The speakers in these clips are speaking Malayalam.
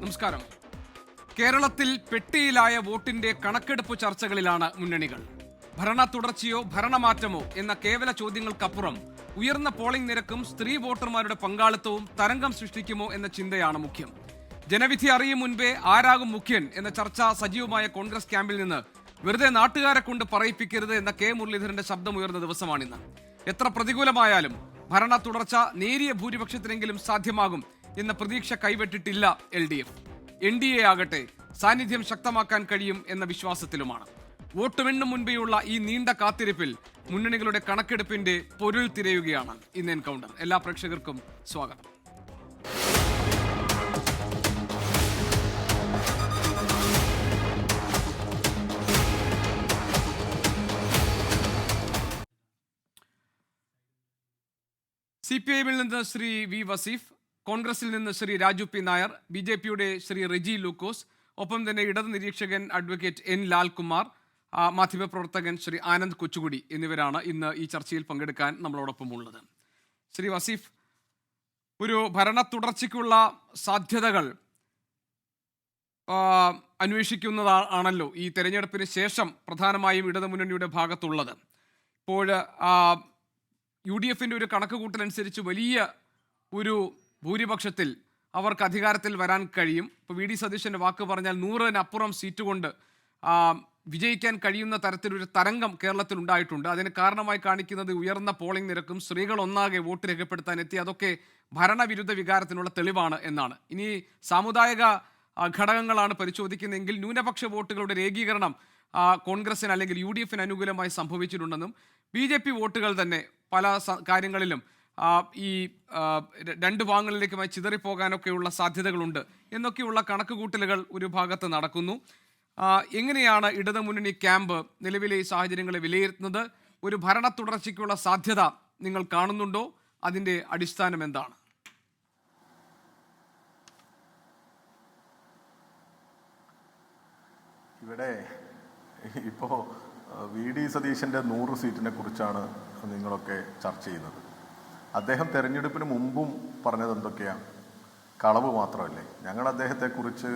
നമസ്കാരം. കേരളത്തിൽ പെട്ടിയിലായ വോട്ടിന്റെ കണക്കെടുപ്പ് ചർച്ചകളിലാണ് മുന്നണികൾ. ഭരണ തുടർച്ചയോ ഭരണമാറ്റമോ എന്ന കേവല ചോദ്യങ്ങൾക്കപ്പുറം ഉയർന്ന പോളിംഗ് നിരക്കും സ്ത്രീ വോട്ടർമാരുടെ പങ്കാളിത്തവും തരംഗം സൃഷ്ടിക്കുമോ എന്ന ചിന്തയാണ് മുഖ്യം. ജനവിധി അറിയും മുൻപേ ആരാകും മുഖ്യൻ എന്ന ചർച്ച സജീവമായ കോൺഗ്രസ് ക്യാമ്പിൽ നിന്ന് വെറുതെ നാട്ടുകാരെ കൊണ്ട് പറയിപ്പിക്കരുത് എന്ന കെ മുരളീധരന്റെ ശബ്ദമുയർന്ന ദിവസമാണിന്ന്. എത്ര പ്രതികൂലമായാലും ഭരണ തുടർച്ച നേരിയ ഭൂരിപക്ഷത്തിനെങ്കിലും സാധ്യമാകും എന്ന പ്രതീക്ഷ കൈവിട്ടിട്ടില്ല LDF. NDA ആകട്ടെ സാന്നിധ്യം ശക്തമാക്കാൻ കഴിയും എന്ന വിശ്വാസത്തിലുമാണ്. വോട്ടുമെണ്ണും മുൻപേയുള്ള ഈ നീണ്ട കാത്തിരിപ്പിൽ മുന്നണികളുടെ കണക്കെടുപ്പിന്റെ പൊരുൾ തിരയുകയാണ് ഇന്ന് എൻകൗണ്ടർ. എല്ലാ പ്രേക്ഷകർക്കും സ്വാഗതം. CPIഎമ്മിൽ നിന്ന് ശ്രീ വി വസീഫ്, കോൺഗ്രസിൽ നിന്ന് ശ്രീ രാജു പി നായർ, BJPയുടെ ശ്രീ റെജി ലൂക്കോസ്, ഒപ്പം തന്നെ ഇടത് നിരീക്ഷകൻ അഡ്വക്കേറ്റ് N ലാൽകുമാർ, മാധ്യമപ്രവർത്തകൻ ശ്രീ ആനന്ദ് കൊച്ചുകുടി എന്നിവരാണ് ഇന്ന് ഈ ചർച്ചയിൽ പങ്കെടുക്കാൻ നമ്മളോടൊപ്പം ഉള്ളത്. ശ്രീ വസീഫ്, ഒരു ഭരണ തുടർച്ചയ്ക്കുള്ള സാധ്യതകൾ അന്വേഷിക്കുന്നതാണല്ലോ ഈ തെരഞ്ഞെടുപ്പിന് ശേഷം പ്രധാനമായും ഇടതുമുന്നണിയുടെ ഭാഗത്തുള്ളത്. ഇപ്പോൾ UDFന്റെ ഒരു കണക്കുകൂട്ടലനുസരിച്ച് വലിയ ഒരു ഭൂരിപക്ഷത്തിൽ അവർക്ക് അധികാരത്തിൽ വരാൻ കഴിയും. ഇപ്പോൾ VD സതീശൻ്റെ വാക്ക് പറഞ്ഞാൽ 100-നപ്പുറം സീറ്റ് കൊണ്ട് വിജയിക്കാൻ കഴിയുന്ന തരത്തിലൊരു തരംഗം കേരളത്തിൽ ഉണ്ടായിട്ടുണ്ട്. അതിന് കാരണമായി കാണിക്കുന്നത് ഉയർന്ന പോളിംഗ് നിരക്കും സ്ത്രീകൾ ഒന്നാകെ വോട്ട് രേഖപ്പെടുത്താൻ എത്തി, അതൊക്കെ ഭരണവിരുദ്ധ വികാരത്തിനുള്ള തെളിവാണ് എന്നാണ്. ഇനി സാമുദായിക ഘടകങ്ങളാണ് പരിശോധിക്കുന്നതെങ്കിൽ ന്യൂനപക്ഷ വോട്ടുകളുടെ രേഖീകരണം കോൺഗ്രസിന് അല്ലെങ്കിൽ UDFന് അനുകൂലമായി സംഭവിച്ചിട്ടുണ്ടെന്നും BJP വോട്ടുകൾ തന്നെ പല കാര്യങ്ങളിലും ഈ രണ്ട് ഭാഗങ്ങളിലേക്കുമായി ചിതറിപ്പോകാനൊക്കെയുള്ള സാധ്യതകളുണ്ട് എന്നൊക്കെയുള്ള കണക്കുകൂട്ടലുകൾ ഒരു ഭാഗത്ത് നടക്കുന്നു. എങ്ങനെയാണ് ഇടതുമുന്നണി ക്യാമ്പ് നിലവിലെ ഈ സാഹചര്യങ്ങളെ വിലയിരുത്തുന്നത്? ഒരു ഭരണ തുടർച്ചയ്ക്കുള്ള സാധ്യത നിങ്ങൾ കാണുന്നുണ്ടോ? അതിൻ്റെ അടിസ്ഥാനം എന്താണ്? ഇവിടെ ഇപ്പോൾ VD സതീശൻ്റെ 100 സീറ്റിനെ കുറിച്ചാണ് നിങ്ങളൊക്കെ ചർച്ച ചെയ്യുന്നത്. അദ്ദേഹം തെരഞ്ഞെടുപ്പിന് മുമ്പും പറഞ്ഞത് എന്തൊക്കെയാണ്? കളവ് മാത്രമല്ലേ. ഞങ്ങൾ അദ്ദേഹത്തെക്കുറിച്ച്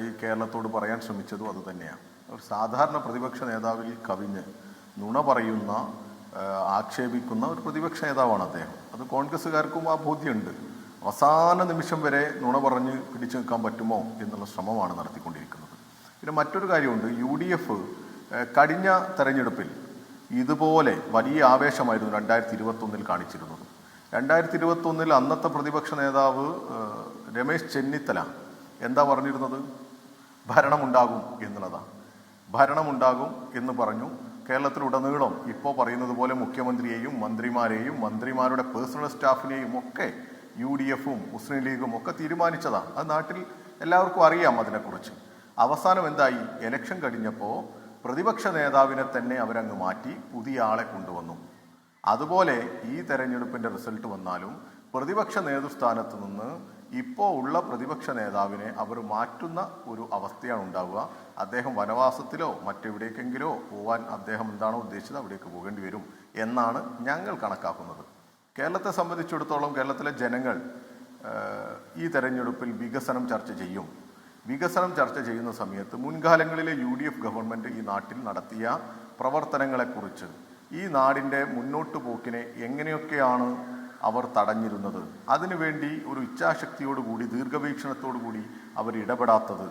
ഈ കേരളത്തോട് പറയാൻ ശ്രമിച്ചതും അത് തന്നെയാണ്. ഒരു സാധാരണ പ്രതിപക്ഷ നേതാവിൽ കവിഞ്ഞ് നുണ പറയുന്ന, ആക്ഷേപിക്കുന്ന ഒരു പ്രതിപക്ഷ നേതാവാണ് അദ്ദേഹം. അത് കോൺഗ്രസ്സുകാർക്കും ആ ബോധ്യമുണ്ട്. അവസാന നിമിഷം വരെ നുണ പറഞ്ഞ് പിടിച്ചു നിൽക്കാൻ പറ്റുമോ എന്നുള്ള ശ്രമമാണ് നടത്തിക്കൊണ്ടിരിക്കുന്നത്. പിന്നെ മറ്റൊരു കാര്യമുണ്ട്, UDF കഴിഞ്ഞ തെരഞ്ഞെടുപ്പിൽ ഇതുപോലെ വലിയ ആവേശമായിരുന്നു 2021 കാണിച്ചിരുന്നത്. 2021 അന്നത്തെ പ്രതിപക്ഷ നേതാവ് രമേശ് ചെന്നിത്തല എന്താ പറഞ്ഞിരുന്നത്? ഭരണമുണ്ടാകും എന്നുള്ളതാണ്. ഭരണമുണ്ടാകും എന്ന് പറഞ്ഞു. കേരളത്തിലുടനീളം ഇപ്പോൾ പറയുന്നത് പോലെ മുഖ്യമന്ത്രിയെയും മന്ത്രിമാരെയും മന്ത്രിമാരുടെ പേഴ്സണൽ സ്റ്റാഫിനെയും ഒക്കെ UDFും മുസ്ലിം ലീഗും ഒക്കെ തീരുമാനിച്ചതാണ്. അത് നാട്ടിൽ എല്ലാവർക്കും അറിയാം അതിനെക്കുറിച്ച്. അവസാനം എന്തായി? ഇലക്ഷൻ കഴിഞ്ഞപ്പോൾ പ്രതിപക്ഷ നേതാവിനെ തന്നെ അവരങ്ങ് മാറ്റി പുതിയ ആളെ കൊണ്ടുവന്നു. അതുപോലെ ഈ തെരഞ്ഞെടുപ്പിൻ്റെ റിസൾട്ട് വന്നാലും പ്രതിപക്ഷ നേതൃസ്ഥാനത്ത് നിന്ന് ഇപ്പോൾ ഉള്ള പ്രതിപക്ഷ നേതാവിനെ അവർ മാറ്റുന്ന ഒരു അവസ്ഥയാണ് ഉണ്ടാവുക. അദ്ദേഹം വനവാസത്തിലോ മറ്റെവിടേക്കെങ്കിലോ പോകാൻ അദ്ദേഹം എന്താണോ ഉദ്ദേശിച്ചത് അവിടേക്ക് പോകേണ്ടി വരും എന്നാണ് ഞങ്ങൾ കണക്കാക്കുന്നത്. കേരളത്തെ സംബന്ധിച്ചിടത്തോളം കേരളത്തിലെ ജനങ്ങൾ ഈ തെരഞ്ഞെടുപ്പിൽ വികസനം ചർച്ച ചെയ്യും. വികസനം ചർച്ച ചെയ്യുന്ന സമയത്ത് മുൻകാലങ്ങളിലെ UDF ഗവൺമെൻറ് ഈ നാട്ടിൽ നടത്തിയ പ്രവർത്തനങ്ങളെക്കുറിച്ച്, ഈ നാടിൻ്റെ മുന്നോട്ട് പോക്കിനെ എങ്ങനെയൊക്കെയാണ് അവർ തടഞ്ഞിരുന്നത്, അതിനുവേണ്ടി ഒരു ഇച്ഛാശക്തിയോടുകൂടി ദീർഘവീക്ഷണത്തോടുകൂടി അവർ ഇടപെടാത്തത്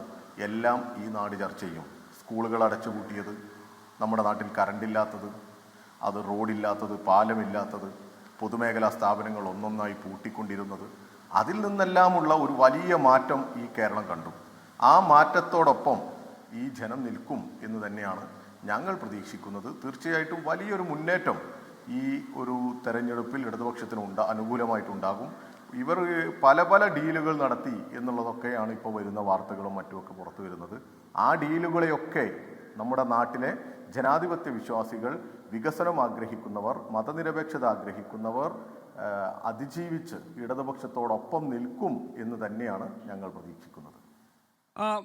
എല്ലാം ഈ നാട് ചർച്ച ചെയ്യും. സ്കൂളുകൾ അടച്ചുപൂട്ടിയത്, നമ്മുടെ നാട്ടിൽ കറണ്ടില്ലാത്തത്, അത് റോഡില്ലാത്തത്, പാലമില്ലാത്തത്, പൊതുമേഖലാ സ്ഥാപനങ്ങൾ ഒന്നൊന്നായി പൂട്ടിക്കൊണ്ടിരുന്നത്, അതിൽ നിന്നെല്ലാമുള്ള ഒരു വലിയ മാറ്റം ഈ കേരളം കണ്ടു. ആ മാറ്റത്തോടൊപ്പം ഈ ജനം നിൽക്കും എന്ന് തന്നെയാണ് ഞങ്ങൾ പ്രതീക്ഷിക്കുന്നത്. തീർച്ചയായിട്ടും വലിയൊരു മുന്നേറ്റം ഈ ഒരു തെരഞ്ഞെടുപ്പിൽ ഇടതുപക്ഷത്തിന് അനുകൂലമായിട്ടുണ്ടാകും. ഇവർ പല ഡീലുകൾ നടത്തി എന്നുള്ളതൊക്കെയാണ് ഇപ്പോൾ വരുന്ന വാർത്തകളും മറ്റുമൊക്കെ പുറത്തു വരുന്നത്. ആ ഡീലുകളെയൊക്കെ നമ്മുടെ നാട്ടിലെ ജനാധിപത്യ വിശ്വാസികൾ, വികസനം ആഗ്രഹിക്കുന്നവർ, മതനിരപേക്ഷത ആഗ്രഹിക്കുന്നവർ അതിജീവിച്ച് ഇടതുപക്ഷത്തോടൊപ്പം നിൽക്കും എന്ന് തന്നെയാണ് ഞങ്ങൾ പ്രതീക്ഷിക്കുന്നത്.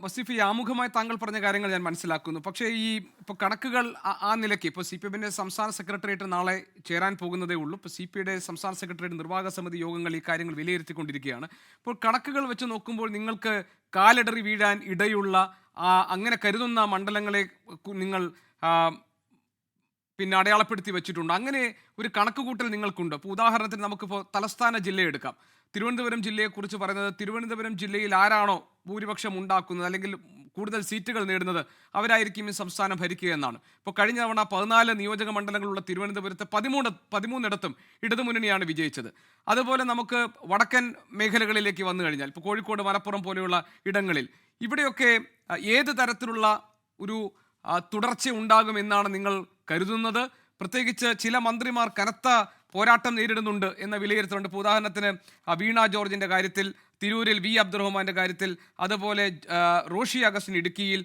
വസീഫ്, ഈ ആമുഖമായി താങ്കൾ പറഞ്ഞ കാര്യങ്ങൾ ഞാൻ മനസ്സിലാക്കുന്നു. പക്ഷേ ഈ ഇപ്പോൾ കണക്കുകൾ ആ നിലയ്ക്ക് ഇപ്പോൾ സി പി എമ്മിൻ്റെ സംസ്ഥാന സെക്രട്ടേറിയറ്റ് നാളെ ചേരാൻ പോകുന്നതേ ഉള്ളൂ. ഇപ്പോൾ സി പി ഐയുടെ സംസ്ഥാന സെക്രട്ടേറിയറ്റ് നിർവാഹക സമിതി യോഗങ്ങൾ ഈ കാര്യങ്ങൾ വിലയിരുത്തിക്കൊണ്ടിരിക്കുകയാണ്. ഇപ്പോൾ കണക്കുകൾ വെച്ച് നോക്കുമ്പോൾ നിങ്ങൾക്ക് കാലിടറി വീഴാൻ ഇടയുള്ള അങ്ങനെ കരുതുന്ന മണ്ഡലങ്ങളെ നിങ്ങൾ പിന്നെ അടയാളപ്പെടുത്തി വെച്ചിട്ടുണ്ട്. അങ്ങനെ ഒരു കണക്കുകൂട്ടൽ നിങ്ങൾക്കുണ്ട്. അപ്പോൾ ഉദാഹരണത്തിന് നമുക്കിപ്പോൾ തലസ്ഥാന ജില്ല എടുക്കാം. തിരുവനന്തപുരം ജില്ലയെക്കുറിച്ച് പറയുന്നത് തിരുവനന്തപുരം ജില്ലയിൽ ആരാണോ ഭൂരിപക്ഷം ഉണ്ടാക്കുന്നത് അല്ലെങ്കിൽ കൂടുതൽ സീറ്റുകൾ നേടുന്നത് അവരായിരിക്കും ഈ സംസ്ഥാനം ഭരിക്കുക എന്നാണ്. ഇപ്പോൾ കഴിഞ്ഞ തവണ 14 നിയോജക മണ്ഡലങ്ങളുള്ള തിരുവനന്തപുരത്ത് 13 ഇടതുമുന്നണിയാണ് വിജയിച്ചത്. അതുപോലെ നമുക്ക് വടക്കൻ മേഖലകളിലേക്ക് വന്നു കഴിഞ്ഞാൽ ഇപ്പോൾ കോഴിക്കോട്, മലപ്പുറം പോലെയുള്ള ഇടങ്ങളിൽ ഇവിടെയൊക്കെ ഏത് തരത്തിലുള്ള ഒരു തുടർച്ച ഉണ്ടാകുമെന്നാണ് നിങ്ങൾ കരുതുന്നത്? പ്രത്യേകിച്ച് ചില മന്ത്രിമാർ കനത്ത പോരാട്ടം നേരിടുന്നുണ്ട് എന്ന വിലയിരുത്തലുണ്ട്. ഇപ്പോൾ ഉദാഹരണത്തിന് വീണ ജോർജിൻ്റെ കാര്യത്തിൽ, തിരൂരിൽ വി അബ്ദുറഹ്മാൻ്റെ കാര്യത്തിൽ, അതുപോലെ റോഷി അഗസ്റ്റിൻ ഇടുക്കിയിൽ,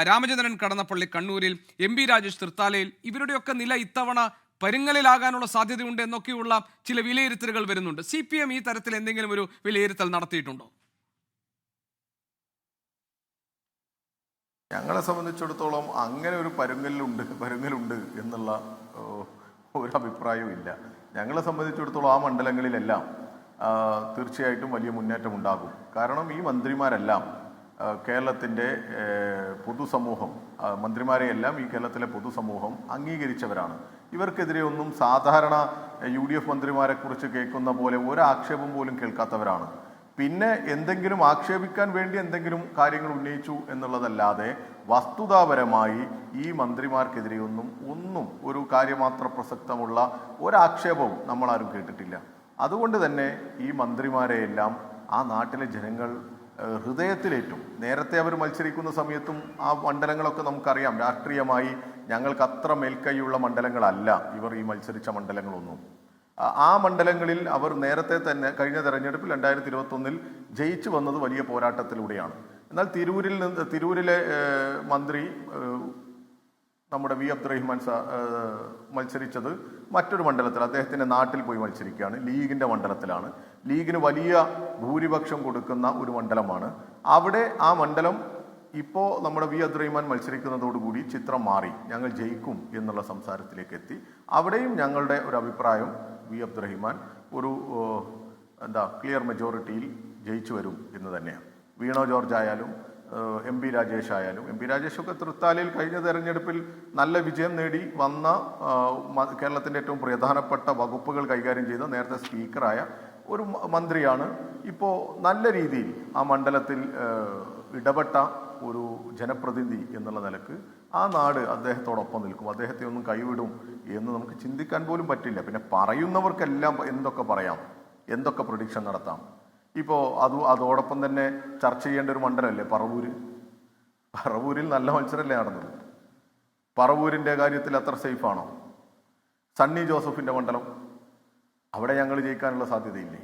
രാമചന്ദ്രൻ കടന്നപ്പള്ളി കണ്ണൂരിൽ, എം പി രാജേഷ് തൃത്താലയിൽ, ഇവരുടെയൊക്കെ നില ഇത്തവണ പരുങ്ങലിലാകാനുള്ള സാധ്യതയുണ്ട് എന്നൊക്കെയുള്ള ചില വിലയിരുത്തലുകൾ വരുന്നുണ്ട്. CPM ഈ തരത്തിൽ എന്തെങ്കിലും ഒരു വിലയിരുത്തൽ നടത്തിയിട്ടുണ്ടോ? ഞങ്ങളെ സംബന്ധിച്ചിടത്തോളം അങ്ങനെ ഒരു പരുങ്ങലുണ്ട് എന്നുള്ള ഒരു അഭിപ്രായവും ഇല്ല. ഞങ്ങളെ സംബന്ധിച്ചിടത്തോളം ആ മണ്ഡലങ്ങളിലെല്ലാം തീർച്ചയായിട്ടും വലിയ മുന്നേറ്റം ഉണ്ടാകും. കാരണം ഈ മന്ത്രിമാരെല്ലാം കേരളത്തിൻ്റെ പൊതുസമൂഹം, മന്ത്രിമാരെയെല്ലാം ഈ കേരളത്തിലെ പൊതുസമൂഹം അംഗീകരിച്ചവരാണ്. ഇവർക്കെതിരെ ഒന്നും സാധാരണ UDF മന്ത്രിമാരെക്കുറിച്ച് കേൾക്കുന്ന പോലെ ഒരാക്ഷേപം പോലും കേൾക്കാത്തവരാണ്. പിന്നെ എന്തെങ്കിലും ആക്ഷേപിക്കാൻ വേണ്ടി എന്തെങ്കിലും കാര്യങ്ങൾ ഉന്നയിച്ചു എന്നുള്ളതല്ലാതെ വസ്തുതാപരമായി ഈ മന്ത്രിമാർക്കെതിരെ ഒന്നും ഒരു കാര്യമാത്ര പ്രസക്തമുള്ള ഒരാക്ഷേപവും നമ്മളാരും കേട്ടിട്ടില്ല. അതുകൊണ്ട് തന്നെ ഈ മന്ത്രിമാരെയെല്ലാം ആ നാട്ടിലെ ജനങ്ങൾ ഹൃദയത്തിലേറ്റും. നേരത്തെ അവർ മത്സരിക്കുന്ന സമയത്തും ആ മണ്ഡലങ്ങളൊക്കെ നമുക്കറിയാം. രാഷ്ട്രീയമായി ഞങ്ങൾക്ക് അത്ര മേൽക്കൈയുള്ള മണ്ഡലങ്ങളല്ല ഇവർ ഈ മത്സരിച്ച മണ്ഡലങ്ങളൊന്നും. ആ മണ്ഡലങ്ങളിൽ അവർ നേരത്തെ തന്നെ കഴിഞ്ഞ തെരഞ്ഞെടുപ്പിൽ 2021 ജയിച്ചു വന്നത് വലിയ പോരാട്ടത്തിലൂടെയാണ്. എന്നാൽ തിരൂരിലെ മന്ത്രി നമ്മുടെ വി അബ്ദുറഹ്മാൻ മത്സരിച്ചത് മറ്റൊരു മണ്ഡലത്തിൽ, അദ്ദേഹത്തിൻ്റെ നാട്ടിൽ പോയി മത്സരിക്കുകയാണ്. ലീഗിൻ്റെ മണ്ഡലത്തിലാണ്. ലീഗിന് വലിയ ഭൂരിപക്ഷം കൊടുക്കുന്ന ഒരു മണ്ഡലമാണ്. അവിടെ ആ മണ്ഡലം ഇപ്പോൾ നമ്മുടെ വി അബ്ദുറഹ്മാൻ മത്സരിക്കുന്നതോടുകൂടി ചിത്രം മാറി. ഞങ്ങൾ ജയിക്കും എന്നുള്ള സംസാരത്തിലേക്ക് എത്തി. അവിടെയും ഞങ്ങളുടെ ഒരു അഭിപ്രായം വി അബ്ദുറഹ്മാൻ ഒരു ക്ലിയർ മെജോറിറ്റിയിൽ ജയിച്ചു വരും എന്ന് തന്നെയാണ്. വീണ ജോർജ് ആയാലും എം പി രാജേഷ് ആയാലും. എം പി രാജേഷൊക്കെ തൃത്താലയിൽ കഴിഞ്ഞ തെരഞ്ഞെടുപ്പിൽ നല്ല വിജയം നേടി വന്ന കേരളത്തിൻ്റെ ഏറ്റവും പ്രധാനപ്പെട്ട വകുപ്പുകൾ കൈകാര്യം ചെയ്ത നേരത്തെ സ്പീക്കറായ ഒരു മന്ത്രിയാണ്. ഇപ്പോൾ നല്ല രീതിയിൽ ആ മണ്ഡലത്തിൽ ഇടപെട്ട ഒരു ജനപ്രതിനിധി എന്നുള്ള നിലക്ക് ആ നാട് അദ്ദേഹത്തോടൊപ്പം നിൽക്കും. അദ്ദേഹത്തെ ഒന്നും കൈവിടും എന്ന് നമുക്ക് ചിന്തിക്കാൻ പോലും പറ്റില്ല. പിന്നെ പറയുന്നവർക്കെല്ലാം എന്തൊക്കെ പറയാം, എന്തൊക്കെ പ്രഡിക്ഷൻ നടത്താം. ഇപ്പോൾ അതോടൊപ്പം തന്നെ ചർച്ച ചെയ്യേണ്ട ഒരു മണ്ഡലമല്ലേ പറവൂരിൽ നല്ല മത്സരമല്ലേ നടന്നത്? പറവൂരിൻ്റെ കാര്യത്തിൽ അത്ര സേഫാണോ? സണ്ണി ജോസഫിൻ്റെ മണ്ഡലം, അവിടെ ഞങ്ങൾ ജയിക്കാനുള്ള സാധ്യതയില്ലേ?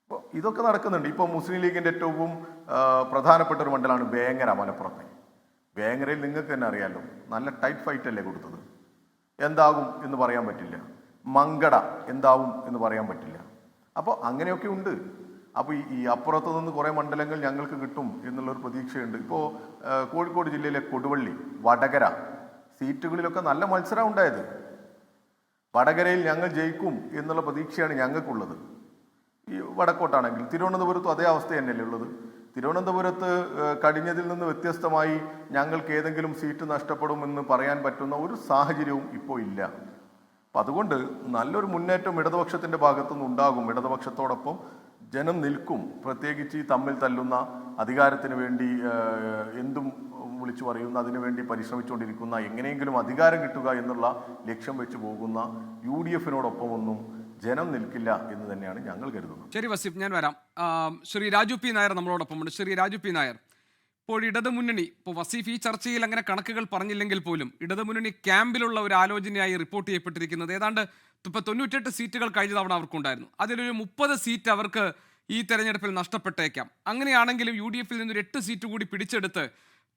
അപ്പോൾ ഇതൊക്കെ നടക്കുന്നുണ്ട്. ഇപ്പോൾ മുസ്ലിം ലീഗിൻ്റെ ഏറ്റവും പ്രധാനപ്പെട്ട ഒരു മണ്ഡലമാണ് വേങ്ങര, മലപ്പുറത്തെ. വേങ്ങരയിൽ നിങ്ങൾക്ക് തന്നെ അറിയാമല്ലോ, നല്ല ടൈറ്റ് ഫൈറ്റ് അല്ലേ കൊടുത്തത്. എന്താകും എന്ന് പറയാൻ പറ്റില്ല. മങ്കട എന്താവും എന്ന് പറയാൻ പറ്റില്ല. അപ്പോൾ അങ്ങനെയൊക്കെ ഉണ്ട്. അപ്പോൾ ഈ അപ്പുറത്തു നിന്ന് കുറേ മണ്ഡലങ്ങൾ ഞങ്ങൾക്ക് കിട്ടും എന്നുള്ളൊരു പ്രതീക്ഷയുണ്ട്. ഇപ്പോൾ കോഴിക്കോട് ജില്ലയിലെ കൊടുവള്ളി, വടകര സീറ്റുകളിലൊക്കെ നല്ല മത്സരം ഉണ്ടായത്. വടകരയിൽ ഞങ്ങൾ ജയിക്കും എന്നുള്ള പ്രതീക്ഷയാണ് ഞങ്ങൾക്കുള്ളത്. ഈ വടക്കോട്ടാണെങ്കിൽ തിരുവനന്തപുരത്തും അതേ അവസ്ഥ തന്നെയല്ലേ ഉള്ളത്. തിരുവനന്തപുരത്ത് കഴിഞ്ഞതിൽ നിന്ന് വ്യത്യസ്തമായി ഞങ്ങൾക്ക് ഏതെങ്കിലും സീറ്റ് നഷ്ടപ്പെടുമെന്ന് പറയാൻ പറ്റുന്ന ഒരു സാഹചര്യവും ഇപ്പോൾ ഇല്ല. അപ്പം അതുകൊണ്ട് നല്ലൊരു മുന്നേറ്റം ഇടതുപക്ഷത്തിൻ്റെ ഭാഗത്തുനിന്ന് ഉണ്ടാകും. ഇടതുപക്ഷത്തോടൊപ്പം ജനം നിൽക്കും. പ്രത്യേകിച്ച് ഈ തമ്മിൽ തല്ലുന്ന, അധികാരത്തിന് വേണ്ടി എന്തും വിളിച്ചു പറയുന്ന, അതിനുവേണ്ടി പരിശ്രമിച്ചുകൊണ്ടിരിക്കുന്ന, എങ്ങനെയെങ്കിലും അധികാരം കിട്ടുക എന്നുള്ള ലക്ഷ്യം വെച്ച് പോകുന്ന UDFനോടൊപ്പമൊന്നും ജനം നിൽക്കില്ല എന്ന് തന്നെയാണ് ഞങ്ങൾ കരുതുന്നത്. ശരി വസീഫ്, ഞാൻ വരാം. ശ്രീ രാജു പി നായർ നമ്മളോടൊപ്പമുണ്ട്. ശ്രീ രാജു പി നായർ, ഇപ്പോൾ ഇടതുമുന്നണി, ഇപ്പോൾ വസീഫ് ഈ ചർച്ചയിൽ അങ്ങനെ കണക്കുകൾ പറഞ്ഞില്ലെങ്കിൽ പോലും ഇടതുമുന്നണി ക്യാമ്പിലുള്ള ഒരു ആലോചനയായി റിപ്പോർട്ട് ചെയ്യപ്പെട്ടിരിക്കുന്നത് ഏതാണ്ട് ഇപ്പോൾ 98 സീറ്റുകൾ കഴിഞ്ഞ തവണ അവർക്കുണ്ടായിരുന്നു. അതിലൊരു 30 സീറ്റ് അവർക്ക് ഈ തെരഞ്ഞെടുപ്പിൽ നഷ്ടപ്പെട്ടേക്കാം. അങ്ങനെയാണെങ്കിലും UDFൽ നിന്നൊരു 8 സീറ്റ് കൂടി പിടിച്ചെടുത്ത്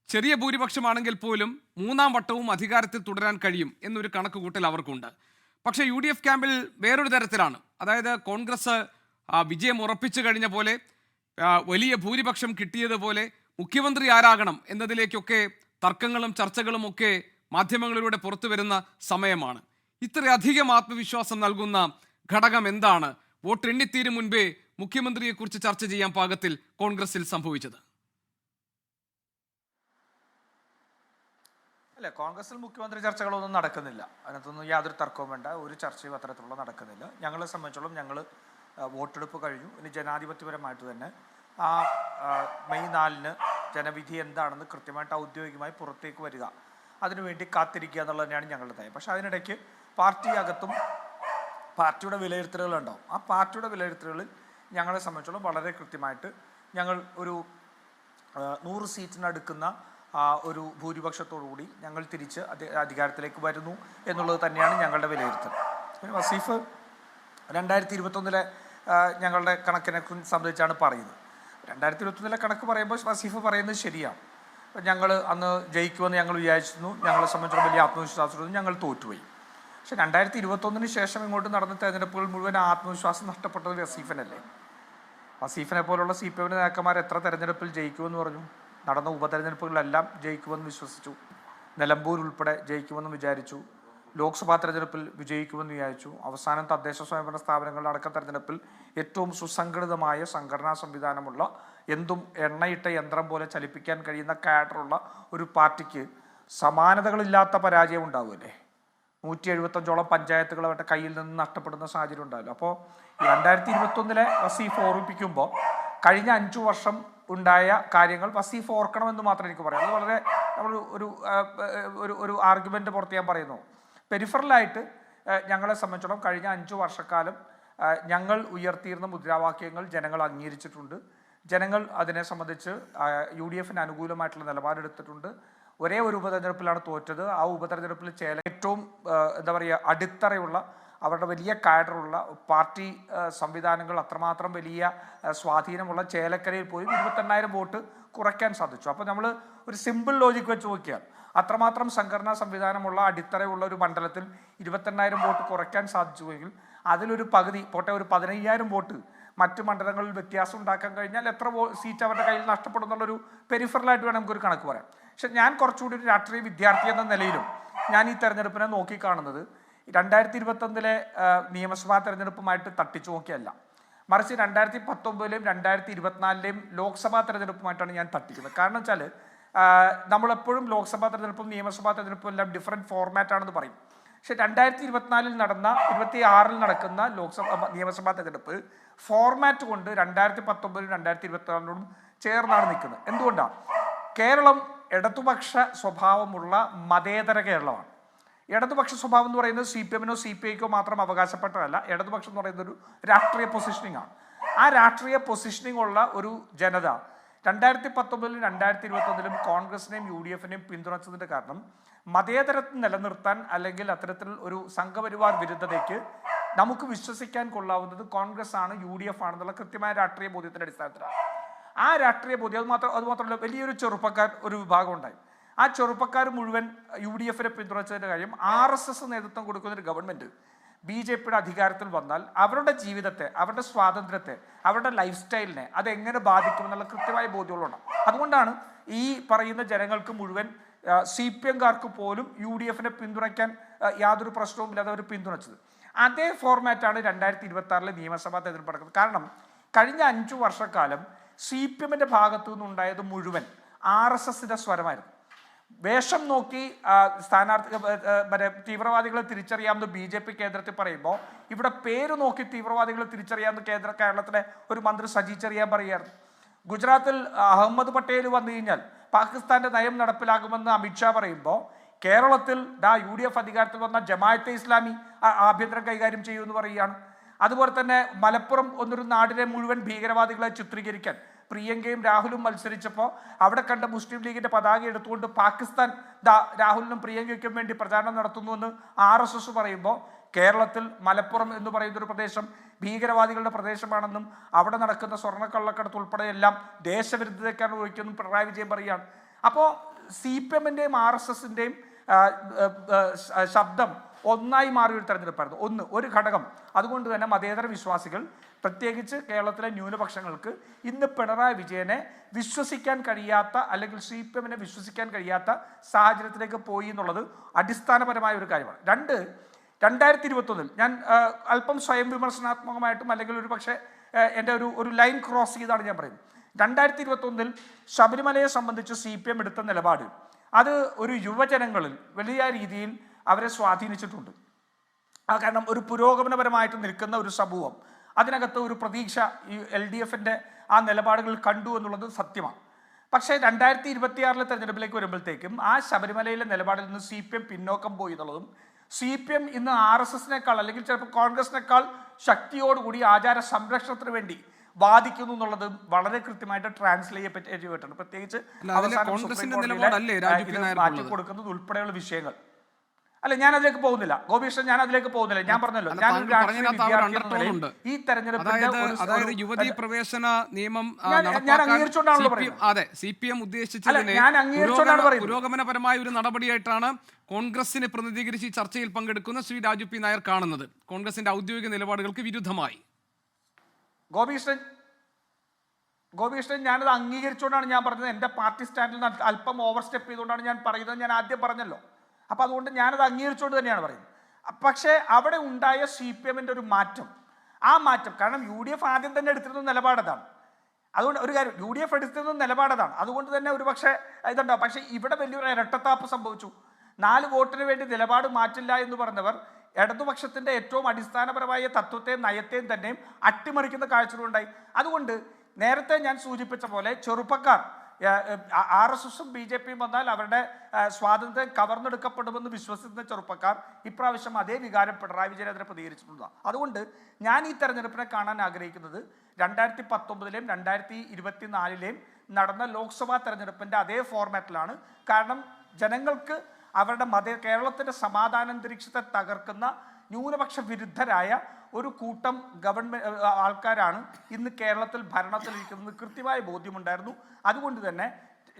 ചെറിയ ഭൂരിപക്ഷമാണെങ്കിൽ പോലും 3ാം വട്ടവും അധികാരത്തിൽ തുടരാൻ കഴിയും എന്നൊരു കണക്കുകൂട്ടൽ അവർക്കുണ്ട്. പക്ഷേ UDF ക്യാമ്പിൽ വേറൊരു തരത്തിലാണ്. അതായത് കോൺഗ്രസ് വിജയം ഉറപ്പിച്ചു കഴിഞ്ഞ പോലെ, വലിയ ഭൂരിപക്ഷം കിട്ടിയതുപോലെ മുഖ്യമന്ത്രി ആരാകണം എന്നതിലേക്കൊക്കെ തർക്കങ്ങളും ചർച്ചകളും ഒക്കെ മാധ്യമങ്ങളിലൂടെ പുറത്തു വരുന്ന സമയമാണ്. ഇത്രയധികം ആത്മവിശ്വാസം നൽകുന്ന ഘടകം എന്താണ് വോട്ട് എണ്ണിത്തീരും മുൻപേ മുഖ്യമന്ത്രിയെക്കുറിച്ച് ചർച്ച ചെയ്യാൻ പാകത്തിൽ കോൺഗ്രസിൽ സംഭവിച്ചത്? അല്ല, കോൺഗ്രസിൽ മുഖ്യമന്ത്രി ചർച്ചകളൊന്നും നടക്കുന്നില്ല. അതിനകത്തൊന്നും യാതൊരു തർക്കവും വേണ്ട. ഒരു ചർച്ചയും അത്തരത്തിലുള്ള നടക്കുന്നില്ല. ഞങ്ങളെ സംബന്ധിച്ചോളം ഞങ്ങൾ വോട്ടെടുപ്പ് കഴിഞ്ഞു. ഇനി ജനാധിപത്യപരമായിട്ട് തന്നെ ആ മെയ് 4-ന് ജനവിധി എന്താണെന്ന് കൃത്യമായിട്ട് ഔദ്യോഗികമായി പുറത്തേക്ക് വരിക, അതിനുവേണ്ടി കാത്തിരിക്കുക എന്നുള്ളത് തന്നെയാണ് ഞങ്ങളുടെ നയം. പക്ഷേ അതിനിടയ്ക്ക് പാർട്ടി അകത്തും പാർട്ടിയുടെ വിലയിരുത്തലുകളുണ്ടാവും. ആ പാർട്ടിയുടെ വിലയിരുത്തലുകളിൽ ഞങ്ങളെ സംബന്ധിച്ചോളം വളരെ കൃത്യമായിട്ട് ഞങ്ങൾ ഒരു 100 സീറ്റിനടുക്കുന്ന ഒരു ഭൂരിപക്ഷത്തോടുകൂടി ഞങ്ങൾ തിരിച്ച് അധികാരത്തിലേക്ക് വരുന്നു എന്നുള്ളത് തന്നെയാണ് ഞങ്ങളുടെ വിലയിരുത്തൽ. പിന്നെ വസീഫ് 2021 ഞങ്ങളുടെ കണക്കിനെ സംബന്ധിച്ചാണ് പറയുന്നത്. 2021 കണക്ക് പറയുമ്പോൾ വസീഫ് പറയുന്നത് ശരിയാണ്. ഞങ്ങൾ അന്ന് ജയിക്കുമെന്ന് ഞങ്ങൾ വിചാരിച്ചിരുന്നു. ഞങ്ങളെ സംബന്ധിച്ചുള്ള വലിയ ആത്മവിശ്വാസത്തോടെ ഞങ്ങൾ തോറ്റുപോയി. പക്ഷെ 2021 ശേഷം ഇങ്ങോട്ട് നടന്ന തെരഞ്ഞെടുപ്പുകൾ മുഴുവൻ ആത്മവിശ്വാസം നഷ്ടപ്പെട്ടത് വസീഫിനല്ലേ? വസീഫിനെ പോലുള്ള CPM നേതാക്കന്മാർ എത്ര തെരഞ്ഞെടുപ്പിൽ ജയിക്കുമെന്ന് പറഞ്ഞു? നടന്ന ഉപതെരഞ്ഞെടുപ്പുകളിലെല്ലാം ജയിക്കുമെന്ന് വിശ്വസിച്ചു. നിലമ്പൂർ ഉൾപ്പെടെ ജയിക്കുമെന്ന് വിചാരിച്ചു. ലോക്സഭാ തെരഞ്ഞെടുപ്പിൽ വിജയിക്കുമെന്ന് വിചാരിച്ചു. അവസാനം തദ്ദേശ സ്വയംഭരണ സ്ഥാപനങ്ങളുടെ അടക്കം തെരഞ്ഞെടുപ്പിൽ ഏറ്റവും സുസംഘടിതമായ സംഘടനാ സംവിധാനമുള്ള, എന്തും എണ്ണയിട്ട യന്ത്രം പോലെ ചലിപ്പിക്കാൻ കഴിയുന്ന കാഡറുള്ള ഒരു പാർട്ടിക്ക് സമാനതകളില്ലാത്ത പരാജയം ഉണ്ടാവുമല്ലേ? 175ഓളം പഞ്ചായത്തുകൾ അവരുടെ കയ്യിൽ നിന്ന് നഷ്ടപ്പെടുന്ന സാഹചര്യം ഉണ്ടാവില്ല. അപ്പോൾ 2021 വസീഫ് ഓർമ്മിപ്പിക്കുമ്പോൾ കഴിഞ്ഞ 5 വർഷം ഉണ്ടായ കാര്യങ്ങൾ വസീഫ് ഓർക്കണമെന്ന് മാത്രം എനിക്ക് പറയാം. അത് വളരെ ഒരു ആർഗ്യുമെൻ്റ് പുറത്ത് ഞാൻ പറയുന്നു. പെരിഫറലായിട്ട് ഞങ്ങളെ സംബന്ധിച്ചിടത്തോളം കഴിഞ്ഞ 5 വർഷക്കാലം ഞങ്ങൾ ഉയർത്തിയിരുന്ന മുദ്രാവാക്യങ്ങൾ ജനങ്ങൾ അംഗീകരിച്ചിട്ടുണ്ട്. ജനങ്ങൾ അതിനെ സംബന്ധിച്ച് UDFന് അനുകൂലമായിട്ടുള്ള നിലപാടെടുത്തിട്ടുണ്ട്. ഒരേ ഒരു ഉപതെരഞ്ഞെടുപ്പിലാണ് തോറ്റത്. ആ ഉപതെരഞ്ഞെടുപ്പിൽ ഏറ്റവും എന്താ പറയുക, അടിത്തറയുള്ള, അവരുടെ വലിയ കാഡറുള്ള പാർട്ടി സംവിധാനങ്ങൾ അത്രമാത്രം വലിയ സ്വാധീനമുള്ള ചേലക്കരയിൽ പോയി 28,000 വോട്ട് കുറയ്ക്കാൻ സാധിച്ചു. അപ്പോൾ നമ്മൾ ഒരു സിമ്പിൾ ലോജിക്ക് വെച്ച് നോക്കിയാൽ അത്രമാത്രം സംഘടനാ സംവിധാനമുള്ള അടിത്തറയുള്ള ഒരു മണ്ഡലത്തിൽ 28,000 വോട്ട് കുറയ്ക്കാൻ സാധിച്ചുവെങ്കിൽ അതിലൊരു പകുതി പോട്ടെ, ഒരു 15,000 വോട്ട് മറ്റ് മണ്ഡലങ്ങളിൽ വ്യത്യാസം ഉണ്ടാക്കാൻ കഴിഞ്ഞാൽ എത്ര സീറ്റ് അവരുടെ കയ്യിൽ നഷ്ടപ്പെടും എന്നുള്ളൊരു പെരിഫറലായിട്ട് വേണം നമുക്കൊരു കണക്ക് പറയാം. പക്ഷെ ഞാൻ കുറച്ചുകൂടി ഒരു രാഷ്ട്രീയ വിദ്യാർത്ഥി എന്ന നിലയിലും ഞാൻ ഈ തെരഞ്ഞെടുപ്പിനെ നോക്കിക്കാണുന്നത് 2021 നിയമസഭാ തെരഞ്ഞെടുപ്പുമായിട്ട് തട്ടിച്ചു നോക്കിയല്ല, മറിച്ച് 2019 2024 ലോക്സഭാ തെരഞ്ഞെടുപ്പുമായിട്ടാണ് ഞാൻ തട്ടിക്കുന്നത്. കാരണം വെച്ചാൽ നമ്മളെപ്പോഴും ലോക്സഭാ തെരഞ്ഞെടുപ്പും നിയമസഭാ തെരഞ്ഞെടുപ്പും എല്ലാം ഡിഫറെൻറ്റ് ഫോർമാറ്റ് ആണെന്ന് പറയും. പക്ഷെ 2024 നടന്ന 26 നടക്കുന്ന നിയമസഭാ തെരഞ്ഞെടുപ്പ് ഫോർമാറ്റ് കൊണ്ട് 2019 2024 ചേർന്നാണ് നിൽക്കുന്നത്. എന്തുകൊണ്ടാണ്? കേരളം ഇടതുപക്ഷ സ്വഭാവമുള്ള മതേതര കേരളമാണ്. ഇടതുപക്ഷ സ്വഭാവം എന്ന് പറയുന്നത് CPMനോ CPIക്കോ മാത്രം അവകാശപ്പെട്ടതല്ല. ഇടതുപക്ഷം എന്ന് പറയുന്നത് ഒരു രാഷ്ട്രീയ പൊസിഷനിങ് ആണ്. ആ രാഷ്ട്രീയ പൊസിഷനിങ് ഉള്ള ഒരു ജനത 2019 2021 കോൺഗ്രസിനെയും UDFനെയും പിന്തുണച്ചതിൻ്റെ കാരണം മതേതരത്വം നിലനിർത്താൻ, അല്ലെങ്കിൽ അത്തരത്തിൽ ഒരു സംഘപരിവാർ വിരുദ്ധതയ്ക്ക് നമുക്ക് വിശ്വസിക്കാൻ കൊള്ളാവുന്നത് കോൺഗ്രസ് ആണ്, UDF ആണെന്നുള്ള കൃത്യമായ രാഷ്ട്രീയ ബോധ്യത്തിൻ്റെ അടിസ്ഥാനത്തിലാണ്. ആ രാഷ്ട്രീയ ബോധ്യം അതുമാത്രമല്ല, വലിയൊരു ചെറുപ്പക്കാർ ഒരു വിഭാഗം ഉണ്ടായി. ആ ചെറുപ്പക്കാർ മുഴുവൻ UDFനെ പിന്തുണച്ചതിൻ്റെ കാര്യം RSS നേതൃത്വം കൊടുക്കുന്നൊരു ഗവൺമെൻറ് BJPയുടെ അധികാരത്തിൽ വന്നാൽ അവരുടെ ജീവിതത്തെ, അവരുടെ സ്വാതന്ത്ര്യത്തെ, അവരുടെ ലൈഫ് സ്റ്റൈലിനെ അതെങ്ങനെ ബാധിക്കുമെന്നുള്ള കൃത്യമായ ബോധ്യങ്ങളുണ്ടാകും. അതുകൊണ്ടാണ് ഈ പറയുന്ന ജനങ്ങൾക്ക് മുഴുവൻ, CPMകാർക്ക് പോലും UDFനെ പിന്തുണയ്ക്കാൻ യാതൊരു പ്രശ്നവും ഇല്ലാതെ അവർ പിന്തുണച്ചത്. അതേ ഫോർമാറ്റാണ് 2026 നിയമസഭാ തെരഞ്ഞെടുപ്പ് നടക്കുന്നത്. കാരണം കഴിഞ്ഞ 5 വർഷക്കാലം CPMന്റെ ഭാഗത്തു നിന്നുണ്ടായത് മുഴുവൻ RSSന്റെ സ്വരമായിരുന്നു. വേഷം നോക്കി തീവ്രവാദികളെ തിരിച്ചറിയാമെന്ന് BJP കേന്ദ്രത്തിൽ പറയുമ്പോൾ ഇവിടെ പേര് നോക്കി തീവ്രവാദികളെ തിരിച്ചറിയാമെന്ന് കേരളത്തിലെ ഒരു മന്ത്രി സജി ചെറിയാൻ പറയുകയായിരുന്നു. ഗുജറാത്തിൽ അഹമ്മദ് പട്ടേൽ വന്നു കഴിഞ്ഞാൽ പാകിസ്ഥാന്റെ നയം നടപ്പിലാകുമെന്ന് അമിത്ഷാ പറയുമ്പോൾ കേരളത്തിൽ UDF അധികാരത്തിൽ വന്ന ജമാഅത്തെ ഇസ്ലാമി ആഭ്യന്തരം കൈകാര്യം ചെയ്യുമെന്ന് പറയുകയാണ്. അതുപോലെ തന്നെ മലപ്പുറം എന്നൊരു നാടിനെ മുഴുവൻ ഭീകരവാദികളെ ചിത്രീകരിക്കാൻ പ്രിയങ്കയും രാഹുലും മത്സരിച്ചപ്പോൾ അവിടെ കണ്ട മുസ്ലിം ലീഗിന്റെ പതാക എടുത്തുകൊണ്ട് പാകിസ്ഥാൻ രാഹുലിനും പ്രിയങ്കയ്ക്കും വേണ്ടി പ്രചാരണം നടത്തുന്നുവെന്ന് RSS പറയുമ്പോൾ കേരളത്തിൽ മലപ്പുറം എന്ന് പറയുന്ന ഒരു പ്രദേശം ഭീകരവാദികളുടെ പ്രദേശമാണെന്നും അവിടെ നടക്കുന്ന സ്വർണ്ണക്കള്ളക്കടത്ത് ഉൾപ്പെടെയെല്ലാം ദേശവിരുദ്ധതയ്ക്കാണ് ഉപയോഗിക്കുന്നതും പിണറായി വിജയൻ പറയുകയാണ്. അപ്പോൾ CPMന്റെയും RSSന്റെയും ശബ്ദം ഒന്നായി മാറിയ ഒരു തെരഞ്ഞെടുപ്പായിരുന്നു. ഒരു ഘടകം. അതുകൊണ്ട് തന്നെ മതേതര വിശ്വാസികൾ, പ്രത്യേകിച്ച് കേരളത്തിലെ ന്യൂനപക്ഷങ്ങൾക്ക് ഇന്ന് പിണറായി വിജയനെ വിശ്വസിക്കാൻ കഴിയാത്ത, അല്ലെങ്കിൽ CPM വിശ്വസിക്കാൻ കഴിയാത്ത സാഹചര്യത്തിലേക്ക് പോയി എന്നുള്ളത് അടിസ്ഥാനപരമായ ഒരു കാര്യമാണ്. 2021 ഞാൻ അല്പം സ്വയം വിമർശനാത്മകമായിട്ടും അല്ലെങ്കിൽ ഒരു പക്ഷേ എൻ്റെ ഒരു ലൈൻ ക്രോസ് ചെയ്താണ് ഞാൻ പറയുന്നത്. 2021 ശബരിമലയെ സംബന്ധിച്ച് CPM എടുത്ത നിലപാട് അത് ഒരു യുവജനങ്ങളിൽ വലിയ രീതിയിൽ അവരെ സ്വാധീനിച്ചിട്ടുണ്ട്. കാരണം ഒരു പുരോഗമനപരമായിട്ട് നിൽക്കുന്ന ഒരു സമൂഹം, അതിനകത്ത് ഒരു പ്രതീക്ഷ ഈ LDFന്റെ ആ നിലപാടുകൾ കണ്ടു എന്നുള്ളത് സത്യമാണ്. പക്ഷേ 2026 തെരഞ്ഞെടുപ്പിലേക്ക് വരുമ്പോഴത്തേക്കും ആ ശബരിമലയിലെ നിലപാടിൽ നിന്ന് CPM പിന്നോക്കം പോയി എന്നുള്ളതും, CPM ഇന്ന് RSSനേക്കാൾ അല്ലെങ്കിൽ ചിലപ്പോൾ കോൺഗ്രസിനേക്കാൾ ശക്തിയോടുകൂടി ആചാര സംരക്ഷണത്തിന് വേണ്ടി ബാധിക്കുന്നു എന്നുള്ളത് വളരെ കൃത്യമായിട്ട് ട്രാൻസ്ലേറ്റ് ചെയ്തിട്ടുണ്ട്. പ്രത്യേകിച്ച് മാറ്റി കൊടുക്കുന്നത് ഉൾപ്പെടെയുള്ള വിഷയങ്ങൾ. അല്ല, ഞാൻ അതിലേക്ക് പോകുന്നില്ല ഗോപികൃഷ്ണൻ, ഞാൻ അതിലേക്ക് പോകുന്നില്ല. ഞാൻ പറഞ്ഞല്ലോ, ഈ തെരഞ്ഞെടുപ്പിന്റെ യുവതീ പ്രവേശന നിയമം ഞാൻ അംഗീകരിച്ചുകൊണ്ടാണല്ലോ പറയുന്നത്. അതെ, CPM ഉദ്ദേശിച്ചതിനെ പുരോഗമനപരമായ ഒരു നടപടിയായിട്ടാണ് കോൺഗ്രസിനെ പ്രതിനിധീകരിച്ച് ഈ ചർച്ചയിൽ പങ്കെടുക്കുന്ന ശ്രീ രാജു പി നായർ കാണുന്നത്, കോൺഗ്രസിന്റെ ഔദ്യോഗിക നിലപാടുകൾക്ക് വിരുദ്ധമായി. ഗോപികൃഷ്ണൻ, ഞാനത് അംഗീകരിച്ചുകൊണ്ടാണ് ഞാൻ പറഞ്ഞത്. എൻ്റെ പാർട്ടി സ്റ്റാൻഡിൽ നിന്ന് അല്പം ഓവർ സ്റ്റെപ്പ് ചെയ്തുകൊണ്ടാണ് ഞാൻ പറയുന്നത്. ഞാൻ ആദ്യം പറഞ്ഞല്ലോ. അപ്പം അതുകൊണ്ട് ഞാനത് അംഗീകരിച്ചുകൊണ്ട് തന്നെയാണ് പറയുന്നത്. പക്ഷേ അവിടെ ഉണ്ടായ CPMന്റെ ഒരു മാറ്റം, ആ മാറ്റം കാരണം UDF ആദ്യം തന്നെ എടുത്തിരുന്ന നിലപാടതാണ്. അതുകൊണ്ട് ഒരു കാര്യം, UDF എടുത്തിരുന്ന നിലപാടതാണ്. അതുകൊണ്ട് തന്നെ ഒരു പക്ഷേ ഇതുണ്ടാവും. പക്ഷേ ഇവിടെ വലിയൊരു ഇരട്ടത്താപ്പ് സംഭവിച്ചു. 4 വോട്ടിന് വേണ്ടി നിലപാട് മാറ്റില്ല എന്ന് പറഞ്ഞവർ ഇടതുപക്ഷത്തിൻ്റെ ഏറ്റവും അടിസ്ഥാനപരമായ തത്വത്തെയും നയത്തെയും തന്നെയും അട്ടിമറിക്കുന്ന കാഴ്ചകളുണ്ടായി. അതുകൊണ്ട് നേരത്തെ ഞാൻ സൂചിപ്പിച്ച പോലെ ചെറുപ്പക്കാർ RSSും BJPയും വന്നാൽ അവരുടെ സ്വാതന്ത്ര്യം കവർന്നെടുക്കപ്പെടുമെന്ന് വിശ്വസിക്കുന്ന ചെറുപ്പക്കാർ ഇപ്രാവശ്യം അതേ വികാരം പിണറായി വിജയനെതിരെ പ്രതികരിച്ചിട്ടുണ്ട്. അതുകൊണ്ട് ഞാൻ ഈ തെരഞ്ഞെടുപ്പിനെ കാണാൻ ആഗ്രഹിക്കുന്നത് 2019 2024 നടന്ന ലോക്സഭാ തെരഞ്ഞെടുപ്പിൻ്റെ അതേ ഫോർമാറ്റിലാണ്. കാരണം ജനങ്ങൾക്ക് അവരുടെ കേരളത്തിൻ്റെ സമാധാനാന്തരീക്ഷത്തെ തകർക്കുന്ന ന്യൂനപക്ഷ വിരുദ്ധരായ ഒരു കൂട്ടം ഗവൺമെൻറ് ആൾക്കാരാണ് ഇന്ന് കേരളത്തിൽ ഭരണത്തിലിരിക്കുന്നത് കൃത്യമായ ബോധ്യമുണ്ടായിരുന്നു. അതുകൊണ്ട് തന്നെ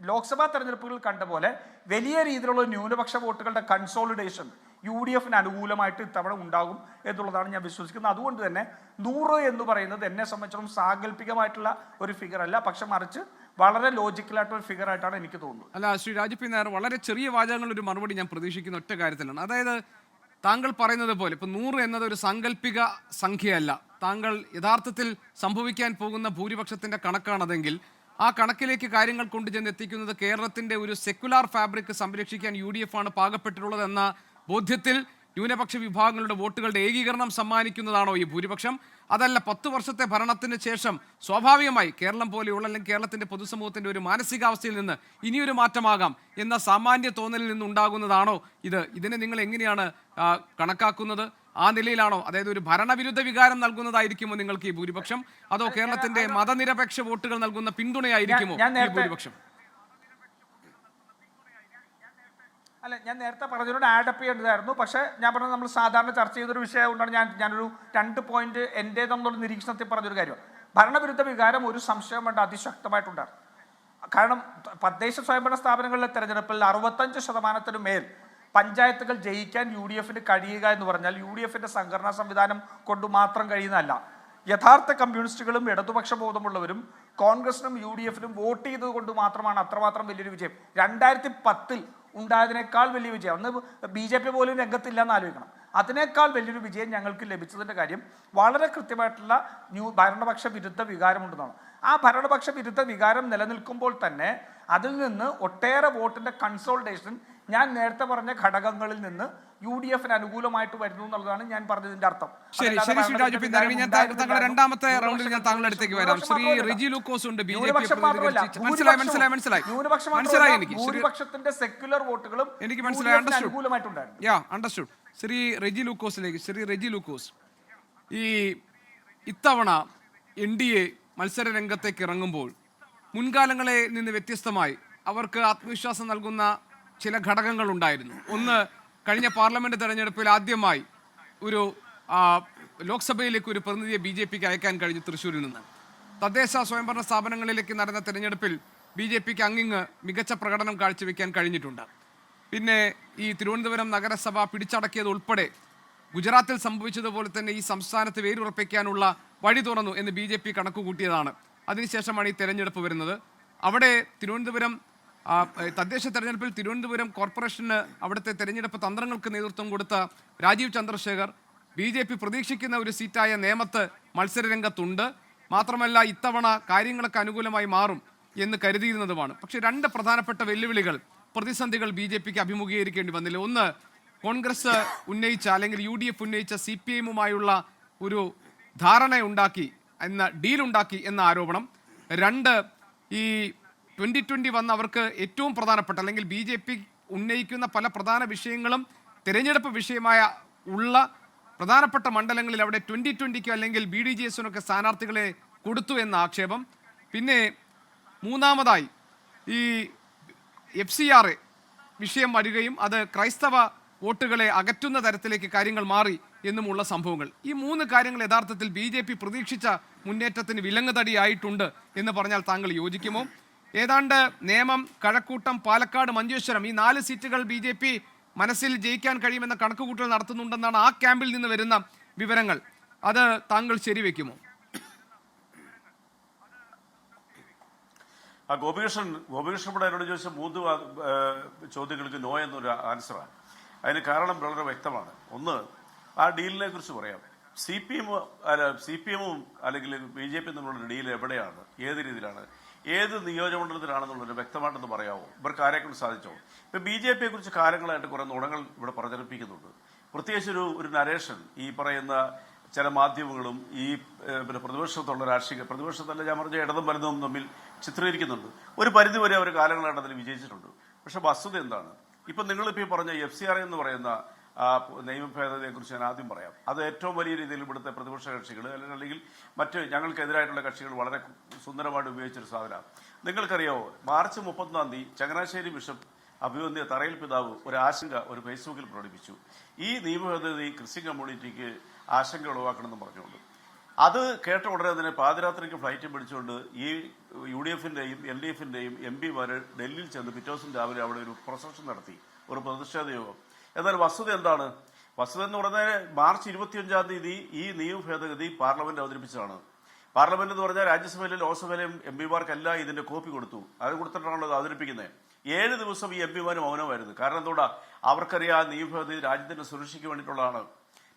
ലോക്സഭാ തെരഞ്ഞെടുപ്പുകൾ കണ്ട പോലെ വലിയ രീതിയിലുള്ള ന്യൂനപക്ഷ വോട്ടുകളുടെ കൺസോളിഡേഷൻ UDFന് അനുകൂലമായിട്ട് ഇത്തവണ ഉണ്ടാകും എന്നുള്ളതാണ് ഞാൻ വിശ്വസിക്കുന്നത്. അതുകൊണ്ട് തന്നെ 100 എന്ന് പറയുന്നത് എന്നെ സംബന്ധിച്ചിടത്തോളം സാങ്കല്പികമായിട്ടുള്ള ഒരു ഫിഗർ അല്ല, പക്ഷെ മറിച്ച് വളരെ ലോജിക്കലായിട്ടുള്ള ഫിഗർ ആയിട്ടാണ് എനിക്ക് തോന്നുന്നത്. അല്ല, ശ്രീ രാജു പി നായർ, വളരെ ചെറിയ വാചകങ്ങളിൽ ഒരു മറുപടി ഞാൻ പ്രതീക്ഷിക്കുന്ന ഒറ്റ കാര്യത്തിലാണ്. അതായത് താങ്കൾ പറയുന്നത് പോലെ ഇപ്പം 100 എന്നത് ഒരു സാങ്കല്പിക സംഖ്യയല്ല, താങ്കൾ യഥാർത്ഥത്തിൽ സംഭവിക്കാൻ പോകുന്ന ഭൂരിപക്ഷത്തിന്റെ കണക്കാണതെങ്കിൽ ആ കണക്കിലേക്ക് കാര്യങ്ങൾ കൊണ്ടുചെന്ന് എത്തിക്കുന്നത് കേരളത്തിന്റെ ഒരു സെക്യുലാർ ഫാബ്രിക് സംരക്ഷിക്കാൻ UDF ആണ് പാകപ്പെട്ടിട്ടുള്ളതെന്ന ബോധ്യത്തിൽ ന്യൂനപക്ഷ വിഭാഗങ്ങളുടെ വോട്ടുകളുടെ ഏകീകരണം സമ്മാനിക്കുന്നതാണോ ഈ ഭൂരിപക്ഷം? അതല്ല 10 വർഷത്തെ ഭരണത്തിന് ശേഷം സ്വാഭാവികമായി കേരളം പോലെയുള്ള അല്ലെങ്കിൽ കേരളത്തിന്റെ പൊതുസമൂഹത്തിന്റെ ഒരു മാനസികാവസ്ഥയിൽ നിന്ന് ഇനിയൊരു മാറ്റമാകാം എന്ന സാമാന്യ തോന്നലിൽ നിന്നുണ്ടാകുന്നതാണോ ഇത്? ഇതിനെ നിങ്ങൾ എങ്ങനെയാണ് കണക്കാക്കുന്നത്? ആ നിലയിലാണോ, അതായത് ഒരു ഭരണവിരുദ്ധ വികാരം നൽകുന്നതായിരിക്കുമോ നിങ്ങൾക്ക് ഈ ഭൂരിപക്ഷം, അതോ കേരളത്തിന്റെ മതനിരപേക്ഷ വോട്ടുകൾ നൽകുന്ന പിന്തുണയായിരിക്കുമോ ഈ ഭൂരിപക്ഷം? അല്ല, ഞാൻ നേരത്തെ പറഞ്ഞതിനോട് ആഡപ്പ് ചെയ്യേണ്ടതായിരുന്നു. പക്ഷേ ഞാൻ പറഞ്ഞത് നമ്മൾ സാധാരണ ചർച്ച ചെയ്തൊരു വിഷയം കൊണ്ടാണ് ഞാനൊരു 2 പോയിന്റ് എൻ്റേതെന്നുള്ള നിരീക്ഷണത്തിൽ പറഞ്ഞൊരു കാര്യമാണ്. ഭരണവിരുദ്ധ വികാരം ഒരു സംശയം വേണ്ട അതിശക്തമായിട്ടുണ്ടായിരുന്നു. കാരണം തദ്ദേശ സ്വയംഭരണ സ്ഥാപനങ്ങളിലെ തെരഞ്ഞെടുപ്പിൽ 65% മേൽ പഞ്ചായത്തുകൾ ജയിക്കാൻ UDFന് കഴിയുക എന്ന് പറഞ്ഞാൽ UDFന്റെ സംഘടനാ സംവിധാനം കൊണ്ട് മാത്രം കഴിയുന്നതല്ല. യഥാർത്ഥ കമ്മ്യൂണിസ്റ്റുകളും ഇടതുപക്ഷ ബോധമുള്ളവരും കോൺഗ്രസിനും UDFനും വോട്ട് ചെയ്തത് കൊണ്ട് മാത്രമാണ് അത്രമാത്രം വലിയൊരു വിജയം. 2010 ഉണ്ടായതിനേക്കാൾ വലിയ വിജയം, അന്ന് BJP പോലും രംഗത്തില്ല എന്ന് ആലോചിക്കണം. അതിനേക്കാൾ വലിയൊരു വിജയം ഞങ്ങൾക്ക് ലഭിച്ചതിൻ്റെ കാര്യം വളരെ കൃത്യമായിട്ടുള്ള ഭരണപക്ഷ വിരുദ്ധ വികാരമുണ്ടെന്നാണ്. ആ ഭരണപക്ഷ വിരുദ്ധ വികാരം നിലനിൽക്കുമ്പോൾ തന്നെ അതിൽ നിന്ന് ഒട്ടേറെ വോട്ടിൻ്റെ കൺസോൾട്ടേഷൻ ഞാൻ നേരത്തെ പറഞ്ഞ ഘടകങ്ങളിൽ നിന്ന് UDFന് അനുകൂലമായിട്ട് വരുന്നു എന്നുള്ളതാണ് ഞാൻ പറഞ്ഞതിന്റെ അർത്ഥം. ശരി ശരി ശ്രീ രാജു പി നായർ, ഞാൻ താങ്കളുടെ രണ്ടാമത്തെ റൗണ്ടിൽ ഞാൻ താങ്കളുടെ അടുത്തേക്ക് വരാം. ശ്രീ റെജി ലൂക്കോസ് ഉണ്ട്, ഭൂരിപക്ഷത്തിന്റെ സെക്യുലർ വോട്ടുകളും എനിക്ക് മനസ്സിലായി, അണ്ടർസ്റ്റുഡ്. ശ്രീ റെജി ലൂക്കോസിലേക്ക്. ശ്രീ റെജി ലൂക്കോസ്, ഈ ഇത്തവണ NDA മത്സര രംഗത്തേക്ക് ഇറങ്ങുമ്പോൾ മുൻകാലങ്ങളെ നിന്ന് വ്യത്യസ്തമായി അവർക്ക് ആത്മവിശ്വാസം നൽകുന്ന ചില ഘടകങ്ങൾ ഉണ്ടായിരുന്നു. ഒന്ന്, കഴിഞ്ഞ പാർലമെന്റ് തെരഞ്ഞെടുപ്പിൽ ആദ്യമായി ഒരു ലോക്സഭയിലേക്ക് ഒരു പ്രതിനിധിയെ BJPക്ക് അയക്കാൻ കഴിഞ്ഞു തൃശ്ശൂരിൽ നിന്ന്. തദ്ദേശ സ്വയംഭരണ സ്ഥാപനങ്ങളിലേക്ക് നടന്ന തെരഞ്ഞെടുപ്പിൽ BJPക്ക് അങ്ങിങ്ങ് മികച്ച പ്രകടനം കാഴ്ചവെക്കാൻ കഴിഞ്ഞിട്ടുണ്ട്. പിന്നെ ഈ തിരുവനന്തപുരം നഗരസഭ പിടിച്ചടക്കിയത് ഉൾപ്പെടെ ഗുജറാത്തിൽ സംഭവിച്ചതുപോലെ തന്നെ ഈ സംസ്ഥാനത്ത് വേരുറപ്പിക്കാനുള്ള വഴി തുറന്നു എന്ന് BJP കണക്കുകൂട്ടിയതാണ്. അതിനുശേഷമാണ് ഈ തെരഞ്ഞെടുപ്പ് വരുന്നത്. അവിടെ തിരുവനന്തപുരം തദ്ദേശ തെരഞ്ഞെടുപ്പിൽ തിരുവനന്തപുരം കോർപ്പറേഷന് അവിടുത്തെ തെരഞ്ഞെടുപ്പ് തന്ത്രങ്ങൾക്ക് നേതൃത്വം കൊടുത്ത രാജീവ് ചന്ദ്രശേഖർ BJP പ്രതീക്ഷിക്കുന്ന ഒരു സീറ്റായ നേമത്ത് മത്സരരംഗത്തുണ്ട്. മാത്രമല്ല ഇത്തവണ കാര്യങ്ങളൊക്കെ അനുകൂലമായി മാറും എന്ന് കരുതിയിരുന്നതുമാണ്. പക്ഷേ രണ്ട് പ്രധാനപ്പെട്ട വെല്ലുവിളികൾ, പ്രതിസന്ധികൾ BJPക്ക് അഭിമുഖീകരിക്കേണ്ടി വന്നില്ല. ഒന്ന്, കോൺഗ്രസ് ഉന്നയിച്ച അല്ലെങ്കിൽ UDF ഉന്നയിച്ച CPIയുമായുള്ള ഒരു ധാരണയുണ്ടാക്കി ഡീലുണ്ടാക്കി എന്ന ആരോപണം. രണ്ട്, ഈ 2020 വന്ന അവർക്ക് ഏറ്റവും പ്രധാനപ്പെട്ട അല്ലെങ്കിൽ BJP ഉന്നയിക്കുന്ന പല പ്രധാന വിഷയങ്ങളും തിരഞ്ഞെടുപ്പ് വിഷയമായ ഉള്ള പ്രധാനപ്പെട്ട മണ്ഡലങ്ങളിൽ അവിടെ 2020 അല്ലെങ്കിൽ BDJSനൊക്കെ സ്ഥാനാർത്ഥികളെ കൊടുത്തു എന്ന ആക്ഷേപം. പിന്നെ മൂന്നാമതായി ഈ FCRA വിഷയം വരികയും അത് ക്രൈസ്തവ വോട്ടുകളെ അകറ്റുന്ന തരത്തിലേക്ക് കാര്യങ്ങൾ മാറി എന്നുമുള്ള സംഭവങ്ങൾ. ഈ മൂന്ന് കാര്യങ്ങൾ യഥാർത്ഥത്തിൽ BJP പ്രതീക്ഷിച്ച മുന്നേറ്റത്തിന് വിലങ്ങുതടിയായിട്ടുണ്ട് എന്ന് പറഞ്ഞാൽ താങ്കൾ യോജിക്കുമോ? ഏതാണ്ട് നേമം, കഴക്കൂട്ടം, പാലക്കാട്, മഞ്ചേശ്വരം ഈ 4 സീറ്റുകൾ BJP മനസ്സിൽ ജയിക്കാൻ കഴിയുമെന്ന കണക്കുകൂട്ടൽ നടത്തുന്നുണ്ടെന്നാണ് ആ ക്യാമ്പിൽ നിന്ന് വരുന്ന വിവരങ്ങൾ. അത് താങ്കൾ ശരിവെക്കുമോ? ഗോപികൃഷ്ണൻ ഇവിടെ എന്നോട് ചോദിച്ച 3 ചോദ്യങ്ങൾക്ക് നോ എന്നൊരു ആൻസറാണ്. അതിന് കാരണം വളരെ വ്യക്തമാണ്. ഒന്ന്, ആ ഡീലിനെ കുറിച്ച് പറയാം. CPM-ഉം അല്ലെങ്കിൽ BJP തമ്മിലുള്ള ഡീൽ എവിടെയാണ്, ഏത് രീതിയിലാണ്, ഏത് നിയോജകമണ്ഡലത്തിലാണെന്നുള്ളത് വ്യക്തമായിട്ടൊന്ന് പറയാമോ? ഇവർക്ക് ആരെക്കൊണ്ട് സാധിച്ചോ? ഇപ്പം BJPയെ കുറിച്ച് കാലങ്ങളായിട്ട് കുറെ നുണകൾ ഇവിടെ പ്രചരിപ്പിക്കുന്നുണ്ട്. പ്രത്യേകിച്ച് ഒരു നരേഷൻ ഈ പറയുന്ന ചില മാധ്യമങ്ങളും ഈ പിന്നെ പ്രതിപക്ഷത്തുള്ള പ്രതിപക്ഷത്തല്ല, ഞാൻ പറഞ്ഞ ഇടതും വലുതും തമ്മിൽ ചിത്രീകരിക്കുന്നുണ്ട്. ഒരു പരിധിവരെ അവർ കാലങ്ങളായിട്ട് അതിൽ വിജയിച്ചിട്ടുണ്ട്. പക്ഷെ വസ്തുത എന്താണ്? ഇപ്പം നിങ്ങളിപ്പോൾ ഈ പറഞ്ഞ FCRA എന്ന് പറയുന്ന നിയമഭേദഗതിയെ കുറിച്ച് ഞാൻ ആദ്യം പറയാം. അത് ഏറ്റവും വലിയ രീതിയിൽ ഇവിടുത്തെ പ്രതിപക്ഷ കക്ഷികൾ അല്ലെങ്കിൽ മറ്റ് ഞങ്ങൾക്കെതിരായിട്ടുള്ള കക്ഷികൾ വളരെ സുന്ദരമായിട്ട് ഉപയോഗിച്ചൊരു സാധനമാണ്. നിങ്ങൾക്കറിയാമോ, മാർച്ച് 30 ചങ്ങനാശ്ശേരി ബിഷപ്പ് അഭിവന്ധ്യ തറയിൽ പിതാവ് ഒരു ഫേസ്ബുക്കിൽ പ്രകടിപ്പിച്ചു. ഈ നിയമഭേദഗതി ക്രിസ്ത്യൻ കമ്മ്യൂണിറ്റിക്ക് ആശങ്ക ഉളവാക്കണമെന്ന് പറഞ്ഞുകൊണ്ട്. അത് കേട്ട ഉടനെ തന്നെ പാതിരാത്രിക്ക് ഫ്ലൈറ്റ് പിടിച്ചുകൊണ്ട് ഈ UDF-ന്റെയും LDF-ന്റെയും MP-മാർ ഡൽഹിയിൽ ചെന്ന് പിറ്റേ ദിവസം രാവിലെ അവിടെ ഒരു പ്രൊസഷൻ നടത്തി, ഒരു പ്രതിഷേധ യോഗം. എന്നാൽ വസ്തുത എന്താണ്? വസ്തുത എന്ന് പറഞ്ഞാൽ മാർച്ച് 25 ഈ നിയമ ഭേദഗതി പാർലമെന്റ് അവതരിപ്പിച്ചതാണ്. പാർലമെന്റ് എന്ന് പറഞ്ഞാൽ രാജ്യസഭയിലും ലോക്സഭയിലും MP-മാർക്കെല്ലാം ഇതിന്റെ കോപ്പി കൊടുത്തു. അത് കൊടുത്തിട്ടാണല്ലോ ഇത് അവതരിപ്പിക്കുന്നത്. 7 ദിവസം ഈ MP-മാർ മൗനമായിരുന്നു. കാരണം എന്തുകൊണ്ടാ? അവർക്കറിയാം നിയമ ഭേദഗതി രാജ്യത്തിന്റെ സുരക്ഷയ്ക്ക് വേണ്ടിയിട്ടുള്ളതാണ്.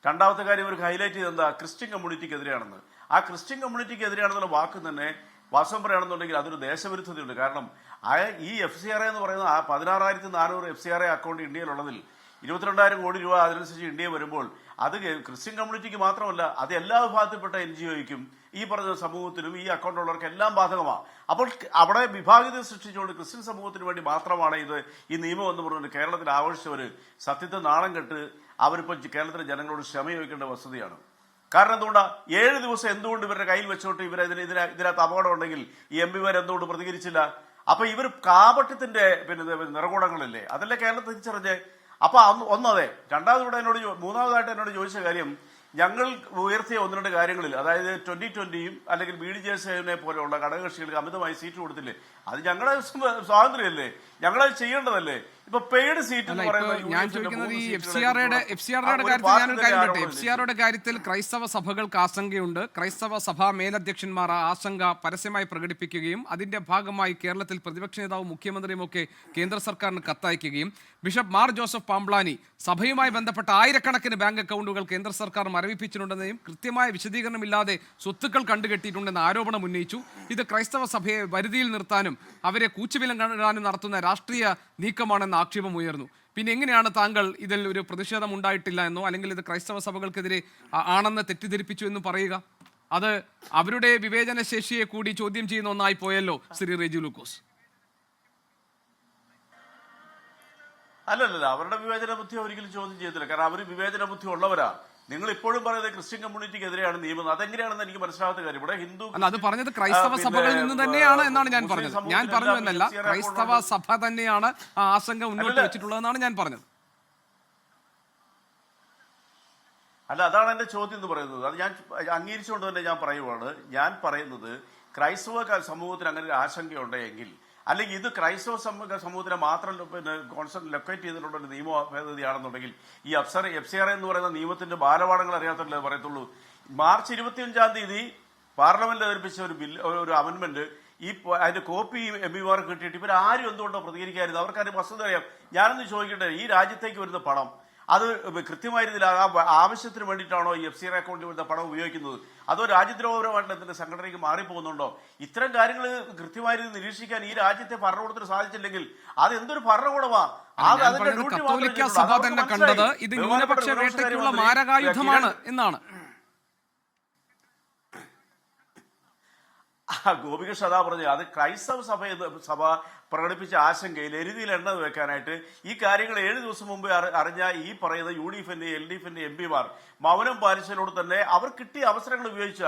രണ്ടാമത്തെ കാര്യം ഇവർക്ക് ഹൈലൈറ്റ് ചെയ്ത് എന്താ? ക്രിസ്ത്യൻ കമ്മ്യൂണിറ്റിക്ക് എതിരെയാണെന്ന്. ആ ക്രിസ്ത്യൻ കമ്മ്യൂണിറ്റിക്ക് എതിരെയാണെന്നുള്ള വാക്ക് തന്നെ വാസ്തവം പറയുകയാണെന്നുണ്ടെങ്കിൽ അതൊരു ദേശവിരുദ്ധതയുണ്ട്. കാരണം ഈ FCRA എന്ന് പറയുന്ന 16,400 FCRA അക്കൗണ്ട് ഇന്ത്യയിലുള്ളതിൽ 22,000 കോടി രൂപ അതിനനുസരിച്ച് ഇന്ത്യ വരുമ്പോൾ അത് ക്രിസ്ത്യൻ കമ്മ്യൂണിറ്റിക്ക് മാത്രമല്ല, അത് എല്ലാ വിഭാഗത്തിൽപ്പെട്ട NGOയ്ക്കും ഈ പറഞ്ഞ സമൂഹത്തിനും ഈ അക്കൗണ്ട് ഉള്ളവർക്ക് എല്ലാം ബാധകമാണ്. അപ്പോൾ അവിടെ വിഭാഗീയത സൃഷ്ടിച്ചുകൊണ്ട് ക്രിസ്ത്യൻ സമൂഹത്തിന് വേണ്ടി മാത്രമാണ് ഈ നിയമം എന്ന് പറഞ്ഞുകൊണ്ട് കേരളത്തിൽ ആവശ്യവർ സത്യത്തെ നാണം കെട്ട് അവരിപ്പോൾ കേരളത്തിലെ ജനങ്ങളോട് ക്ഷമ ചോദിക്കേണ്ട വസ്തുതയാണ്. കാരണം എന്തുകൊണ്ടാ 7 ദിവസം എന്തുകൊണ്ട് ഇവരുടെ കയ്യിൽ വെച്ചോട്ട് ഇതിനകത്ത് അപകടം ഉണ്ടെങ്കിൽ ഈ MP-മാർ എന്തുകൊണ്ട് പ്രതികരിച്ചില്ല? അപ്പൊ ഇവർ കാപട്യത്തിന്റെ നിറകൂടങ്ങളല്ലേ? അതല്ലേ കേരളത്തിൽ തിരിച്ചറിഞ്ഞ്. അപ്പൊ ഒന്നതെ. മൂന്നാമതായിട്ട് എന്നോട് ചോദിച്ച കാര്യം, ഞങ്ങൾ ഉയർത്തിയ 1-2 കാര്യങ്ങളിൽ, അതായത് 2020യും അല്ലെങ്കിൽ BDJSനെ പോലെയുള്ള ഘടകകക്ഷികൾക്ക് അമിതമായി സീറ്റ് കൊടുത്തില്ലേ? അത് ഞങ്ങളുടെ സ്വാതന്ത്ര്യമല്ലേ, ഞങ്ങളത് ചെയ്യേണ്ടതല്ലേ? ഇപ്പൊ പെയ്ഡ് സീറ്റ് ഞാൻ ചോദിക്കുന്നത് ഈ FCRAയുടെ കാര്യത്തിൽ ഞാനൊരു കാര്യം പറയട്ടെ. FCRAയുടെ കാര്യത്തിൽ ക്രൈസ്തവ സഭകൾക്ക് ആശങ്കയുണ്ട്. ക്രൈസ്തവ സഭാ മേലധ്യക്ഷന്മാർ ആ ആശങ്ക പരസ്യമായി പ്രകടിപ്പിക്കുകയും അതിന്റെ ഭാഗമായി കേരളത്തിൽ പ്രതിപക്ഷ നേതാവും മുഖ്യമന്ത്രിയും ഒക്കെ കേന്ദ്ര സർക്കാരിന് കത്തയക്കുകയും ബിഷപ്പ് മാർ ജോസഫ് പാംപ്ലാനി സഭയുമായി ബന്ധപ്പെട്ട ആയിരക്കണക്കിന് ബാങ്ക് അക്കൗണ്ടുകൾ കേന്ദ്ര സർക്കാർ മരവിപ്പിച്ചിട്ടുണ്ടെന്നും കൃത്യമായ വിശദീകരണമില്ലാതെ സ്വത്തുക്കൾ കണ്ടുകെട്ടിയിട്ടുണ്ടെന്ന് ആരോപണം ഉന്നയിച്ചു. ഇത് ക്രൈസ്തവ സഭയെ വരുതിയിൽ നിർത്താനും അവരെ കൂച്ചുവിലം കാണാനും നടത്തുന്ന രാഷ്ട്രീയ നീക്കമാണെന്ന് ആക്ഷേപം ഉയർന്നു. പിന്നെ എങ്ങനെയാണ് താങ്കൾ ഇതിൽ ഒരു പ്രതിഷേധം ഉണ്ടായിട്ടില്ല എന്നോ അല്ലെങ്കിൽ ഇത് ക്രൈസ്തവ സഭകൾക്കെതിരെ ആണെന്ന് തെറ്റിദ്ധരിപ്പിച്ചു എന്ന് പറയുക? അത് അവരുടെ വിവേചന ശേഷിയെ കൂടി ചോദ്യം ചെയ്യുന്ന ഒന്നായി പോയല്ലോ ശ്രീ റെജി ലൂക്കോസ്. അല്ലല്ല, അവരുടെ വിവേചന ബുദ്ധി ഒരിക്കലും ചോദ്യം ചെയ്തില്ല. കാരണം അവർ വിവേചന ബുദ്ധി ഉള്ളവരാ. നിങ്ങൾ ഇപ്പോഴും പറയുന്നത് ക്രിസ്ത്യൻ കമ്മ്യൂണിറ്റിക്ക് എതിരെയാണ് നിയമം. അതെങ്ങനെയാണെന്ന് എനിക്ക് മനസ്സിലാവാത്ത കാര്യം. ഇവിടെ ഹിന്ദു അത് പറഞ്ഞത് ക്രൈസ്തവ സഭകളിൽ നിന്ന് തന്നെയാണ് എന്നാണ് ഞാൻ പറഞ്ഞത്. ഞാൻ പറഞ്ഞു എന്നല്ല, ക്രൈസ്തവ സഭ തന്നെയാണ് ആ ആശങ്ക മുന്നോട്ട് വെച്ചിട്ടുള്ളതെന്നാണ് ഞാൻ പറഞ്ഞത്. അല്ല, അതാണ് എന്റെ ചോദ്യം എന്ന് പറയുന്നത്. അത് ഞാൻ അംഗീകരിച്ചുകൊണ്ട് തന്നെ ഞാൻ പറയുവാണ്. ഞാൻ പറയുന്നത് ക്രൈസ്തവ സമൂഹത്തിന് അങ്ങനെ ഒരു ആശങ്കയുണ്ടെങ്കിൽ അല്ലെങ്കിൽ ഇത് ക്രൈസ്തവ സമൂഹത്തിനെ മാത്രം ലൊക്കേറ്റ് ചെയ്തിട്ടുള്ള ഒരു നിയമ ഭേദഗതിയാണെന്നുണ്ടെങ്കിൽ ഈ FCRA എന്ന് പറയുന്ന നിയമത്തിന്റെ ബാലപാഠങ്ങൾ അറിയാത്തല്ലേ പറയത്തുള്ളൂ. മാർച്ച് 25-ാം തീയതി പാർലമെന്റിൽ അവതരിപ്പിച്ച ഒരു ഒരു അമെന്റ്മെന്റ് അതിന്റെ കോപ്പി MP-മാർക്ക് കിട്ടിയിട്ട് ഇവർ ആരും എന്തുകൊണ്ടോ പ്രതികരിക്കായിരുന്നു? അവർക്കാരും വസ്തുത അറിയാം. ഞാനൊന്ന് ചോദിക്കട്ടെ, ഈ രാജ്യത്തേക്ക് വരുന്ന പണം അത് കൃത്യമായ രീതിയിൽ ആവശ്യത്തിന് വേണ്ടിയിട്ടാണോ ഈ FCRA അക്കൗണ്ടിൽ വരുന്ന പണം ഉപയോഗിക്കുന്നത്? അതോ രാജ്യദ്രോഹപരമായിട്ട് എന്തിന്റെ സംഘടനയ്ക്ക് മാറിപ്പോകുന്നുണ്ടോ? ഇത്തരം കാര്യങ്ങൾ കൃത്യമായ രീതിയിൽ നിരീക്ഷിക്കാൻ ഈ രാജ്യത്തെ ഭരണകൂടത്തിന് സാധിച്ചില്ലെങ്കിൽ അത് എന്തൊരു ഭരണകൂടമാ? കത്തോലിക്ക സഭ തന്നെ കണ്ടത് ഇത് ന്യൂനപക്ഷ വേട്ടയ്ക്കുള്ള മാരകായുധമാണ് എന്നാണ്. ഗോപികൃഷ്ണ അതാ പറഞ്ഞു, അത് ക്രൈസ്തവ സഭ പ്രകടിപ്പിച്ച ആശങ്കയിൽ എരുതിയിൽ എണ്ണ വെക്കാനായിട്ട് ഈ കാര്യങ്ങൾ 7 ദിവസം മുമ്പ് അറിഞ്ഞ ഈ പറയുന്ന UDF-ന്റെ LDF-ന്റെ MP-മാർ മൗനം പാലിച്ചതിനോട് തന്നെ അവർ കിട്ടിയ അവസരങ്ങൾ ഉപയോഗിച്ച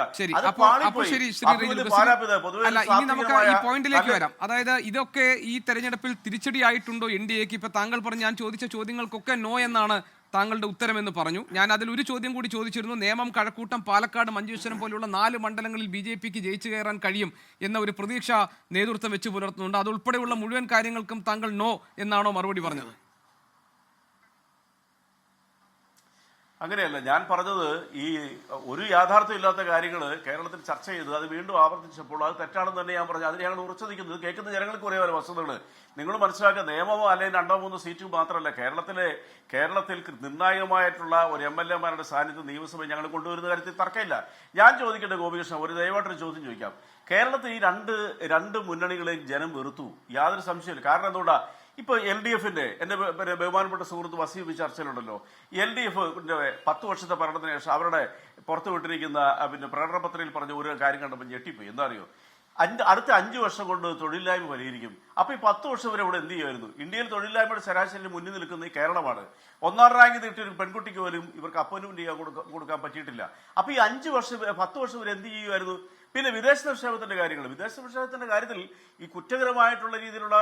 പോയിന്റിലേക്ക് വരാം. അതായത് ഇതൊക്കെ ഈ തെരഞ്ഞെടുപ്പിൽ തിരിച്ചടിയായിട്ടുണ്ടോ NDAക്ക്? ഇപ്പൊ താങ്കൾ പറഞ്ഞു, ഞാൻ ചോദിച്ച ചോദ്യങ്ങൾക്കൊക്കെ നോ എന്നാണ് താങ്കളുടെ ഉത്തരമെന്ന് പറഞ്ഞു. ഞാൻ അതിൽ ഒരു ചോദ്യം കൂടി ചോദിച്ചിരുന്നു. നേമം, കഴക്കൂട്ടം, പാലക്കാട്, മഞ്ചേശ്വരം പോലുള്ള 4 മണ്ഡലങ്ങളിൽ BJPക്ക് ജയിച്ചു കയറാൻ കഴിയും എന്ന ഒരു പ്രതീക്ഷ നേതൃത്വം വെച്ച് പുലർത്തുന്നുണ്ട്. അതുൾപ്പെടെയുള്ള മുഴുവൻ കാര്യങ്ങൾക്കും താങ്കൾ നോ എന്നാണോ മറുപടി പറഞ്ഞത്? അങ്ങനെയല്ല ഞാൻ പറഞ്ഞത്. ഈ ഒരു യാഥാർത്ഥ്യം ഇല്ലാത്ത കാര്യങ്ങൾ കേരളത്തിൽ ചർച്ച ചെയ്ത് അത് വീണ്ടും ആവർത്തിച്ചപ്പോൾ അത് തെറ്റാണെന്ന് തന്നെ ഞാൻ പറഞ്ഞു. അതിന് ഞങ്ങൾ ഉറച്ചു നിൽക്കുന്നത്. കേൾക്കുന്ന ജനങ്ങൾക്ക് ഒരേ വസ്തുതകൾ നിങ്ങൾ മനസ്സിലാക്കുക. നിയമമോ അല്ലെങ്കിൽ 2-3 സീറ്റ് മാത്രമല്ല, കേരളത്തിൽ നിർണായകമായിട്ടുള്ള ഒരു MLA-മാരുടെ സാന്നിധ്യം നിയമസഭയിൽ ഞങ്ങൾ കൊണ്ടുവരുന്ന കാര്യത്തിൽ തർക്കമില്ല. ഞാൻ ചോദിക്കട്ടെ ഗോപികൃഷ്ണൻ, ഒരു ദയവായിട്ടൊരു ചോദ്യം ചോദിക്കാം. കേരളത്തിൽ ഈ രണ്ട് മുന്നണികളെയും ജനം വെറുത്തു, യാതൊരു സംശയമില്ല. കാരണം എന്തുകൊണ്ടാ? ഇപ്പൊ LDF-ന്റെ എന്റെ ബഹുമാനപ്പെട്ട സുഹൃത്ത് വസീഫ് ചർച്ചയിലുണ്ടല്ലോ, LDF-ന്റെ 10 വർഷത്തെ ഭരണത്തിന് ശേഷം അവരുടെ പുറത്തുവിട്ടിരിക്കുന്ന പ്രകടന പത്രികയിൽ പറഞ്ഞ ഒരു കാര്യം കണ്ടപ്പോൾ ഞെട്ടിപ്പോയി. എന്താ അറിയോ? അടുത്ത 5 വർഷം കൊണ്ട് തൊഴിലില്ലായ്മ പരിഹരിക്കും. അപ്പൊ ഈ 10 വർഷം വരെ ഇവിടെ എന്ത് ചെയ്യുമായിരുന്നു? ഇന്ത്യയിൽ തൊഴിലില്ലായ്മയുടെ ശരാശരി മുന്നിൽ നിൽക്കുന്ന ഈ കേരളമാണ്. 1ാം റാങ്ക് കിട്ടിയ ഒരു പെൺകുട്ടിക്ക് പോലും ഇവർക്ക് അപ്പോയിന്റ്മെന്റ് ചെയ്യാൻ കൊടുക്കാൻ പറ്റിയിട്ടില്ല. അപ്പൊ ഈ 10 വർഷം വരെ എന്ത് ചെയ്യുമായിരുന്നു? പിന്നെ വിദേശ നിക്ഷേപത്തിന്റെ കാര്യത്തിൽ ഈ കുറ്റകരമായിട്ടുള്ള രീതിയിലുള്ള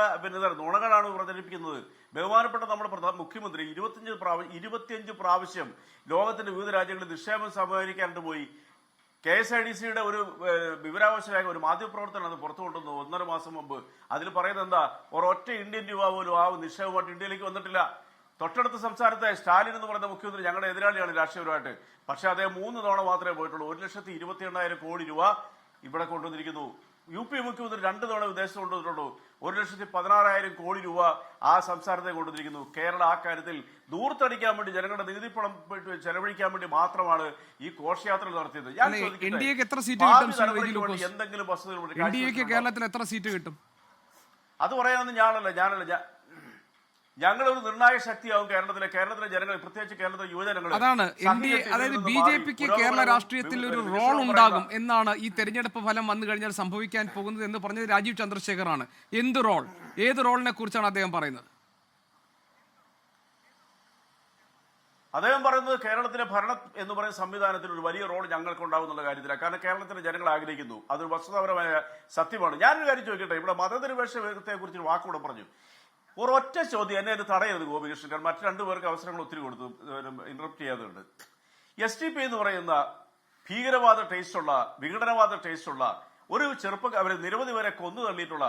നുണകളാണ് പ്രചരിപ്പിക്കുന്നത്. ബഹുമാനപ്പെട്ട നമ്മുടെ മുഖ്യമന്ത്രി 25 പ്രാവശ്യം ലോകത്തിന്റെ വിവിധ രാജ്യങ്ങളിൽ നിക്ഷേപം സമാഹരിക്കാനായിട്ട് പോയി. KSIDCയുടെ ഒരു വിവരാവകാശ രേഖ ഒരു മാധ്യമപ്രവർത്തനം അത് പുറത്തു കൊണ്ടുവന്നു 1.5 മാസം മുമ്പ്. അതിൽ പറയുന്നത് എന്താ? ഒരൊറ്റ ഇന്ത്യൻ രൂപ പോലും ആ നിക്ഷേപമായിട്ട് ഇന്ത്യയിലേക്ക് വന്നിട്ടില്ല. തൊട്ടടുത്ത സംസ്ഥാനത്തെ സ്റ്റാലിൻ എന്ന് പറയുന്ന മുഖ്യമന്ത്രി ഞങ്ങളുടെ എതിരാളിയാണ് രാഷ്ട്രീയപരമായിട്ട്. പക്ഷെ അദ്ദേഹം 3 തവണ മാത്രമേ പോയിട്ടുള്ളൂ. 1,28,000 കോടി രൂപ ഇവിടെ കൊണ്ടുവന്നിരിക്കുന്നു. UP മുഖ്യമന്ത്രി 2 തവണ വിദേശത്ത് കൊണ്ടുവന്നിട്ടുള്ളൂ. 1,16,000 കോടി രൂപ ആ സംസ്ഥാനത്തെ കൊണ്ടുവന്നിരിക്കുന്നു. കേരളം ആ കാര്യത്തിൽ ദൂർത്തടിക്കാൻ വേണ്ടി ജനങ്ങളുടെ നികുതിപ്പണം ചെലവഴിക്കാൻ വേണ്ടി മാത്രമാണ് ഈ ഘോഷയാത്ര നടത്തിയത്. ഞാൻ എന്തെങ്കിലും വസ്തുതകൾ കേരളത്തിൽ എത്ര സീറ്റ് കിട്ടും അത് പറയാനൊന്നും ഞാനല്ല. ഞങ്ങളൊരു നിർണായക ശക്തിയാവും കേരളത്തിലെ ജനങ്ങൾ, പ്രത്യേകിച്ച് കേരളത്തിലെ യുവജനങ്ങൾ. അതാണ് അതായത് BJPക്ക് കേരള രാഷ്ട്രീയത്തിൽ ഒരു റോൾ ഉണ്ടാകും എന്നാണ് ഈ തെരഞ്ഞെടുപ്പ് ഫലം വന്നു കഴിഞ്ഞാൽ സംഭവിക്കാൻ പോകുന്നത് എന്ന് പറഞ്ഞത് രാജീവ് ചന്ദ്രശേഖറാണ്. എന്ത് റോൾ, ഏത് റോളിനെ കുറിച്ചാണ് അദ്ദേഹം പറയുന്നത്? അദ്ദേഹം പറയുന്നത് കേരളത്തിലെ ഭരണം എന്ന് പറയുന്ന സംവിധാനത്തിൽ ഒരു വലിയ റോൾ ഞങ്ങൾക്ക് ഉണ്ടാകുന്നുള്ള കാര്യത്തിലാണ്. കാരണം കേരളത്തിലെ ജനങ്ങൾ ആഗ്രഹിക്കുന്നു. അതൊരു വസ്തുതാപരമായ സത്യമാണ്. ഞാനൊരു കാര്യം ചോദിക്കട്ടെ, ഇവിടെ മതനിരപേക്ഷത്തെ കുറിച്ച് വാക്കുകൂടെ പറഞ്ഞു. ഒരൊറ്റ ചോദ്യം, എന്നെ അത് തടയരുത് ഗോപികൃഷ്ണൻ, കാരണം മറ്റു 2 പേർക്ക് അവസരങ്ങൾ ഒത്തിരി കൊടുത്തു, ഇന്ററപ്റ്റ് ചെയ്യാതുണ്ട്. SDP എന്ന് പറയുന്ന ഭീകരവാദ ടേസ്റ്റുള്ള, വിഘടനവാദ ടേസ്റ്റുള്ള ഒരു അവരെ നിരവധി പേരെ കൊന്നു തള്ളിയിട്ടുള്ള,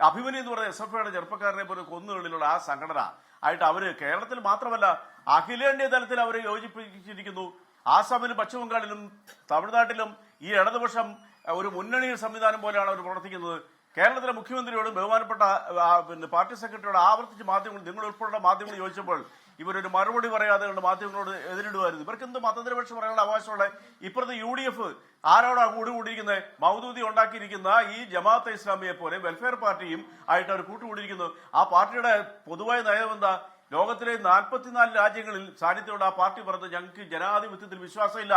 അഭിമന്യു എന്ന് പറയുന്ന SFIയുടെ ചെറുപ്പക്കാരനെ പോലും കൊന്നു തള്ളിയിട്ടുള്ള ആ സംഘടന ആയിട്ട് അവര് കേരളത്തിൽ മാത്രമല്ല അഖിലേന്ത്യാ തലത്തിൽ അവരെ യോജിപ്പിച്ചിരിക്കുന്നു. ആസാമിലും പശ്ചിമ ബംഗാളിലും തമിഴ്നാട്ടിലും ഈ ഇടതുപക്ഷം ഒരു മുന്നണി സംവിധാനം പോലെയാണ് അവർ പ്രവർത്തിക്കുന്നത്. കേരളത്തിലെ മുഖ്യമന്ത്രിയോടും ബഹുമാനപ്പെട്ട പാർട്ടി സെക്രട്ടറിയോട് ആവർത്തിച്ച് മാധ്യമങ്ങൾ, നിങ്ങൾ ഉൾപ്പെടെയുള്ള മാധ്യമങ്ങൾ ചോദിച്ചപ്പോൾ ഇവരൊരു മറുപടി പറയാതെ മാധ്യമങ്ങളോട് എതിരിടുമായിരുന്നു. ഇവർക്ക് എന്ത് മതനിരപേക്ഷ പറയാനുള്ള അവകാശമുള്ള? ഇപ്പുറത്തെ UDF ആരോടാണ് കൂടിയിരിക്കുന്നത്? മൗദൂദി ഉണ്ടാക്കിയിരിക്കുന്ന ഈ ജമാഅത്തെ ഇസ്ലാമിയെ പോലെ വെൽഫെയർ പാർട്ടിയും ആയിട്ട് അവർ കൂട്ടുകൂടിയിരിക്കുന്നു. ആ പാർട്ടിയുടെ പൊതുവായ നയം എന്താ? ലോകത്തിലെ 44 രാജ്യങ്ങളിൽ സാന്നിധ്യമുള്ള ആ പാർട്ടി പറഞ്ഞത് ഞങ്ങൾക്ക് ജനാധിപത്യത്തിൽ വിശ്വാസമില്ല,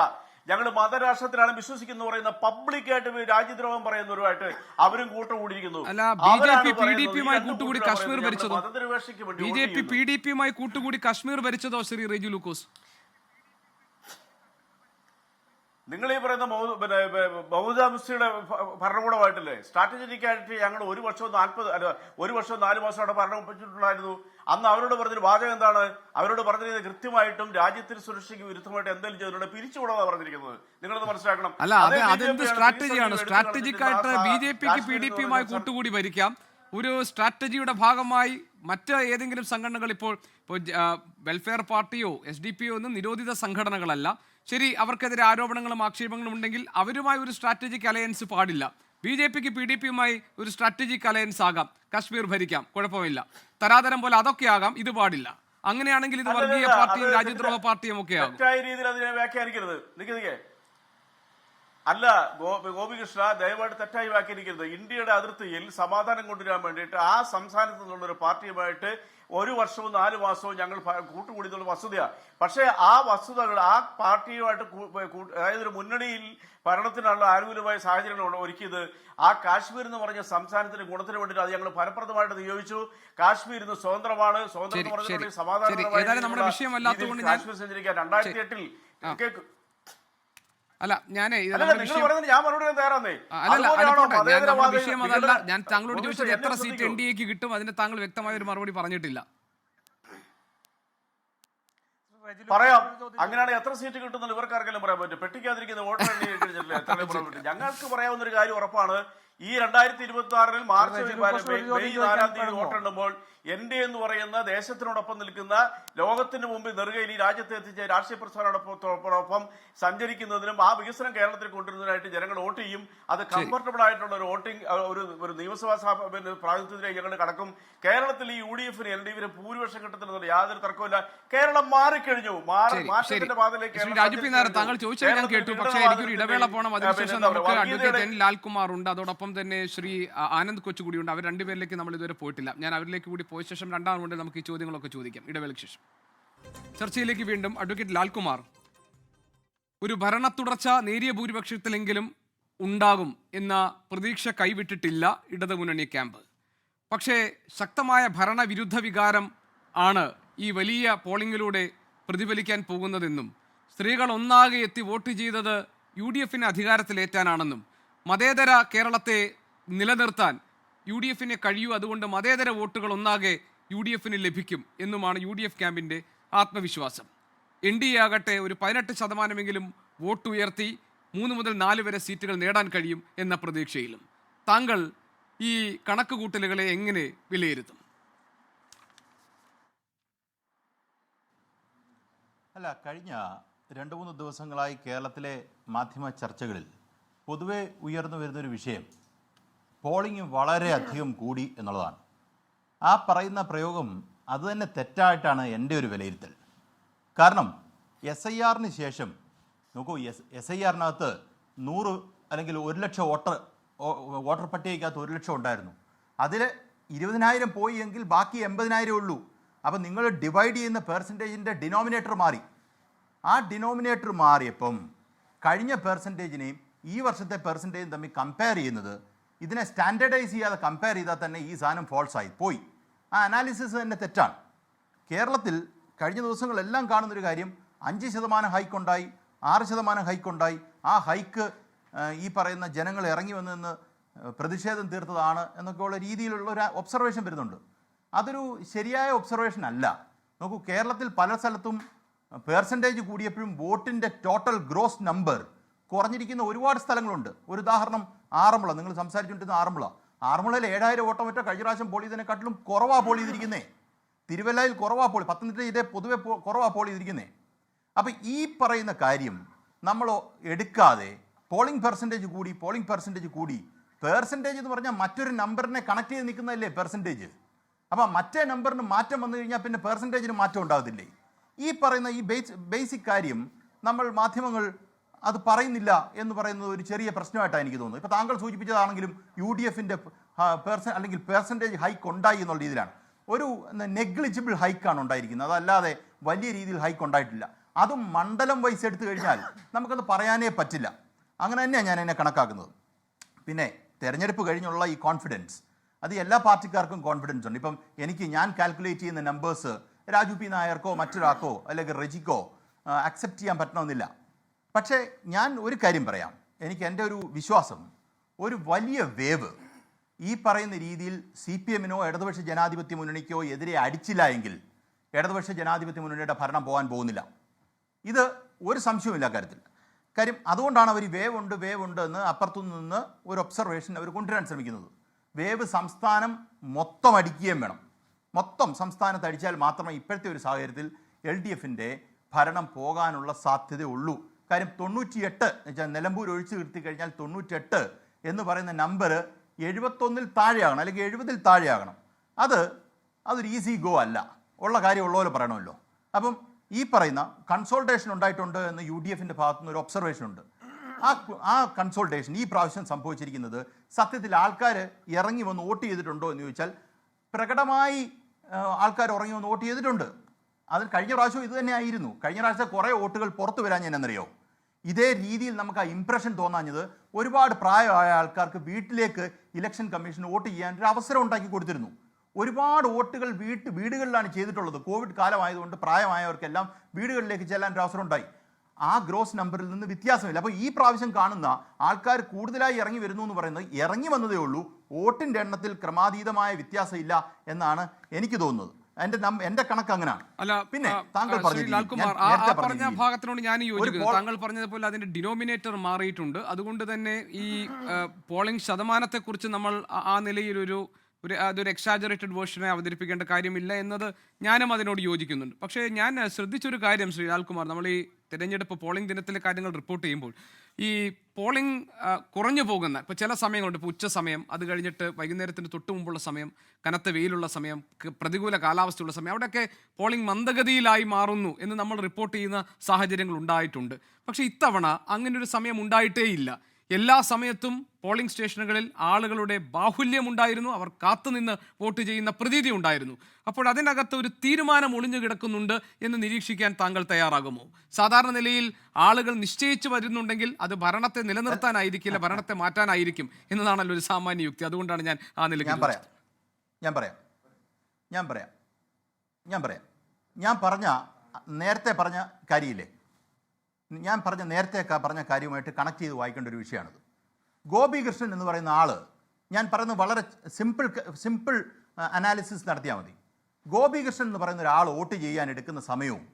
ഞങ്ങൾ മതരാഷ്ട്രത്തിലാണ് വിശ്വസിക്കുന്നു പറയുന്ന പബ്ലിക്കായിട്ട് രാജ്യദ്രോഹം പറയുന്നവരുമായിട്ട് അവരും കൂട്ടുകൂടിയിരിക്കുന്നു. PDPയുമായി കൂട്ടുകൂടി കശ്മീർ ഭരിച്ചതോ ശ്രീ റെജി ലൂക്കോസ്? നിങ്ങൾ ഈ പറയുന്ന ബഹുജന മുസ്ലിയുടെ ഭരണകൂടമായിട്ടില്ലേ സ്ട്രാറ്റജിക് ആയിട്ട് ഞങ്ങൾ 1 വർഷവും 4 മാസം അവിടെ ഭരണം വെച്ചിട്ടുണ്ടായിരുന്നു. അന്ന് അവരോട് പറഞ്ഞൊരു വാചകം എന്താണ്? അവരോട് പറഞ്ഞിരുന്നത് കൃത്യമായിട്ടും രാജ്യത്തിന് സുരക്ഷയ്ക്ക് വിരുദ്ധമായിട്ട് എന്തെങ്കിലും ചെയ്തിട്ടുണ്ട് പിരിച്ചുകൂടാതെ പറഞ്ഞിരിക്കുന്നത്. നിങ്ങളത് മനസ്സിലാക്കണം. അല്ല, അതെന്ത് സ്ട്രാറ്റജിയാണ്? സ്ട്രാറ്റജിക് ആയിട്ട് BJPക്ക് PDPയുമായി കൂട്ടുകൂടി ഭരിക്കാം, ഒരു സ്ട്രാറ്റജിയുടെ ഭാഗമായി മറ്റ് ഏതെങ്കിലും സംഘടനകൾ ഇപ്പോൾ വെൽഫെയർ പാർട്ടിയോ SDP ഒന്നും നിരോധിത സംഘടനകളല്ല. ശരി, അവർക്കെതിരെ ആരോപണങ്ങളും ആക്ഷേപങ്ങളും ഉണ്ടെങ്കിൽ അവരുമായി ഒരു സ്ട്രാറ്റജിക് അലയൻസ് പാടില്ല. BJPക്ക് PDPയുമായി ഒരു സ്ട്രാറ്റജിക് അലയൻസ് ആകാം, കാശ്മീർ ഭരിക്കാം, കുഴപ്പമില്ല. തരാതരം പോലെ അതൊക്കെ ആകാം, ഇത് പാടില്ല. അങ്ങനെയാണെങ്കിൽ ഇത് വർഗീയ പാർട്ടിയും രാജ്യദ്രോഹ പാർട്ടിയും ഒക്കെ ആകും. തെറ്റായ രീതിയിൽ അതിനെ വ്യാഖ്യാനിക്കരുത്. നിൽക്കുന്നേ അല്ല ഗോപികൃഷ്ണ, ദയവായിട്ട് തെറ്റായി വ്യാഖ്യാനിക്കരുത്. ഇന്ത്യയുടെ അതിർത്തിയിൽ സമാധാനം കൊണ്ടുവരാൻ വേണ്ടിയിട്ട് ആ സംസ്ഥാനത്ത് നിന്നുള്ള ഒരു പാർട്ടിയുമായിട്ട് 1 വർഷവും 4 മാസവും ഞങ്ങൾ കൂട്ടുകൂടിയുള്ള വസ്തുതയാണ്. പക്ഷേ ആ വസ്തുതകൾ ആ പാർട്ടിയുമായിട്ട് അതായത് ഒരു മുന്നണിയിൽ ഭരണത്തിനുള്ള ആനുകൂല്യമായ സാഹചര്യങ്ങൾ ഒരുക്കിയത് ആ കാശ്മീർ എന്ന് പറഞ്ഞ സംസ്ഥാനത്തിന് ഗുണത്തിന് വേണ്ടിയിട്ട് അത് ഞങ്ങൾ ഫലപ്രദമായിട്ട് നിയോഗിച്ചു. കാശ്മീർ ഇന്ന് സ്വതന്ത്രമാണ്. സ്വതന്ത്രം സമാധാനപരമായി കാശ്മീർ സഞ്ചരിക്കാൻ 2008 അല്ല ഞാൻ താങ്കളോട് ചോദിച്ചത് എത്ര സീറ്റ് NDAക്ക് കിട്ടും, അതിന് താങ്കൾ വ്യക്തമായ ഒരു മറുപടി പറഞ്ഞിട്ടില്ല. പറയാം, അങ്ങനെയാണ് എത്ര സീറ്റ് കിട്ടുന്നത് ഇവർക്കാർക്കെല്ലാം പറയാൻ പറ്റും. പെട്ടിക്കാതിരിക്കുന്ന വോട്ടർ ഞങ്ങൾക്ക് പറയാവുന്ന ഒരു കാര്യം ഉറപ്പാണ്. ഈ 2026 മാർച്ച് മെയ് 4 വോട്ടെണ്ണുമ്പോൾ NDA എന്ന് പറയുന്ന ദേശത്തിനോടൊപ്പം നിൽക്കുന്ന ലോകത്തിന് മുമ്പിൽ നെറുകയിൽ ഈ രാജ്യത്തെ എത്തിച്ച രാഷ്ട്രീയ പ്രസ്ഥാനത്തോടൊപ്പം സഞ്ചരിക്കുന്നതിനും ആ വികസനം കേരളത്തിൽ കൊണ്ടുവരുന്നതിനായിട്ട് ജനങ്ങൾ വോട്ട് ചെയ്യും. അത് കംഫർട്ടബിൾ ആയിട്ടുള്ള ഒരു വോട്ടിംഗ് ഒരു നിയമസഭാ പ്രാതിനിധ്യത്തിലേക്ക് ഞങ്ങൾ കടക്കും. കേരളത്തിൽ ഈ UDFന് LDFന് ഭൂരിപക്ഷം കിട്ടുന്നതിന് യാതൊരു തർക്കമില്ല. കേരളം മാറിക്കഴിഞ്ഞു. മാറ്റത്തിന്റെ പാതയിലേക്ക് താങ്കൾ ചോദിച്ചത് ഞാൻ കേട്ടു. പക്ഷേ എനിക്കൊരു ഇടവേള പോകണം. അതിനുശേഷം നമുക്ക് അഡ്വക്കേറ്റ് N. ലാൽകുമാർ ഉണ്ട്, അതോടൊപ്പം തന്നെ ശ്രീ ആനന്ദ് കൊച്ചുകൂടി ഉണ്ട്. അവർ രണ്ടുപേരിലേക്ക് നമ്മൾ ഇതുവരെ പോയിട്ടില്ല. ഞാൻ അവരിലേക്ക് കൂടി പോയ ശേഷം രണ്ടാം റൗണ്ടിൽ നമുക്ക് ഈ ചോദ്യങ്ങളൊക്കെ ചോദിക്കാം ഇടവേളയ്ക്ക് ശേഷം. ചർച്ചയിലേക്ക് വീണ്ടും അഡ്വക്കേറ്റ് ലാൽകുമാർ. ഒരു ഭരണ തുടർച്ച നേരിയ ഭൂരിപക്ഷത്തിലെങ്കിലും ഉണ്ടാകും എന്ന പ്രതീക്ഷ കൈവിട്ടിട്ടില്ല ഇടതുമുന്നണി ക്യാമ്പ്. പക്ഷേ ശക്തമായ ഭരണവിരുദ്ധ വികാരം ആണ് ഈ വലിയ പോളിംഗിലൂടെ പ്രതിഫലിക്കാൻ പോകുന്നതെന്നും സ്ത്രീകൾ ഒന്നാകെ എത്തി വോട്ട് ചെയ്തത് UDFനെ അധികാരത്തിലേറ്റാനാണെന്നും മതേതര കേരളത്തെ നിലനിർത്താൻ UDFനെ കഴിയൂ, അതുകൊണ്ട് മതേതര വോട്ടുകൾ ഒന്നാകെ UDFന് ലഭിക്കും എന്നുമാണ് UDF ക്യാമ്പിൻ്റെ ആത്മവിശ്വാസം. NDA ആകട്ടെ ഒരു 18% വോട്ട് ഉയർത്തി 3 മുതൽ 4 വരെ സീറ്റുകൾ നേടാൻ കഴിയും എന്ന പ്രതീക്ഷയിലും. താങ്കൾ ഈ കണക്കുകൂട്ടലുകളെ എങ്ങനെ വിലയിരുത്തും? അല്ല, കഴിഞ്ഞ 2-3 ദിവസങ്ങളായി കേരളത്തിലെ മാധ്യമ ചർച്ചകളിൽ പൊതുവെ ഉയർന്നു വരുന്നൊരു വിഷയം പോളിംഗ് വളരെയധികം കൂടി എന്നുള്ളതാണ്. ആ പറയുന്ന പ്രയോഗം അതുതന്നെ തെറ്റായിട്ടാണ് എൻ്റെ ഒരു വിലയിരുത്തൽ. കാരണം SIRന് ശേഷം നോക്കൂ, SIRനകത്ത് 100 അല്ലെങ്കിൽ 1 ലക്ഷം വോട്ടർ പട്ടികയ്ക്കകത്ത് 1 ലക്ഷം ഉണ്ടായിരുന്നു. അതിൽ 20,000 പോയി എങ്കിൽ ബാക്കി 80,000 ഉള്ളൂ. അപ്പം നിങ്ങൾ ഡിവൈഡ് ചെയ്യുന്ന പെർസെൻറ്റേജിൻ്റെ ഡിനോമിനേറ്റർ മാറി. ആ ഡിനോമിനേറ്റർ മാറിയപ്പം കഴിഞ്ഞ പെർസെൻറ്റേജിനെയും ഈ വർഷത്തെ പെർസെൻറ്റേജും തമ്മിൽ കമ്പയർ ചെയ്യുന്നത്, ഇതിനെ സ്റ്റാൻഡേർഡൈസ് ചെയ്യാതെ കമ്പയർ ചെയ്താൽ തന്നെ ഈ സാധനം ഫോൾസായി പോയി. ആ അനാലിസിസ് തന്നെ തെറ്റാണ്. കേരളത്തിൽ കഴിഞ്ഞ ദിവസങ്ങളെല്ലാം കാണുന്നൊരു കാര്യം 5% ഹൈക്കുണ്ടായി, 6% ഹൈക്കുണ്ടായി. ആ ഹൈക്ക് ഈ പറയുന്ന ജനങ്ങൾ ഇറങ്ങി വന്നെന്ന് പ്രതിഷേധം തീർത്തതാണ് എന്നൊക്കെയുള്ള രീതിയിലുള്ള ഒരു ഒബ്സർവേഷൻ വരുന്നുണ്ട്. അതൊരു ശരിയായ ഒബ്സർവേഷൻ അല്ല. നോക്കൂ, കേരളത്തിൽ പല സ്ഥലത്തും പെർസെൻറ്റേജ് കൂടിയപ്പോഴും വോട്ടിൻ്റെ ടോട്ടൽ ഗ്രോസ് നമ്പർ കുറഞ്ഞിരിക്കുന്ന ഒരുപാട് സ്ഥലങ്ങളുണ്ട്. ഒരു ഉദാഹരണം ആറന്മുള, നിങ്ങൾ സംസാരിച്ചുകൊണ്ടിരുന്ന ആറന്മുളയിൽ 7,000 വോട്ടോ മറ്റോ കഴിഞ്ഞ പ്രാവശ്യം പോൾ ചെയ്തതിനെക്കാട്ടിലും കുറവാണ് പോൾ ചെയ്തിരിക്കുന്നേ. തിരുവല്ലയിൽ കുറവാണ് പോൾ, പത്തനംതിട്ട ഇതേ പൊതുവെ കുറവാണ് പോൾ ചെയ്തിരിക്കുന്നേ. അപ്പോൾ ഈ പറയുന്ന കാര്യം നമ്മൾ എടുക്കാതെ പോളിംഗ് പെർസെൻറ്റേജ് കൂടി പെർസെൻറ്റേജ് എന്ന് പറഞ്ഞാൽ മറ്റൊരു നമ്പറിനെ കണക്ട് ചെയ്ത് നിൽക്കുന്നതല്ലേ പെർസെൻറ്റേജ്. അപ്പം മറ്റേ നമ്പറിന് മാറ്റം വന്നു കഴിഞ്ഞാൽ പിന്നെ പെർസെൻറ്റേജിന് മാറ്റം ഉണ്ടാകത്തില്ലേ? ഈ പറയുന്ന ഈ ബേസിക് കാര്യം നമ്മൾ മാധ്യമങ്ങൾ അത് പറയുന്നില്ല എന്ന് പറയുന്നത് ഒരു ചെറിയ പ്രശ്നമായിട്ടാണ് എനിക്ക് തോന്നുന്നത്. ഇപ്പോൾ താങ്കൾ സൂചിപ്പിച്ചതാണെങ്കിലും UDFൻ്റെ അല്ലെങ്കിൽ പെർസെൻറ്റേജ് ഹൈക്ക് ഉണ്ടായി എന്നുള്ള രീതിയിലാണ്. ഒരു നെഗ്ലിജിബിൾ ഹൈക്കാണ് ഉണ്ടായിരിക്കുന്നത്, അതല്ലാതെ വലിയ രീതിയിൽ ഹൈക്ക് ഉണ്ടായിട്ടില്ല. അതും മണ്ഡലം വൈസ് എടുത്തു കഴിഞ്ഞാൽ നമുക്കത് പറയാനേ പറ്റില്ല. അങ്ങനെ തന്നെയാണ് ഞാൻ എന്നെ കണക്കാക്കുന്നത്. പിന്നെ തെരഞ്ഞെടുപ്പ് കഴിഞ്ഞുള്ള ഈ കോൺഫിഡൻസ്, അത് എല്ലാ പാർട്ടിക്കാർക്കും കോൺഫിഡൻസ് ഉണ്ട്. ഇപ്പം ഞാൻ കാൽക്കുലേറ്റ് ചെയ്യുന്ന നമ്പേഴ്സ് രാജു പി നായർക്കോ മറ്റൊരാൾക്കോ അല്ലെങ്കിൽ റെജിക്കോ അക്സെപ്റ്റ് ചെയ്യാൻ പറ്റണമെന്നില്ല. പക്ഷേ ഞാൻ ഒരു കാര്യം പറയാം, എൻ്റെ ഒരു വിശ്വാസം, ഒരു വലിയ വേവ് ഈ പറയുന്ന രീതിയിൽ CPMനോ ഇടതുപക്ഷ ജനാധിപത്യ മുന്നണിക്കോ എതിരെ അടിച്ചില്ല എങ്കിൽ ഇടതുപക്ഷ ജനാധിപത്യ മുന്നണിയുടെ ഭരണം പോകാൻ പോകുന്നില്ല. ഇത് ഒരു സംശയവുമില്ല കാര്യത്തിൽ. കാര്യം അതുകൊണ്ടാണ് അവർ വേവ് ഉണ്ട് എന്ന് അപ്പുറത്തു നിന്ന് ഒരു ഒബ്സർവേഷൻ അവർ കൊണ്ടുവരാൻ ശ്രമിക്കുന്നത്. വേവ് സംസ്ഥാനം മൊത്തം അടിക്കുകയും വേണം. മൊത്തം സംസ്ഥാനത്ത് അടിച്ചാൽ മാത്രമേ ഇപ്പോഴത്തെ ഒരു സാഹചര്യത്തിൽ LDFിൻ്റെ ഭരണം പോകാനുള്ള സാധ്യതയുള്ളൂ. കാര്യം 98 എന്നുവെച്ചാൽ നിലമ്പൂർ ഒഴിച്ചു നിർത്തി കഴിഞ്ഞാൽ 98 എന്ന് പറയുന്ന നമ്പർ 71-ൽ താഴെയാകണം, അല്ലെങ്കിൽ 70-ൽ താഴെയാകണം. അതൊരു ഈസി ഗോ അല്ല. ഉള്ള കാര്യം ഉള്ളപോലെ പറയണമല്ലോ. അപ്പം ഈ പറയുന്ന കൺസോൾട്ടേഷൻ ഉണ്ടായിട്ടുണ്ട് എന്ന് UDFിൻ്റെ ഭാഗത്തുനിന്ന് ഒരു ഒബ്സർവേഷൻ ഉണ്ട്. ആ കൺസോൾട്ടേഷൻ ഈ പ്രാവശ്യം സംഭവിച്ചിരിക്കുന്നത് സത്യത്തിൽ ആൾക്കാർ ഇറങ്ങി വന്ന് വോട്ട് ചെയ്തിട്ടുണ്ടോ എന്ന് ചോദിച്ചാൽ പ്രകടമായി ആൾക്കാർ ഇറങ്ങി വന്ന് വോട്ട് ചെയ്തിട്ടുണ്ട്. അതിൽ കഴിഞ്ഞ പ്രാവശ്യം ഇത് തന്നെ ആയിരുന്നു. കഴിഞ്ഞ പ്രാവശ്യം കുറേ വോട്ടുകൾ പുറത്തു വരാൻ ഞാൻ എന്നറിയോ, ഇതേ രീതിയിൽ നമുക്ക് ആ ഇംപ്രഷൻ തോന്നാഞ്ഞത് ഒരുപാട് പ്രായമായ ആൾക്കാർക്ക് വീട്ടിലേക്ക് ഇലക്ഷൻ കമ്മീഷൻ വോട്ട് ചെയ്യാൻ ഒരു അവസരം ഉണ്ടാക്കി കൊടുത്തിരുന്നു. ഒരുപാട് വോട്ടുകൾ വീടുകളിലാണ് ചെയ്തിട്ടുള്ളത്. കോവിഡ് കാലമായതുകൊണ്ട് പ്രായമായവർക്കെല്ലാം വീടുകളിലേക്ക് ചെല്ലാൻ ഒരു അവസരം ഉണ്ടായി. ആ ഗ്രോസ് നമ്പറിൽ നിന്ന് വ്യത്യാസമില്ല. അപ്പോൾ ഈ പ്രാവശ്യം കാണുന്ന ആൾക്കാർ കൂടുതലായി ഇറങ്ങി വരുന്നു എന്ന് പറയുന്നത് ഇറങ്ങി വന്നതേ ഉള്ളൂ. വോട്ടിൻ്റെ എണ്ണത്തിൽ ക്രമാതീതമായ വ്യത്യാസമില്ല എന്നാണ് എനിക്ക് തോന്നുന്നത്. എന്റെ കണക്ക് അങ്ങനെയാണ്. അല്ല, പിന്നെ താങ്കൾ പറഞ്ഞ ഭാഗത്തിനോട് ഞാൻ യോജിക്കുന്നു. താങ്കൾ പറഞ്ഞതുപോലെ അതിന്റെ ഡിനോമിനേറ്റർ മാറിയിട്ടുണ്ട്. അതുകൊണ്ട് തന്നെ ഈ പോളിംഗ് ശതമാനത്തെ കുറിച്ച് നമ്മൾ ആ നിലയിൽ അതൊരു എക്സാജറേറ്റഡ് വേർഷനെ അവതരിപ്പിക്കേണ്ട കാര്യമില്ല എന്നത് ഞാനും അതിനോട് യോജിക്കുന്നുണ്ട്. പക്ഷേ ഞാൻ ശ്രദ്ധിച്ചൊരു കാര്യം ശ്രീ ലാൽകുമാർ, നമ്മൾ ഈ തിരഞ്ഞെടുപ്പ് പോളിംഗ് ദിനത്തിലെ കാര്യങ്ങൾ റിപ്പോർട്ട് ചെയ്യുമ്പോൾ ഈ പോളിംഗ് കുറഞ്ഞു പോകുന്ന ഇപ്പോൾ ചില സമയങ്ങളുണ്ട്. ഇപ്പോൾ ഉച്ച സമയം, അത് കഴിഞ്ഞിട്ട് വൈകുന്നേരത്തിന് തൊട്ട് മുമ്പുള്ള സമയം, കനത്ത വെയിലുള്ള സമയം, പ്രതികൂല കാലാവസ്ഥയുള്ള സമയം, അവിടെയൊക്കെ പോളിംഗ് മന്ദഗതിയിലായി മാറുന്നു എന്ന് നമ്മൾ റിപ്പോർട്ട് ചെയ്യുന്ന സാഹചര്യങ്ങൾ ഉണ്ടായിട്ടുണ്ട്. പക്ഷേ ഇത്തവണ അങ്ങനൊരു സമയം ഉണ്ടായിട്ടേയില്ല. എല്ലാ സമയത്തും പോളിംഗ് സ്റ്റേഷനുകളിൽ ആളുകളുടെ ബാഹുല്യമുണ്ടായിരുന്നു. അവർ കാത്തുനിന്ന് വോട്ട് ചെയ്യുന്ന പ്രതീതി ഉണ്ടായിരുന്നു. അപ്പോൾ അതിനകത്ത് ഒരു തീരുമാനം ഒളിഞ്ഞു കിടക്കുന്നുണ്ട് എന്ന് നിരീക്ഷിക്കാൻ താങ്കൾ തയ്യാറാകുമോ? സാധാരണ നിലയിൽ ആളുകൾ നിശ്ചയിച്ചു വരുന്നുണ്ടെങ്കിൽ അത് ഭരണത്തെ നിലനിർത്താനായിരിക്കില്ല, ഭരണത്തെ മാറ്റാനായിരിക്കും എന്നതാണല്ലോ ഒരു സാമാന്യ യുക്തി. അതുകൊണ്ടാണ് ഞാൻ ആ നിലയ്ക്ക് ഞാൻ നേരത്തെ പറഞ്ഞ കാര്യമില്ലേ, നേരത്തെ പറഞ്ഞ കാര്യവുമായിട്ട് കണക്ട് ചെയ്ത് വായിക്കേണ്ട ഒരു വിഷയമാണിത്. ഗോപികൃഷ്ണൻ എന്ന് പറയുന്ന ആള്, ഞാൻ പറയുന്നത് വളരെ സിമ്പിൾ അനാലിസിസ് നടത്തിയാൽ മതി. ഗോപികൃഷ്ണൻ എന്ന് പറയുന്ന ഒരാൾ വോട്ട് ചെയ്യാൻ എടുക്കുന്ന സമയവും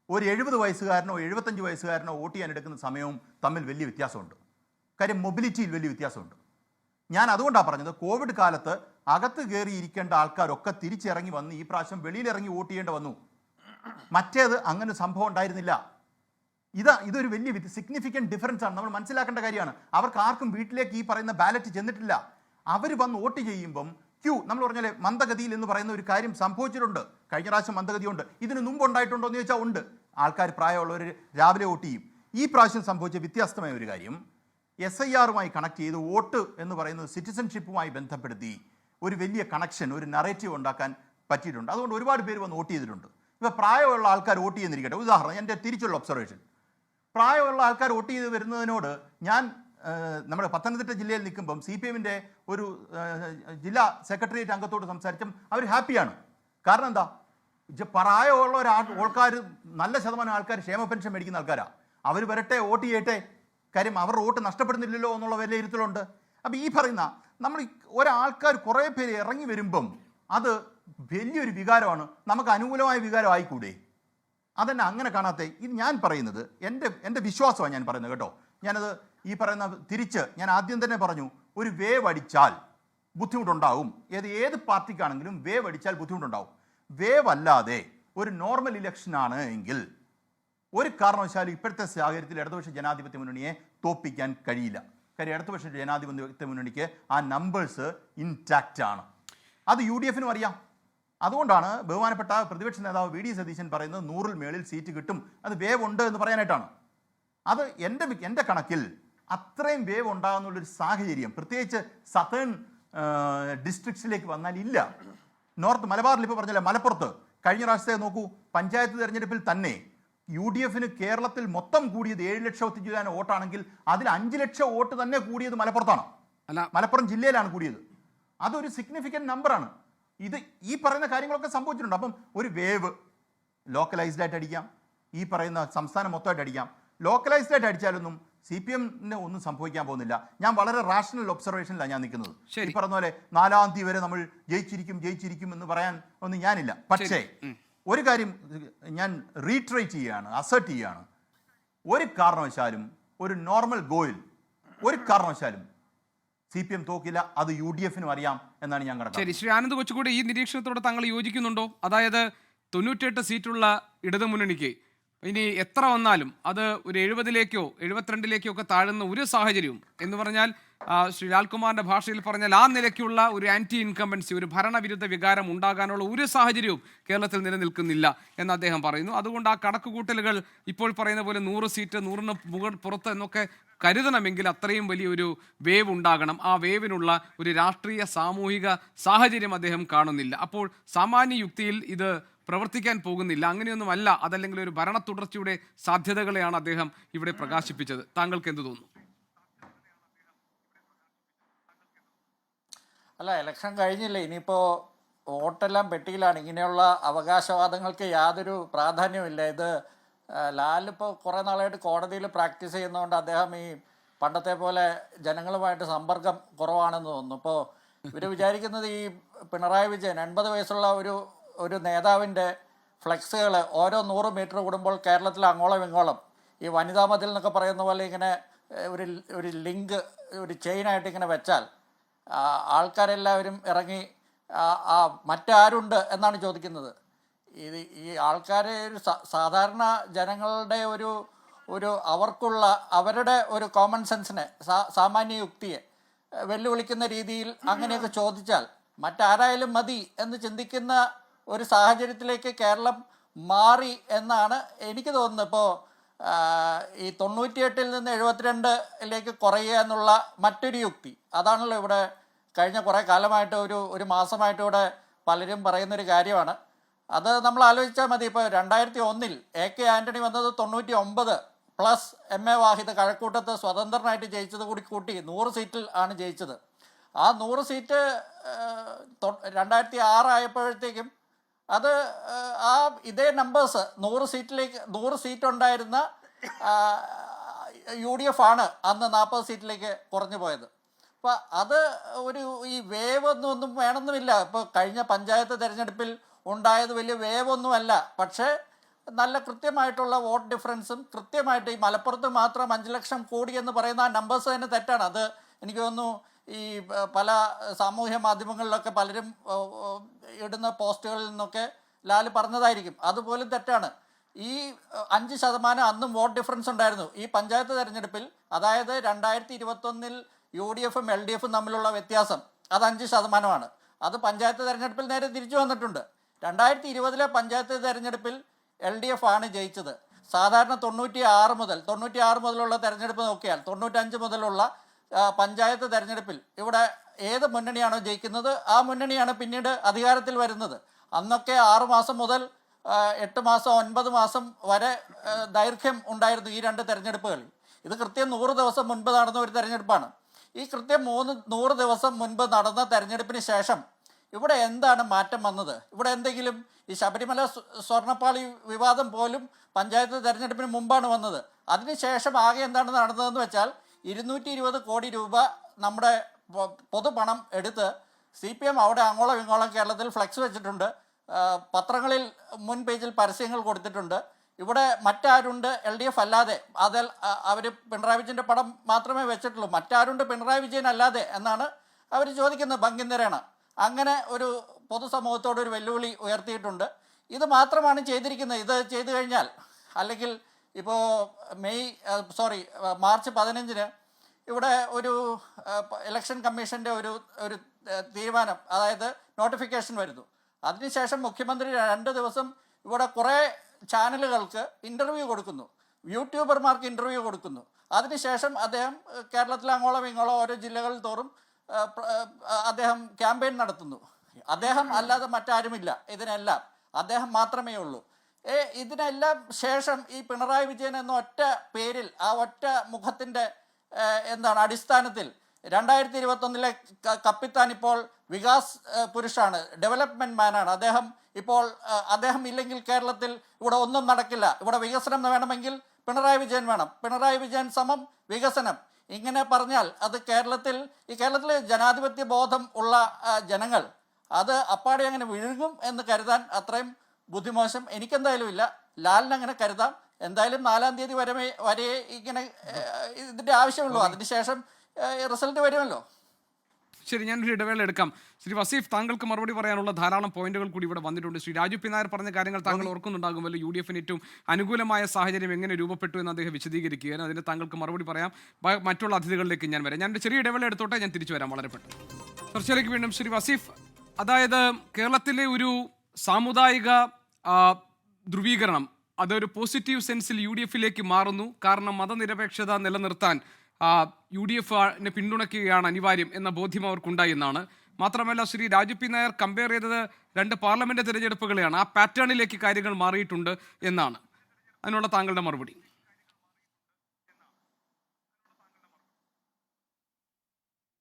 ഒരു 70 വയസ്സുകാരനോ 75 വയസ്സുകാരനോ വോട്ട് ചെയ്യാൻ എടുക്കുന്ന സമയവും തമ്മിൽ വലിയ വ്യത്യാസമുണ്ട്. കാര്യം മൊബിലിറ്റിയിൽ വലിയ വ്യത്യാസമുണ്ട്. ഞാൻ അതുകൊണ്ടാണ് പറഞ്ഞത്, കോവിഡ് കാലത്ത് അകത്ത് കയറിയിരിക്കേണ്ട ആൾക്കാരൊക്കെ തിരിച്ചിറങ്ങി വന്ന് ഈ പ്രാവശ്യം വെളിയിലിറങ്ങി വോട്ട് ചെയ്യേണ്ടി വന്നു. മറ്റേത് അങ്ങനെ സംഭവം ഉണ്ടായിരുന്നില്ല. ഇതൊരു വലിയ സിഗ്നിഫിക്കൻറ്റ് ഡിഫറൻസ് ആണ്. നമ്മൾ മനസ്സിലാക്കേണ്ട കാര്യമാണ്. അവർക്ക് ആർക്കും വീട്ടിലേക്ക് ഈ പറയുന്ന ബാലറ്റ് ചെന്നിട്ടില്ല. അവർ വന്ന് വോട്ട് ചെയ്യുമ്പം നമ്മൾ പറഞ്ഞാലേ മന്ദഗതിയിൽ എന്ന് പറയുന്ന ഒരു കാര്യം സംഭവിച്ചിട്ടുണ്ട്. കഴിഞ്ഞ പ്രാവശ്യം മന്ദഗതിയുണ്ട്. ഇതിന് മുമ്പ് ഉണ്ടായിട്ടുണ്ടോ എന്ന് ചോദിച്ചാൽ ഉണ്ട്. ആൾക്കാർ പ്രായമുള്ളവർ രാവിലെ വോട്ട് ചെയ്യും. ഈ പ്രാവശ്യം സംഭവിച്ച വ്യത്യസ്തമായ ഒരു കാര്യം, SIRമായി കണക്ട് ചെയ്ത് വോട്ട് എന്ന് പറയുന്നത് സിറ്റിസൺഷിപ്പുമായി ബന്ധപ്പെടുത്തി ഒരു വലിയ കണക്ഷൻ, ഒരു നറേറ്റീവ് ഉണ്ടാക്കാൻ പറ്റിയിട്ടുണ്ട്. അതുകൊണ്ട് ഒരുപാട് പേര് വന്ന് വോട്ട് ചെയ്തിട്ടുണ്ട്. ഇപ്പോൾ പ്രായമുള്ള ആൾക്കാർ വോട്ട് ചെയ്യുന്നിരിക്കട്ടെ, ഉദാഹരണം എൻ്റെ തിരിച്ചുള്ള ഒബ്സർവേഷൻ, പ്രായമുള്ള ആൾക്കാർ വോട്ട് ചെയ്ത് വരുന്നതിനോട് ഞാൻ നമ്മുടെ പത്തനംതിട്ട ജില്ലയിൽ നിൽക്കുമ്പം CPMൻ്റെ ഒരു ജില്ലാ സെക്രട്ടേറിയറ്റ് അംഗത്തോട് സംസാരിച്ചും അവർ ഹാപ്പിയാണ്. കാരണം എന്താ, പ്രായമുള്ള ആൾക്കാർ, നല്ല ശതമാനം ആൾക്കാർ ക്ഷേമ പെൻഷൻ മേടിക്കുന്ന ആൾക്കാരാണ്. അവർ വരട്ടെ, വോട്ട് ചെയ്യട്ടെ, കാര്യം അവരുടെ വോട്ട് നഷ്ടപ്പെടുന്നില്ലല്ലോ എന്നുള്ള വിലയിരുത്തലുണ്ട്. അപ്പോൾ ഈ പറയുന്ന നമ്മൾ ഒരാൾക്കാർ കുറേ പേര് ഇറങ്ങി വരുമ്പം അത് വലിയൊരു വികാരമാണ്. നമുക്ക് അനുകൂലമായ വികാരം ആയിക്കൂടെ? അതന്നെ അങ്ങനെ കാണാത്ത ഇത് ഞാൻ പറയുന്നത് എൻ്റെ വിശ്വാസമാണ് ഞാൻ പറയുന്നത് കേട്ടോ. ഞാനത് ഈ പറയുന്ന തിരിച്ച് ഞാൻ ആദ്യം തന്നെ പറഞ്ഞു, ഒരു വേവ് അടിച്ചാൽ ബുദ്ധിമുട്ടുണ്ടാവും. ഏത് പാർട്ടിക്കാണെങ്കിലും വേവ് അടിച്ചാൽ ബുദ്ധിമുട്ടുണ്ടാവും. വേവ് അല്ലാതെ ഒരു നോർമൽ ഇലക്ഷനാണ് എങ്കിൽ ഒരു കാരണവശാലും ഇപ്പോഴത്തെ സാഹചര്യത്തിൽ ഇടതുപക്ഷ ജനാധിപത്യ മുന്നണിയെ തോൽപ്പിക്കാൻ കഴിയില്ല. കാര്യം ഇടതുപക്ഷ ജനാധിപത്യ മുന്നണിക്ക് ആ നമ്പേഴ്സ് ഇൻടാക്റ്റ് ആണ്. അത് UDFനും അറിയാം. അതുകൊണ്ടാണ് ബഹുമാനപ്പെട്ട പ്രതിപക്ഷ നേതാവ് VD സതീശൻ പറയുന്നത് 100-ൽ മേളിൽ സീറ്റ് കിട്ടും, അത് വേവ് ഉണ്ട് എന്ന് പറയാനായിട്ടാണ്. അത് എൻ്റെ കണക്കിൽ അത്രയും വേവ് ഉണ്ടാകുന്നുള്ളൊരു സാഹചര്യം പ്രത്യേകിച്ച് സതേൺ ഡിസ്ട്രിക്ട്സിലേക്ക് വന്നാൽ ഇല്ല. നോർത്ത് മലബാറിൽ ഇപ്പോൾ പറഞ്ഞില്ല, മലപ്പുറത്ത് കഴിഞ്ഞ പ്രാവശ്യത്തെ നോക്കൂ, പഞ്ചായത്ത് തിരഞ്ഞെടുപ്പിൽ തന്നെ UDFന് കേരളത്തിൽ മൊത്തം കൂടിയത് 7 ലക്ഷം വോട്ടാണെങ്കിൽ അതിൽ 5 ലക്ഷം വോട്ട് തന്നെ കൂടിയത് മലപ്പുറത്താണ്. മലപ്പുറം ജില്ലയിലാണ് കൂടിയത്. അതൊരു സിഗ്നിഫിക്കൻറ്റ് നമ്പറാണ്. ഈ പറയുന്ന കാര്യങ്ങളൊക്കെ സംഭവിച്ചിട്ടുണ്ട്. അപ്പം ഒരു വേവ് ലോക്കലൈസ്ഡ് ആയിട്ട് അടിക്കാം, ഈ പറയുന്ന സംസ്ഥാനം മൊത്തമായിട്ട് അടിക്കാം. ലോക്കലൈസ്ഡ് ആയിട്ട് അടിച്ചാലൊന്നും CPMന് ഒന്നും സംഭവിക്കാൻ പോകുന്നില്ല. ഞാൻ വളരെ റാഷണൽ ഒബ്സർവേഷനിലാണ് ഞാൻ നിൽക്കുന്നത്. ഈ പറഞ്ഞ പോലെ 4-ാം തീയതി വരെ നമ്മൾ ജയിച്ചിരിക്കും എന്ന് പറയാൻ ഒന്നും ഞാനില്ല. പക്ഷേ ഒരു കാര്യം ഞാൻ റീട്രേറ്റ് ചെയ്യുകയാണ്, അസർട്ട് ചെയ്യുകയാണ്, ഒരു കാരണവശാലും ഒരു നോർമൽ ഗോയിൽ ഒരു കാരണവശാലും CPM തോക്കില്ല, അത് UDF അറിയാം എന്നാണ് ഞാൻ ശരി, കണക്കാക്കുന്നത്. ശ്രീ ആനന്ദ് കൊച്ചുകൂടി ഈ നിരീക്ഷണത്തോടെ താങ്കൾ യോജിക്കുന്നുണ്ടോ? അതായത് 98 സീറ്റുള്ള ഇടതുമുന്നണിക്ക് ഇനി എത്ര വന്നാലും അത് ഒരു 70-ലേക്കോ 72-ലേക്കോ ഒക്കെ താഴുന്ന ഒരു സാഹചര്യവും, എന്ന് പറഞ്ഞാൽ ശ്രീ ലാൽകുമാറിന്റെ ഭാഷയിൽ പറഞ്ഞാൽ ആ നിലയ്ക്കുള്ള ഒരു ആന്റി ഇൻകംബൻസി, ഒരു ഭരണവിരുദ്ധ വികാരം ഉണ്ടാകാനുള്ള ഒരു സാഹചര്യവും കേരളത്തിൽ നിലനിൽക്കുന്നില്ല എന്ന് അദ്ദേഹം പറയുന്നു. അതുകൊണ്ട് ആ കണക്കുകൂട്ടലുകൾ ഇപ്പോൾ പറയുന്ന പോലെ 100 സീറ്റ് 100-ന് പുറത്ത് എന്നൊക്കെ കരുതണമെങ്കിൽ അത്രയും വലിയൊരു വേവ് ഉണ്ടാകണം. ആ വേവിനുള്ള ഒരു രാഷ്ട്രീയ സാമൂഹിക സാഹചര്യം അദ്ദേഹം കാണുന്നില്ല. അപ്പോൾ സാമാന്യ യുക്തിയിൽ ഇത് പ്രവർത്തിക്കാൻ പോകുന്നില്ല. അങ്ങനെയൊന്നുമല്ല, അതല്ലെങ്കിൽ ഒരു ഭരണ തുടർച്ചയുടെ സാധ്യതകളെയാണ് അദ്ദേഹം ഇവിടെ പ്രകാശിപ്പിച്ചത്. താങ്കൾക്ക് എന്ത് തോന്നുന്നു? അല്ല, ഇലക്ഷൻ കഴിഞ്ഞില്ലേ, ഇനിയിപ്പോൾ വോട്ടെല്ലാം പെട്ടിയിലാണ്. ഇങ്ങനെയുള്ള അവകാശവാദങ്ങൾക്ക് യാതൊരു പ്രാധാന്യമില്ല. ഇത് ലാലിപ്പോൾ കുറേ നാളായിട്ട് കോടതിയിൽ പ്രാക്ടീസ് ചെയ്യുന്നതുകൊണ്ട് അദ്ദേഹം ഈ പണ്ടത്തെ പോലെ ജനങ്ങളുമായിട്ട് സമ്പർക്കം കുറവാണെന്ന് തോന്നുന്നു. ഇപ്പോൾ ഇവർ വിചാരിക്കുന്നത് ഈ പിണറായി വിജയൻ 80 വയസ്സുള്ള ഒരു നേതാവിൻ്റെ ഫ്ലെക്സുകൾ ഓരോ 100 മീറ്റർ കൂടുമ്പോൾ കേരളത്തിൽ അങ്ങോളം ഇങ്ങോളം ഈ വനിതാ മതിൽ എന്നൊക്കെ പറയുന്ന പോലെ ഇങ്ങനെ ഒരു ലിങ്ക്, ഒരു ചെയിനായിട്ട് ഇങ്ങനെ വെച്ചാൽ ആൾക്കാരെല്ലാവരും ഇറങ്ങി മറ്റാരുണ്ട് എന്നാണ് ചോദിക്കുന്നത്. ഈ ആൾക്കാർ ഒരു സാധാരണ ജനങ്ങളുടെ ഒരു അവർക്കുള്ള അവരുടെ ഒരു കോമൺ സെൻസിനെ, സാമാന്യ യുക്തിയെ വെല്ലുവിളിക്കുന്ന രീതിയിൽ അങ്ങനെയൊക്കെ ചോദിച്ചാൽ മറ്റാരായാലും മതി എന്ന് ചിന്തിക്കുന്ന ഒരു സാഹചര്യത്തിലേക്ക് കേരളം മാറി എന്നാണ് എനിക്ക് തോന്നുന്നത്. ഇപ്പോൾ ഈ 98-ൽ നിന്ന് 72-ലേക്ക് കുറയുക എന്നുള്ള മറ്റൊരു യുക്തി, അതാണല്ലോ ഇവിടെ കഴിഞ്ഞ കുറേ കാലമായിട്ട് ഒരു മാസമായിട്ട് ഇവിടെ പലരും പറയുന്നൊരു കാര്യമാണ്. അത് നമ്മൾ ആലോചിച്ചാൽ മതി. ഇപ്പോൾ 2001-ൽ AK ആൻ്റണി വന്നത് 99 പ്ലസ് MA വാഹിദ് കഴക്കൂട്ടത്ത് സ്വതന്ത്രനായിട്ട് ജയിച്ചത് കൂടി കൂട്ടി 100 സീറ്റിൽ ആണ് ജയിച്ചത്. ആ 100 സീറ്റ് 2006 ആയപ്പോഴത്തേക്കും അത് ഇതേ നമ്പേഴ്സ് 100 സീറ്റ് ഉണ്ടായിരുന്ന UDF ആണ് അന്ന് 40 സീറ്റിലേക്ക് കുറഞ്ഞു പോയത്. അപ്പോൾ അത് ഈ വേവ് ഒന്നും വേണമെന്നുമില്ല. ഇപ്പോൾ കഴിഞ്ഞ പഞ്ചായത്ത് തിരഞ്ഞെടുപ്പിൽ ഉണ്ടായത് വലിയ വേവ് ഒന്നുമല്ല, പക്ഷേ നല്ല കൃത്യമായിട്ടുള്ള വോട്ട് ഡിഫറൻസും കൃത്യമായിട്ട് ഈ മലപ്പുറത്ത് മാത്രം 5 ലക്ഷം കോടി എന്ന് പറയുന്ന ആ നമ്പേഴ്സ് തന്നെ തെറ്റാണ്. അത് എനിക്ക് തോന്നുന്നു ഈ പല സാമൂഹ്യ മാധ്യമങ്ങളിലൊക്കെ പലരും ഇടുന്ന പോസ്റ്റുകളിൽ നിന്നൊക്കെ ലാൽ പറഞ്ഞതായിരിക്കും, അതുപോലും തെറ്റാണ്. ഈ 5% അന്നും വോട്ട് ഡിഫറൻസ് ഉണ്ടായിരുന്നു ഈ പഞ്ചായത്ത് തെരഞ്ഞെടുപ്പിൽ. അതായത് 2021-ൽ UDF-ഉം LDF-ഉം തമ്മിലുള്ള വ്യത്യാസം അത് 5%. അത് പഞ്ചായത്ത് തെരഞ്ഞെടുപ്പിൽ നേരെ തിരിച്ചു വന്നിട്ടുണ്ട്. 2020-ലെ പഞ്ചായത്ത് തെരഞ്ഞെടുപ്പിൽ LDF ആണ് ജയിച്ചത്. സാധാരണ 96 മുതലുള്ള തെരഞ്ഞെടുപ്പ് നോക്കിയാൽ 95 മുതലുള്ള പഞ്ചായത്ത് തെരഞ്ഞെടുപ്പിൽ ഇവിടെ ഏത് മുന്നണിയാണോ ജയിക്കുന്നത് ആ മുന്നണിയാണ് പിന്നീട് അധികാരത്തിൽ വരുന്നത്. അന്നൊക്കെ 6 മാസം മുതൽ 8 മാസം 9 മാസം വരെ ദൈർഘ്യം ഉണ്ടായിരുന്നു ഈ 2 തെരഞ്ഞെടുപ്പുകളിൽ. ഇത് കൃത്യം 100 ദിവസം മുൻപ് നടന്ന ഒരു തെരഞ്ഞെടുപ്പാണ്. ഈ കൃത്യം 100 ദിവസം മുൻപ് നടന്ന തെരഞ്ഞെടുപ്പിന് ശേഷം ഇവിടെ എന്താണ് മാറ്റം വന്നത്? ഇവിടെ എന്തെങ്കിലും ഈ ശബരിമല സ്വർണ്ണപ്പാളി വിവാദം പോലും പഞ്ചായത്ത് തെരഞ്ഞെടുപ്പിന് മുമ്പാണ് വന്നത്. അതിനുശേഷം ആകെ എന്താണ് നടന്നതെന്ന് വെച്ചാൽ 220 കോടി രൂപ നമ്മുടെ പൊതുപണം എടുത്ത് CPM അവിടെ അങ്ങോളം ഇങ്ങോളം കേരളത്തിൽ ഫ്ലെക്സ് വെച്ചിട്ടുണ്ട്. പത്രങ്ങളിൽ മുൻ പേജിൽ പരസ്യങ്ങൾ കൊടുത്തിട്ടുണ്ട്. ഇവിടെ മറ്റാരുണ്ട് LDF അല്ലാതെ? അതിൽ അവർ പിണറായി വിജയൻ്റെ പടം മാത്രമേ വെച്ചിട്ടുള്ളൂ. മറ്റാരുണ്ട് പിണറായി വിജയൻ അല്ലാതെ എന്നാണ് അവർ ചോദിക്കുന്നത് ഭംഗിന്തരാണ്. അങ്ങനെ ഒരു പൊതുസമൂഹത്തോട് ഒരു വെല്ലുവിളി ഉയർത്തിയിട്ടുണ്ട്. ഇത് മാത്രമാണ് ചെയ്തിരിക്കുന്നത്. ഇത് ചെയ്തു കഴിഞ്ഞാൽ, അല്ലെങ്കിൽ ഇപ്പോൾ മാർച്ച് 15-ന് ഇവിടെ ഒരു ഇലക്ഷൻ കമ്മീഷൻ്റെ ഒരു തീരുമാനം, അതായത് നോട്ടിഫിക്കേഷൻ വരുന്നു. അതിനുശേഷം മുഖ്യമന്ത്രി 2 ദിവസം ഇവിടെ കുറേ ചാനലുകൾക്ക് ഇൻ്റർവ്യൂ കൊടുക്കുന്നു, യൂട്യൂബർമാർക്ക് ഇൻ്റർവ്യൂ കൊടുക്കുന്നു. അതിനുശേഷം അദ്ദേഹം കേരളത്തിൽ അങ്ങോളം ഇങ്ങോളം ഓരോ ജില്ലകളിൽ തോറും അദ്ദേഹം ക്യാമ്പയിൻ നടത്തുന്നു. അദ്ദേഹം അല്ലാതെ മറ്റാരുമില്ല, ഇതിനെല്ലാം അദ്ദേഹം മാത്രമേ ഉള്ളൂ. ഇതിനെല്ലാം ശേഷം ഈ പിണറായി വിജയൻ എന്ന ഒറ്റ പേരിൽ, ആ ഒറ്റ മുഖത്തിൻ്റെ അടിസ്ഥാനത്തിൽ 2021-ലെ കപ്പിത്താൻ ഇപ്പോൾ വികാസ് പുരുഷാണ്, ഡെവലപ്മെൻറ്റ് മാനാണ്. അദ്ദേഹം ഇല്ലെങ്കിൽ കേരളത്തിൽ ഇവിടെ ഒന്നും നടക്കില്ല. ഇവിടെ വികസനം വേണമെങ്കിൽ പിണറായി വിജയൻ വേണം, പിണറായി വിജയൻ സമം വികസനം. ഇങ്ങനെ പറഞ്ഞാൽ അത് കേരളത്തിൽ ജനാധിപത്യ ബോധം ഉള്ള ജനങ്ങൾ അത് അപ്പാടെ അങ്ങനെ വിഴുങ്ങും എന്ന് കരുതാൻ അത്രയും ബുദ്ധിമോശം എനിക്കെന്തായാലും ഇല്ല. ലാലിന് അങ്ങനെ കരുതാം. എന്തായാലും 4-ാം തീയതി വരെ ഇങ്ങനെ ഇതിൻ്റെ ആവശ്യമുള്ളൂ. അതിനുശേഷം റിസൾട്ട് വരുമല്ലോ. ശരി, ഞാനൊരു ഇടവേള എടുക്കാം. ശ്രീ വസീഫ്, താങ്കൾക്ക് മറുപടി പറയാനുള്ള ധാരാളം പോയിന്റുകൾ കൂടി ഇവിടെ വന്നിട്ടുണ്ട്. ശ്രീ രാജു പി നായർ പറഞ്ഞ കാര്യങ്ങൾ താങ്കൾ ഓർക്കുന്നുണ്ടാകുമല്ലോ. UDFന് ഏറ്റവും അനുകൂലമായ സാഹചര്യം എങ്ങനെ രൂപപ്പെട്ടു എന്ന് അദ്ദേഹം വിശദീകരിക്കുകയാണ്. അതിന് താങ്കൾക്ക് മറുപടി പറയാം. മറ്റുള്ള അതിഥികളിലേക്ക് ഞാൻ വരാം. ഞാനൊരു ചെറിയ ഇടവേള എടുത്തോട്ടെ, ഞാൻ തിരിച്ചു വരാം വളരെ പെട്ടെന്ന്. ചർച്ചയിലേക്ക് വീണ്ടും. ശ്രീ വസീഫ്, അതായത് കേരളത്തിലെ ഒരു സാമുദായിക ധ്രുവീകരണം അതൊരു പോസിറ്റീവ് സെൻസിൽ UDFിലേക്ക് മാറുന്നു. കാരണം മതനിരപേക്ഷത നിലനിർത്താൻ UDFനെ പിന്തുണയ്ക്കുകയാണ് അനിവാര്യം എന്ന ബോധ്യം അവർക്കുണ്ടായി എന്നാണ്. മാത്രമല്ല, ശ്രീ രാജു പി നായർ കമ്പയർ ചെയ്തത് 2 പാർലമെന്റ് തിരഞ്ഞെടുപ്പുകളെയാണ്. ആ പാറ്റേണിലേക്ക് കാര്യങ്ങൾ മാറിയിട്ടുണ്ട് എന്നാണ്. അതിനുള്ള താങ്കളുടെ മറുപടി?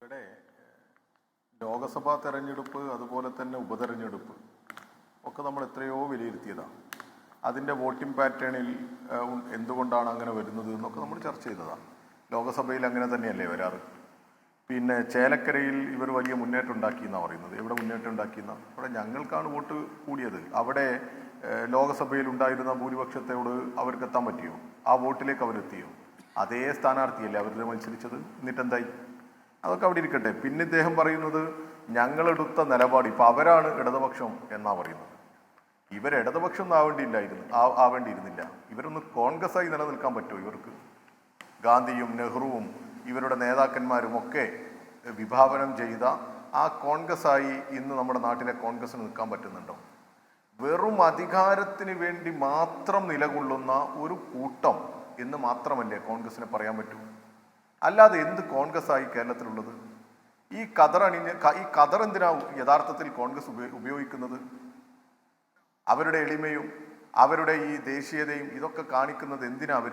ഇവിടെ ലോകസഭാ തെരഞ്ഞെടുപ്പ് അതുപോലെ തന്നെ ഉപതെരഞ്ഞെടുപ്പ് ഒക്കെ നമ്മൾ എത്രയോ വിലയിരുത്തിയതാണ്. അതിൻ്റെ വോട്ടിംഗ് പാറ്റേണിൽ എന്തുകൊണ്ടാണ് അങ്ങനെ വരുന്നത് എന്നൊക്കെ നമ്മൾ ചർച്ച ചെയ്തതാണ്. ലോകസഭയിൽ അങ്ങനെ തന്നെയല്ലേ വരാറ്. പിന്നെ ചേലക്കരയിൽ ഇവർ വലിയ മുന്നേറ്റം ഉണ്ടാക്കിയെന്നാണ് പറയുന്നത്. എവിടെ മുന്നേറ്റം ഉണ്ടാക്കിയെന്ന? അവിടെ ഞങ്ങൾക്കാണ് വോട്ട് കൂടിയത്. അവിടെ ലോകസഭയിൽ ഉണ്ടായിരുന്ന ഭൂരിപക്ഷത്തോട് അവർക്ക് എത്താൻ പറ്റിയോ? ആ വോട്ടിലേക്ക് അവരെത്തിയോ? അതേ സ്ഥാനാർത്ഥിയല്ലേ അവരുടെ മത്സരിച്ചത്. എന്നിട്ടെന്തായി? അതൊക്കെ അവിടെ ഇരിക്കട്ടെ. പിന്നെ ഇദ്ദേഹം പറയുന്നത് ഞങ്ങളെടുത്ത നിലപാട്, ഇപ്പം അവരാണ് ഇടതുപക്ഷം എന്നാ പറയുന്നത്. ഇവർ ഇടതുപക്ഷം ഒന്നും ആവേണ്ടിയിരുന്നില്ല. ഇവരൊന്ന് കോൺഗ്രസ്സായി നിലനിൽക്കാൻ പറ്റുമോ ഇവർക്ക്? ഗാന്ധിയും നെഹ്റുവും ഇവരുടെ നേതാക്കന്മാരും ഒക്കെ വിഭാവനം ചെയ്ത ആ കോൺഗ്രസ്സായി ഇന്ന് നമ്മുടെ നാട്ടിലെ കോൺഗ്രസ്സിന് നിൽക്കാൻ പറ്റുന്നുണ്ടോ? വെറും അധികാരത്തിന് വേണ്ടി മാത്രം നിലകൊള്ളുന്ന ഒരു കൂട്ടം എന്ന് മാത്രമല്ലേ കോൺഗ്രസ്സിനെ പറയാൻ പറ്റൂ. അല്ലാതെ എന്ത് കോൺഗ്രസ്സായി കേരളത്തിലുള്ളത്? ഈ കതർ എന്തിനാ യഥാർത്ഥത്തിൽ കോൺഗ്രസ് ഉപയോഗിക്കുന്നത്? അവരുടെ എളിമയും അവരുടെ ഈ ദേശീയതയും ഇതൊക്കെ കാണിക്കുന്നത് എന്തിനാ? അവർ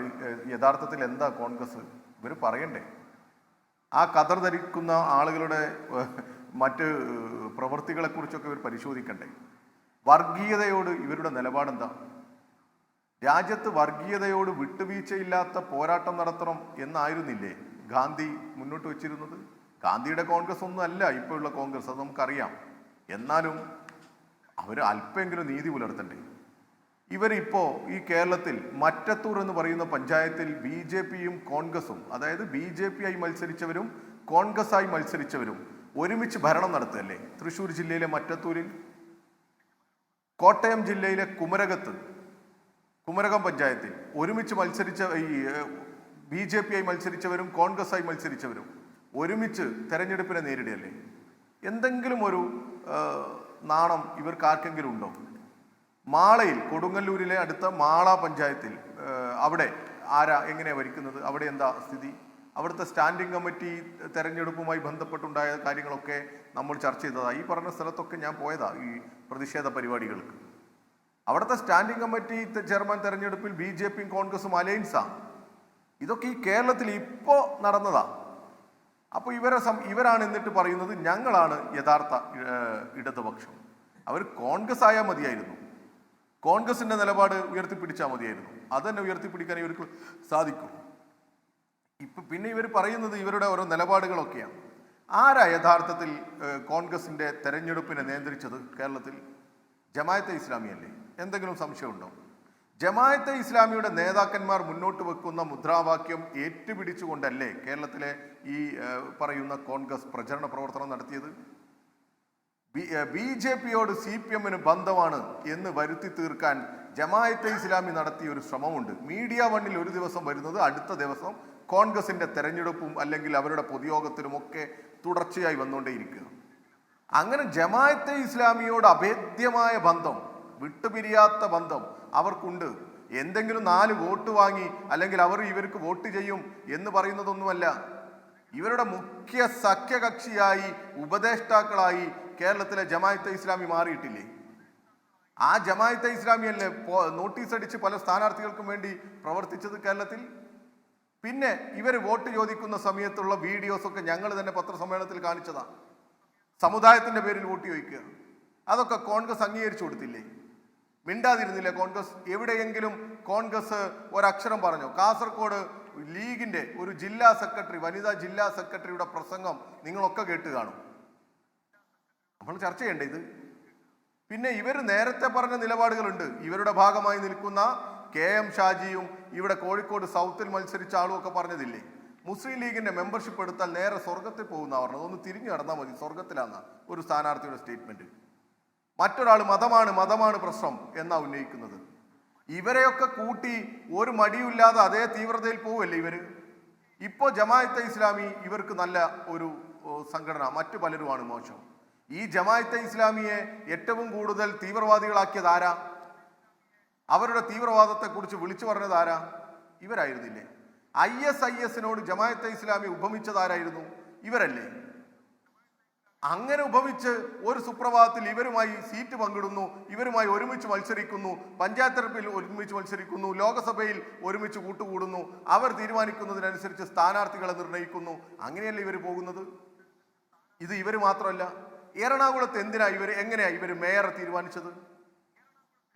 യഥാർത്ഥത്തിൽ എന്താ കോൺഗ്രസ്? ഇവർ പറയണ്ടേ? ആ കതർ ധരിക്കുന്ന ആളുകളുടെ മറ്റ് പ്രവൃത്തികളെക്കുറിച്ചൊക്കെ ഇവർ പരിശോധിക്കണ്ടേ? വർഗീയതയോട് ഇവരുടെ നിലപാടെന്താ? രാജ്യത്ത് വർഗീയതയോട് വിട്ടുവീഴ്ചയില്ലാത്ത പോരാട്ടം നടത്തണം എന്നായിരുന്നില്ലേ ഗാന്ധി മുന്നോട്ട് വെച്ചിരുന്നത്? ഗാന്ധിയുടെ കോൺഗ്രസ് ഒന്നും അല്ല ഇപ്പോഴുള്ള കോൺഗ്രസ്, അത് നമുക്കറിയാം. എന്നാലും അവർ അല്പമെങ്കിലും നീതി പുലർത്തണ്ടേ? ഇവരിപ്പോൾ ഈ കേരളത്തിൽ മറ്റത്തൂർ എന്ന് പറയുന്ന പഞ്ചായത്തിൽ BJPയും കോൺഗ്രസും, അതായത് BJP ആയി മത്സരിച്ചവരും കോൺഗ്രസ്സായി മത്സരിച്ചവരും ഒരുമിച്ച് ഭരണം നടത്തുകയല്ലേ? തൃശ്ശൂർ ജില്ലയിലെ മറ്റത്തൂരിൽ, കോട്ടയം ജില്ലയിലെ കുമരകം പഞ്ചായത്തിൽ ഒരുമിച്ച് മത്സരിച്ച ഈ BJP ആയി മത്സരിച്ചവരും കോൺഗ്രസ്സായി മത്സരിച്ചവരും ഒരുമിച്ച് തെരഞ്ഞെടുപ്പിനെ നേരിടുകയല്ലേ? എന്തെങ്കിലും ഒരു നാണം ഇവർക്ക് ആർക്കെങ്കിലും ഉണ്ടോ? മാളയിൽ, കൊടുങ്ങല്ലൂരിലെ അടുത്ത മാള പഞ്ചായത്തിൽ അവിടെ എങ്ങനെയാണ് ഭരിക്കുന്നത്? അവിടെ എന്താ സ്ഥിതി? അവിടുത്തെ സ്റ്റാൻഡിംഗ് കമ്മിറ്റി തെരഞ്ഞെടുപ്പുമായി ബന്ധപ്പെട്ടുണ്ടായ കാര്യങ്ങളൊക്കെ നമ്മൾ ചർച്ച ചെയ്തതാണ്. ഈ പറഞ്ഞ സ്ഥലത്തൊക്കെ ഞാൻ പോയതാണ് ഈ പ്രതിഷേധ പരിപാടികൾക്ക്. അവിടുത്തെ സ്റ്റാൻഡിംഗ് കമ്മിറ്റി ചെയർമാൻ തെരഞ്ഞെടുപ്പിൽ BJPയും കോൺഗ്രസും അലയൻസാണ്. ഇതൊക്കെ ഈ കേരളത്തിൽ ഇപ്പോൾ നടന്നതാ. അപ്പോൾ ഇവരാണ് എന്നിട്ട് പറയുന്നത് ഞങ്ങളാണ് യഥാർത്ഥ ഇടതുപക്ഷം. അവർ കോൺഗ്രസ് ആയാൽ മതിയായിരുന്നു, കോൺഗ്രസിന്റെ നിലപാട് ഉയർത്തിപ്പിടിച്ചാൽ മതിയായിരുന്നു. അതന്നെ ഉയർത്തിപ്പിടിക്കാൻ ഇവർക്ക് സാധിക്കും. പിന്നെ ഇവർ പറയുന്നത് ഇവരുടെ ഓരോ നിലപാടുകളൊക്കെയാണ്. ആരാ യഥാർത്ഥത്തിൽ കോൺഗ്രസിന്റെ തെരഞ്ഞെടുപ്പിനെ നിയന്ത്രിച്ചത് കേരളത്തിൽ? ജമാഅത്തെ ഇസ്ലാമിയല്ലേ? എന്തെങ്കിലും സംശയമുണ്ടോ? ജമാഅത്തെ ഇസ്ലാമിയുടെ നേതാക്കന്മാർ മുന്നോട്ട് വെക്കുന്ന മുദ്രാവാക്യം ഏറ്റുപിടിച്ചുകൊണ്ടല്ലേ കേരളത്തിലെ ഈ പറയുന്ന കോൺഗ്രസ് പ്രചരണ പ്രവർത്തനം നടത്തിയത്? BJPയോട് CPMന് ബന്ധമാണ് എന്ന് വരുത്തി തീർക്കാൻ ജമാഅത്തെ ഇസ്ലാമി നടത്തിയ ഒരു ശ്രമമുണ്ട്. മീഡിയ വണ്ണിൽ ഒരു ദിവസം വരുന്നത്, അടുത്ത ദിവസം കോൺഗ്രസിന്റെ തെരഞ്ഞെടുപ്പും അല്ലെങ്കിൽ അവരുടെ പൊതുയോഗത്തിലുമൊക്കെ തുടർച്ചയായി വന്നുകൊണ്ടേയിരിക്കുക. അങ്ങനെ ജമാഅത്തെ ഇസ്ലാമിയോട് അഭേദ്യമായ ബന്ധം, വിട്ടുപിരിയാത്ത ബന്ധം അവർക്കുണ്ട്. എന്തെങ്കിലും 4 വോട്ട് വാങ്ങി അല്ലെങ്കിൽ ഇവർക്ക് വോട്ട് ചെയ്യും എന്ന് പറയുന്നതൊന്നുമല്ല. ഇവരുടെ മുഖ്യ സഖ്യകക്ഷിയായി, ഉപദേഷ്ടാക്കളായി കേരളത്തിലെ ജമാഅത്തെ ഇസ്ലാമി മാറിയിട്ടില്ലേ? ആ ജമാഅത്തെ ഇസ്ലാമിയല്ലേ നോട്ടീസ് അടിച്ച് പല സ്ഥാനാർത്ഥികൾക്കും വേണ്ടി പ്രവർത്തിച്ചത് കേരളത്തിൽ? പിന്നെ ഇവർ വോട്ട് ചോദിക്കുന്ന സമയത്തുള്ള വീഡിയോസ് ഒക്കെ ഞങ്ങൾ തന്നെ പത്രസമ്മേളനത്തിൽ കാണിച്ചതാണ്. സമുദായത്തിന്റെ പേരിൽ വോട്ട് ചോദിക്കുക, അതൊക്കെ കോൺഗ്രസ് അംഗീകരിച്ചു കൊടുത്തില്ലേ? മിണ്ടാതിരുന്നില്ല കോൺഗ്രസ്? എവിടെയെങ്കിലും കോൺഗ്രസ് ഒരക്ഷരം പറഞ്ഞോ? കാസർഗോഡ് ലീഗിന്റെ ഒരു ജില്ലാ സെക്രട്ടറി, വനിതാ ജില്ലാ സെക്രട്ടറിയുടെ പ്രസംഗം നിങ്ങളൊക്കെ കേട്ട് കാണും. നമ്മൾ ചർച്ച ചെയ്യണ്ടേ ഇത്? പിന്നെ ഇവർ നേരത്തെ പറഞ്ഞ നിലപാടുകളുണ്ട്. ഇവരുടെ ഭാഗമായി നിൽക്കുന്ന KM ഷാജിയും ഇവിടെ കോഴിക്കോട് സൗത്തിൽ മത്സരിച്ച ആളും ഒക്കെ പറഞ്ഞതില്ലേ? മുസ്ലിം ലീഗിന്റെ മെമ്പർഷിപ്പ് എടുത്താൽ നേരെ സ്വർഗത്തിൽ പോകുന്ന പറഞ്ഞത്. ഒന്ന് തിരിഞ്ഞു നടന്നാൽ മതി, സ്വർഗത്തിലാന്ന ഒരു സ്ഥാനാർത്ഥിയുടെ സ്റ്റേറ്റ്മെന്റ്. മറ്റൊരാൾ മതമാണ് പ്രശ്നം എന്നാ ഉന്നയിക്കുന്നത്. ഇവരെയൊക്കെ കൂട്ടി ഒരു മടിയുമില്ലാതെ അതേ തീവ്രതയിൽ പോവല്ലേ ഇവര്. ഇപ്പോൾ ജമാഅത്തെ ഇസ്ലാമി ഇവർക്ക് നല്ല ഒരു സംഘടന, മറ്റു പലരുമാണ് മോശം. ഈ ജമാഅത്തെ ഇസ്ലാമിയെ ഏറ്റവും കൂടുതൽ തീവ്രവാദികളാക്കിയത് ആരാ? അവരുടെ തീവ്രവാദത്തെക്കുറിച്ച് വിളിച്ചു പറഞ്ഞത് ആരാ? ഇവരായിരുന്നില്ലേ? ISIS-നോട് ജമാഅത്തെ ഇസ്ലാമി ഉപമിച്ചതാരായിരുന്നു? ഇവരല്ലേ? അങ്ങനെ ഉപമിച്ച് ഒരു സുപ്രഭാതത്തിൽ ഇവരുമായി സീറ്റ് പങ്കിടുന്നു, ഇവരുമായി ഒരുമിച്ച് മത്സരിക്കുന്നു, പഞ്ചായത്ത് തെരഞ്ഞെടുപ്പിൽ ഒരുമിച്ച് മത്സരിക്കുന്നു, ലോകസഭയിൽ ഒരുമിച്ച് കൂട്ടുകൂടുന്നു, അവർ തീരുമാനിക്കുന്നതിനനുസരിച്ച് സ്ഥാനാർത്ഥികളെ നിർണ്ണയിക്കുന്നു. അങ്ങനെയല്ലേ ഇവർ പോകുന്നത്? ഇത് ഇവർ മാത്രമല്ല, എറണാകുളത്ത് എങ്ങനെയാ ഇവർ മേയറെ തീരുമാനിച്ചത്?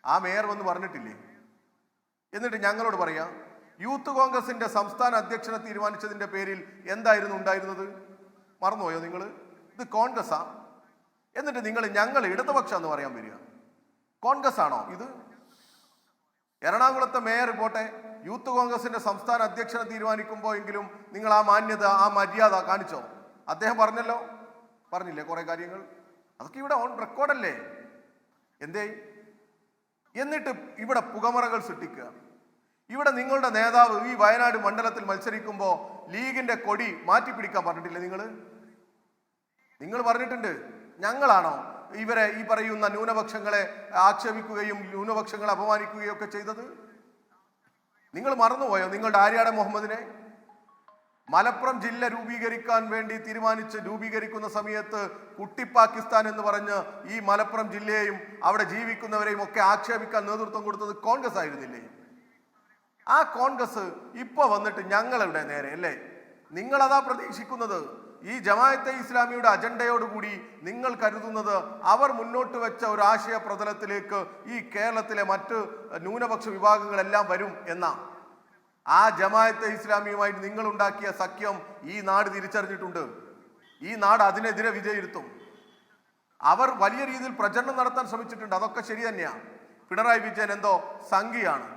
ആ മേയർ വന്ന് പറഞ്ഞിട്ടില്ലേ? എന്നിട്ട് ഞങ്ങളോട് പറയാം, യൂത്ത് കോൺഗ്രസിന്റെ സംസ്ഥാന അധ്യക്ഷനെ തീരുമാനിച്ചതിന്റെ പേരിൽ എന്തായിരുന്നു ഉണ്ടായിരുന്നത്? മറന്നുപോയോ നിങ്ങൾ? ഇത് കോൺഗ്രസ്സാ. എന്നിട്ട് ഞങ്ങൾ ഇടതുപക്ഷം എന്ന് പറയാൻ വരിക. കോൺഗ്രസ് ആണോ ഇത്? എറണാകുളത്തെ മേയർ പോട്ടെ, യൂത്ത് കോൺഗ്രസിന്റെ സംസ്ഥാന അധ്യക്ഷനെ തീരുമാനിക്കുമ്പോൾ എങ്കിലും നിങ്ങൾ ആ മാന്യത, ആ മര്യാദ കാണിച്ചോ? അദ്ദേഹം പറഞ്ഞില്ലേ കുറെ കാര്യങ്ങൾ? അതൊക്കെ ഇവിടെ ഓൺ റെക്കോർഡല്ലേ? എന്തേ? എന്നിട്ട് ഇവിടെ പുകമറകൾ സൃഷ്ടിക്കുക. ഇവിടെ നിങ്ങളുടെ നേതാവ് ഈ വയനാട് മണ്ഡലത്തിൽ മത്സരിക്കുമ്പോൾ ലീഗിന്റെ കൊടി മാറ്റിപ്പിടിക്കാൻ പറഞ്ഞിട്ടില്ലേ നിങ്ങൾ പറഞ്ഞിട്ടുണ്ട്. ഞങ്ങളാണോ ഇവരെ ഈ പറയുന്ന ന്യൂനപക്ഷങ്ങളെ ആക്ഷേപിക്കുകയും ന്യൂനപക്ഷങ്ങളെ അപമാനിക്കുകയും ഒക്കെ ചെയ്തത്? നിങ്ങൾ മറന്നുപോയോ നിങ്ങളുടെ ആര്യാടൻ മുഹമ്മദിനെ? മലപ്പുറം ജില്ല രൂപീകരിക്കാൻ വേണ്ടി രൂപീകരിക്കുന്ന സമയത്ത് കുട്ടി പാകിസ്ഥാൻ എന്ന് പറഞ്ഞ് ഈ മലപ്പുറം ജില്ലയെയും അവിടെ ജീവിക്കുന്നവരെയും ഒക്കെ ആക്ഷേപിക്കാൻ നേതൃത്വം കൊടുത്തത് കോൺഗ്രസ് ആയിരുന്നില്ലേ? ആ കോൺഗ്രസ് ഇപ്പൊ വന്നിട്ട് ഞങ്ങളുടെ നേരെ അല്ലേ? നിങ്ങളതാ പ്രതീക്ഷിക്കുന്നത്. ഈ ജമാഅത്തെ ഇസ്ലാമിയുടെ അജണ്ടയോടുകൂടി നിങ്ങൾ കരുതുന്നത് അവർ മുന്നോട്ട് വെച്ച ഒരു ആശയ പ്രതലത്തിലേക്ക് ഈ കേരളത്തിലെ മറ്റ് ന്യൂനപക്ഷ വിഭാഗങ്ങളെല്ലാം വരും എന്നാ. ആ ജമാഅത്തെ ഇസ്ലാമിയുമായി നിങ്ങൾ ഉണ്ടാക്കിയ സഖ്യം ഈ നാട് തിരിച്ചറിഞ്ഞിട്ടുണ്ട്. ഈ നാട് അതിനെതിരെ വിജയിരുത്തും. അവർ വലിയ രീതിയിൽ പ്രചരണം നടത്താൻ ശ്രമിച്ചിട്ടുണ്ട്. അതൊക്കെ ശരി തന്നെയാണ്. പിണറായി വിജയൻ എന്തോ സംഘിയാണ്.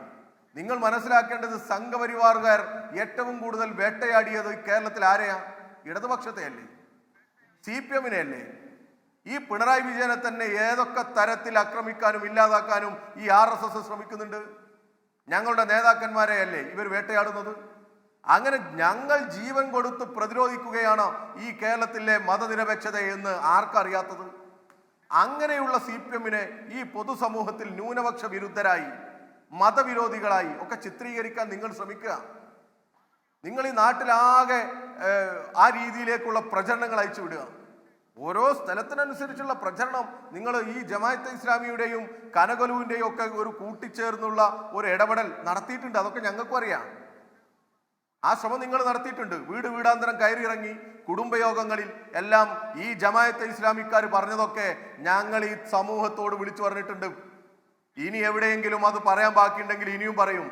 നിങ്ങൾ മനസ്സിലാക്കേണ്ടത്, സംഘപരിവാറുകാർ ഏറ്റവും കൂടുതൽ വേട്ടയാടിയത് കേരളത്തിൽ ആരെയാ? ഇടതുപക്ഷത്തെ അല്ലേ? CPM-നെ അല്ലേ? ഈ പിണറായി വിജയനെ തന്നെ ഏതൊക്കെ തരത്തിൽ ആക്രമിക്കാനും ഇല്ലാതാക്കാനും ഈ RSS ശ്രമിക്കുന്നുണ്ട്. ഞങ്ങളുടെ നേതാക്കന്മാരെ അല്ലേ ഇവർ വേട്ടയാടുന്നത്? അങ്ങനെ ഞങ്ങൾ ജീവൻ കൊടുത്ത് പ്രതിരോധിക്കുകയാണ് ഈ കേരളത്തിലെ മതനിരപേക്ഷത എന്ന് ആർക്കറിയാത്തത്? അങ്ങനെയുള്ള CPM-നെ ഈ പൊതുസമൂഹത്തിൽ ന്യൂനപക്ഷ വിരുദ്ധരായി, മതവിരോധികളായി ഒക്കെ ചിത്രീകരിക്കാൻ നിങ്ങൾ ശ്രമിക്കുക. നിങ്ങൾ ഈ നാട്ടിലാകെ ആ രീതിയിലേക്കുള്ള പ്രചരണങ്ങൾ അയച്ചു വിടുക. ഓരോ സ്ഥലത്തിനനുസരിച്ചുള്ള പ്രചരണം നിങ്ങൾ ഈ ജമാഅത്തെ ഇസ്ലാമിയുടെയും കനകലുവിൻ്റെയും ഒക്കെ ഒരു കൂട്ടിച്ചേർന്നുള്ള ഒരു ഇടപെടൽ നടത്തിയിട്ടുണ്ട്. അതൊക്കെ ഞങ്ങൾക്കും അറിയാം. ആ ശ്രമം നിങ്ങൾ നടത്തിയിട്ടുണ്ട്. വീടാന്തരം കയറിയിറങ്ങി കുടുംബയോഗങ്ങളിൽ എല്ലാം ഈ ജമാഅത്തെ ഇസ്ലാമിക്കാർ പറഞ്ഞതൊക്കെ ഞങ്ങൾ ഈ സമൂഹത്തോട് വിളിച്ചു പറഞ്ഞിട്ടുണ്ട്. ഇനി എവിടെയെങ്കിലും അത് പറയാൻ ബാക്കിയുണ്ടെങ്കിൽ ഇനിയും പറയും.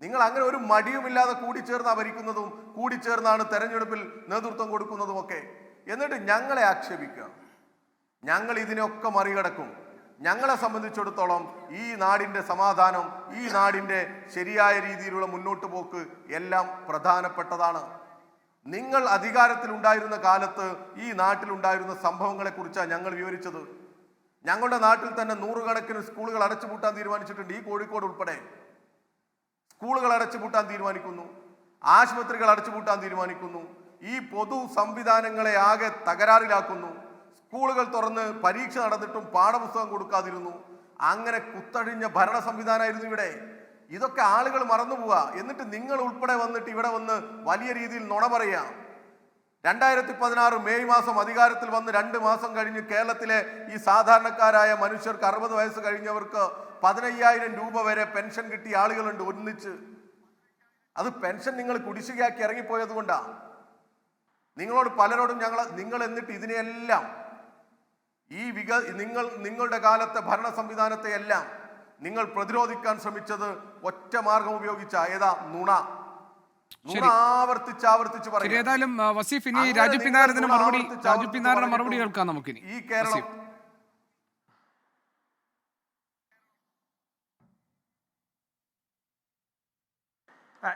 നിങ്ങൾ അങ്ങനെ ഒരു മടിയുമില്ലാതെ കൂടിച്ചേർന്നാ ഭരിക്കുന്നതും കൂടിച്ചേർന്നാണ് തെരഞ്ഞെടുപ്പിൽ നേതൃത്വം കൊടുക്കുന്നതും ഒക്കെ. എന്നിട്ട് ഞങ്ങളെ ആക്ഷേപിക്കുക. ഞങ്ങൾ ഇതിനൊക്കെ മറികടക്കും. ഞങ്ങളെ സംബന്ധിച്ചിടത്തോളം ഈ നാടിൻ്റെ സമാധാനം, ഈ നാടിൻ്റെ ശരിയായ രീതിയിലുള്ള മുന്നോട്ട് പോക്ക് എല്ലാം പ്രധാനപ്പെട്ടതാണ്. നിങ്ങൾ അധികാരത്തിലുണ്ടായിരുന്ന കാലത്ത് ഈ നാട്ടിലുണ്ടായിരുന്ന സംഭവങ്ങളെ കുറിച്ചാണ് ഞങ്ങൾ വിവരിച്ചത്. ഞങ്ങളുടെ നാട്ടിൽ തന്നെ നൂറുകണക്കിന് സ്കൂളുകൾ അടച്ചുപൂട്ടാൻ തീരുമാനിച്ചിട്ടുണ്ട്. ഈ കോഴിക്കോട് ഉൾപ്പെടെ സ്കൂളുകൾ അടച്ചുപൂട്ടാൻ തീരുമാനിക്കുന്നു, ആശുപത്രികൾ അടച്ചുപൂട്ടാൻ തീരുമാനിക്കുന്നു, ഈ പൊതു സംവിധാനങ്ങളെ ആകെ തകരാറിലാക്കുന്നു. സ്കൂളുകൾ തുറന്ന് പരീക്ഷ നടന്നിട്ടും പാഠപുസ്തകം കൊടുക്കാതിരുന്നു. അങ്ങനെ കുത്തഴിഞ്ഞ ഭരണ സംവിധാനമായിരുന്നു ഇവിടെ. ഇതൊക്കെ ആളുകൾ മറന്നുപോവുക. എന്നിട്ട് നിങ്ങൾ ഉൾപ്പെടെ വന്നിട്ട് ഇവിടെ വന്ന് വലിയ രീതിയിൽ നുണ പറയുക. 2016 മെയ് മാസം അധികാരത്തിൽ വന്ന് 2 മാസം കഴിഞ്ഞ് കേരളത്തിലെ ഈ സാധാരണക്കാരായ മനുഷ്യർക്ക് 60 വയസ്സ് കഴിഞ്ഞവർക്ക് 15,000 രൂപ വരെ പെൻഷൻ കിട്ടിയ ആളുകളുണ്ട് ഒന്നിച്ച്. അത് പെൻഷൻ നിങ്ങൾ കുടിശ്ശികയാക്കി ഇറങ്ങിപ്പോയത് കൊണ്ടാണ്. നിങ്ങളോട് പലരോടും നിങ്ങൾ എന്നിട്ട് ഇതിനെയെല്ലാം ഈ നിങ്ങളുടെ കാലത്തെ ഭരണ സംവിധാനത്തെ എല്ലാം നിങ്ങൾ പ്രതിരോധിക്കാൻ ശ്രമിച്ചത് ഒറ്റ മാർഗം ഉപയോഗിച്ച ഏതാ? നുണ. ആവർത്തിച്ച് പറയും. ഏതായാലും വസീഫ്, ഇനി രാജു പിന്നാരന്റെ മറുപടി കേൾക്കാം നമുക്കിനി. ഈ കേരളം